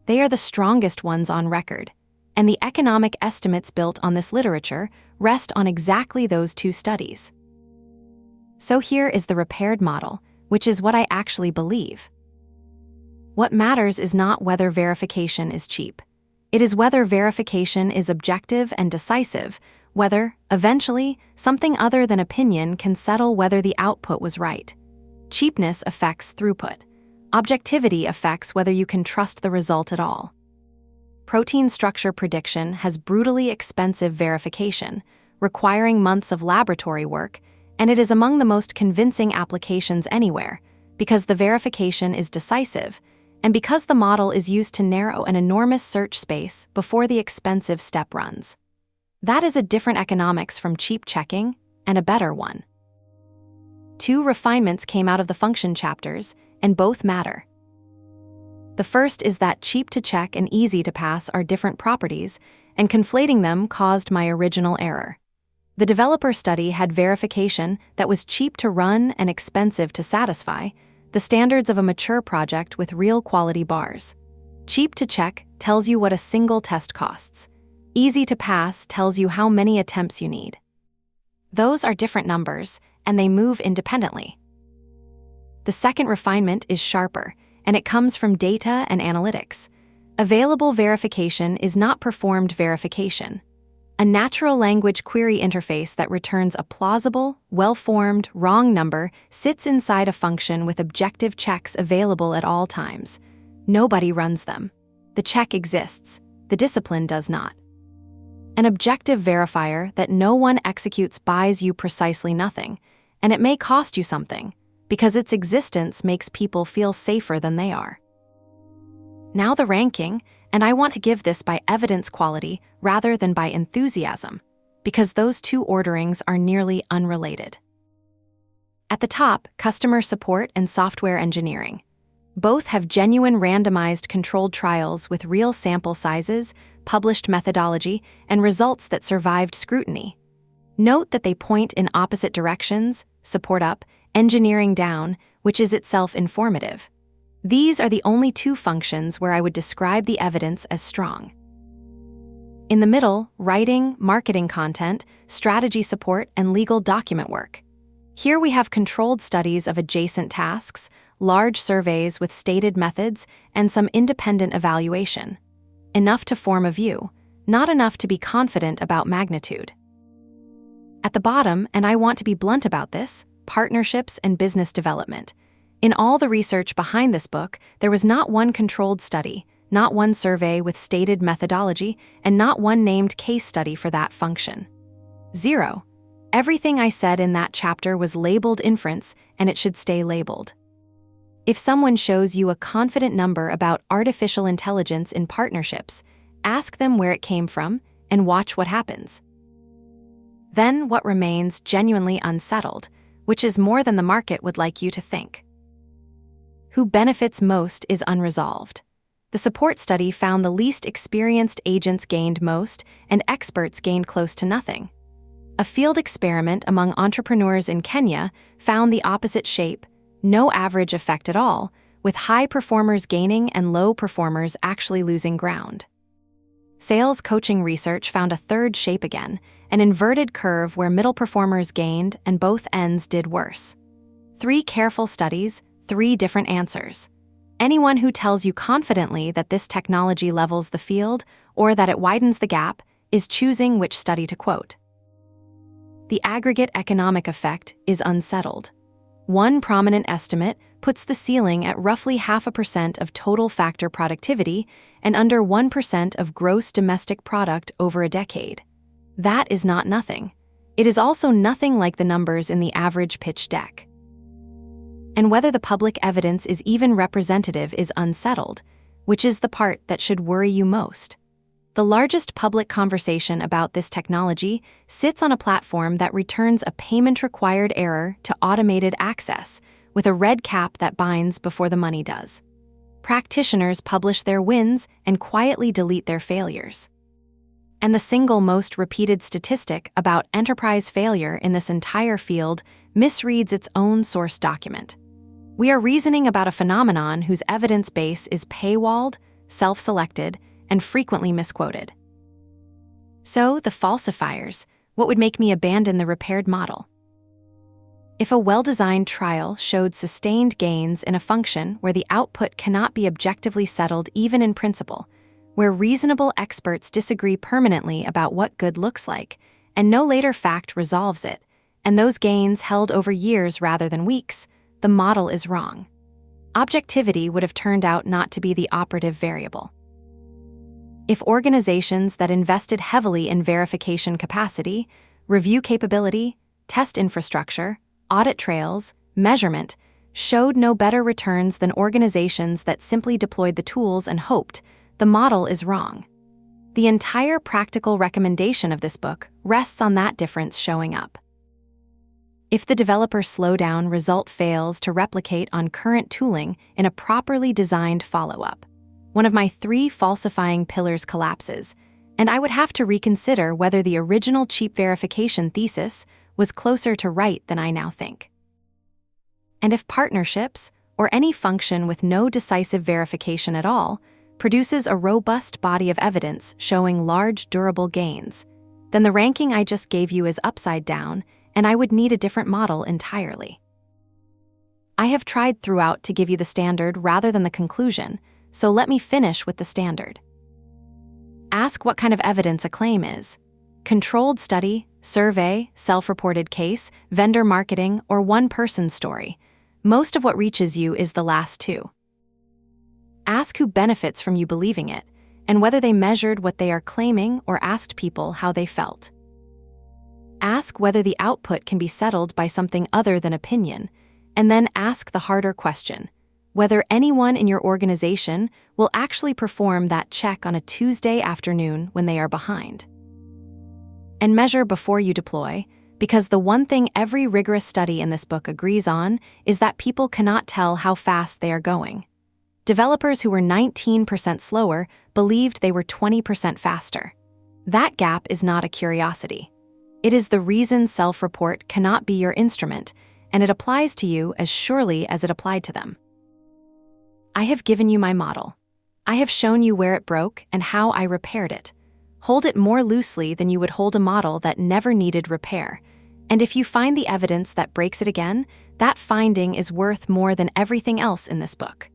They are the strongest ones on record, and the economic estimates built on this literature rest on exactly those 2 studies. So here is the repaired model, which is what I actually believe. What matters is not whether verification is cheap. It is whether verification is objective and decisive, whether, eventually, something other than opinion can settle whether the output was right. Cheapness affects throughput. Objectivity affects whether you can trust the result at all. Protein structure prediction has brutally expensive verification, requiring months of laboratory work, and it is among the most convincing applications anywhere, because the verification is decisive, and because the model is used to narrow an enormous search space before the expensive step runs. That is a different economics from cheap checking, and a better one. 2 refinements came out of the function chapters, and both matter. The first is that cheap to check and easy to pass are different properties, and conflating them caused my original error. The developer study had verification that was cheap to run and expensive to satisfy, the standards of a mature project with real quality bars. Cheap to check tells you what a single test costs. Easy to pass tells you how many attempts you need. Those are different numbers, and they move independently. The second refinement is sharper, and it comes from data and analytics. Available verification is not performed verification. A natural language query interface that returns a plausible, well-formed, wrong number sits inside a function with objective checks available at all times. Nobody runs them. The check exists. The discipline does not. An objective verifier that no one executes buys you precisely nothing, and it may cost you something, because its existence makes people feel safer than they are. Now the ranking, and I want to give this by evidence quality rather than by enthusiasm, because those two orderings are nearly unrelated. At the top, customer support and software engineering. Both have genuine randomized controlled trials with real sample sizes, published methodology, and results that survived scrutiny. Note that they point in opposite directions, support up, engineering down, which is itself informative. These are the only two functions where I would describe the evidence as strong. In the middle, writing, marketing content, strategy support, and legal document work. Here we have controlled studies of adjacent tasks, large surveys with stated methods, and some independent evaluation. Enough to form a view, not enough to be confident about magnitude. At the bottom, and I want to be blunt about this, partnerships and business development. In all the research behind this book, there was not one controlled study, not one survey with stated methodology, and not one named case study for that function. 0. Everything I said in that chapter was labeled inference, and it should stay labeled. If someone shows you a confident number about artificial intelligence in partnerships, ask them where it came from and watch what happens. Then what remains genuinely unsettled, which is more than the market would like you to think. Who benefits most is unresolved. The support study found the least experienced agents gained most, and experts gained close to nothing. A field experiment among entrepreneurs in Kenya found the opposite shape, no average effect at all, with high performers gaining and low performers actually losing ground. Sales coaching research found a third shape again, an inverted curve where middle performers gained and both ends did worse. 3 careful studies, 3 different answers. Anyone who tells you confidently that this technology levels the field or that it widens the gap is choosing which study to quote. The aggregate economic effect is unsettled. One prominent estimate puts the ceiling at roughly 0.5% of total factor productivity and under 1% of gross domestic product over a decade. That is not nothing. It is also nothing like the numbers in the average pitch deck. And whether the public evidence is even representative is unsettled, which is the part that should worry you most. The largest public conversation about this technology sits on a platform that returns a payment-required error to automated access, with a red cap that binds before the money does. Practitioners publish their wins and quietly delete their failures. And the single most repeated statistic about enterprise failure in this entire field misreads its own source document. We are reasoning about a phenomenon whose evidence base is paywalled, self-selected, and frequently misquoted. So, the falsifiers, what would make me abandon the repaired model? If a well-designed trial showed sustained gains in a function where the output cannot be objectively settled even in principle, where reasonable experts disagree permanently about what good looks like, and no later fact resolves it, and those gains held over years rather than weeks, the model is wrong. Objectivity would have turned out not to be the operative variable. If organizations that invested heavily in verification capacity, review capability, test infrastructure, audit trails, measurement, showed no better returns than organizations that simply deployed the tools and hoped, the model is wrong. The entire practical recommendation of this book rests on that difference showing up. If the developer slowdown result fails to replicate on current tooling in a properly designed follow-up, one of my 3 falsifying pillars collapses, and I would have to reconsider whether the original cheap verification thesis was closer to right than I now think. And if partnerships, or any function with no decisive verification at all, produces a robust body of evidence showing large durable gains, then the ranking I just gave you is upside down, and I would need a different model entirely. I have tried throughout to give you the standard rather than the conclusion, so let me finish with the standard. Ask what kind of evidence a claim is. Controlled study, survey, self-reported case, vendor marketing, or one-person story. Most of what reaches you is the last two. Ask who benefits from you believing it, and whether they measured what they are claiming or asked people how they felt. Ask whether the output can be settled by something other than opinion, and then ask the harder question, whether anyone in your organization will actually perform that check on a Tuesday afternoon when they are behind. And measure before you deploy, because the one thing every rigorous study in this book agrees on is that people cannot tell how fast they are going. Developers who were 19% slower believed they were 20% faster. That gap is not a curiosity. It is the reason self-report cannot be your instrument, and it applies to you as surely as it applied to them. I have given you my model. I have shown you where it broke and how I repaired it. Hold it more loosely than you would hold a model that never needed repair. And if you find the evidence that breaks it again, that finding is worth more than everything else in this book.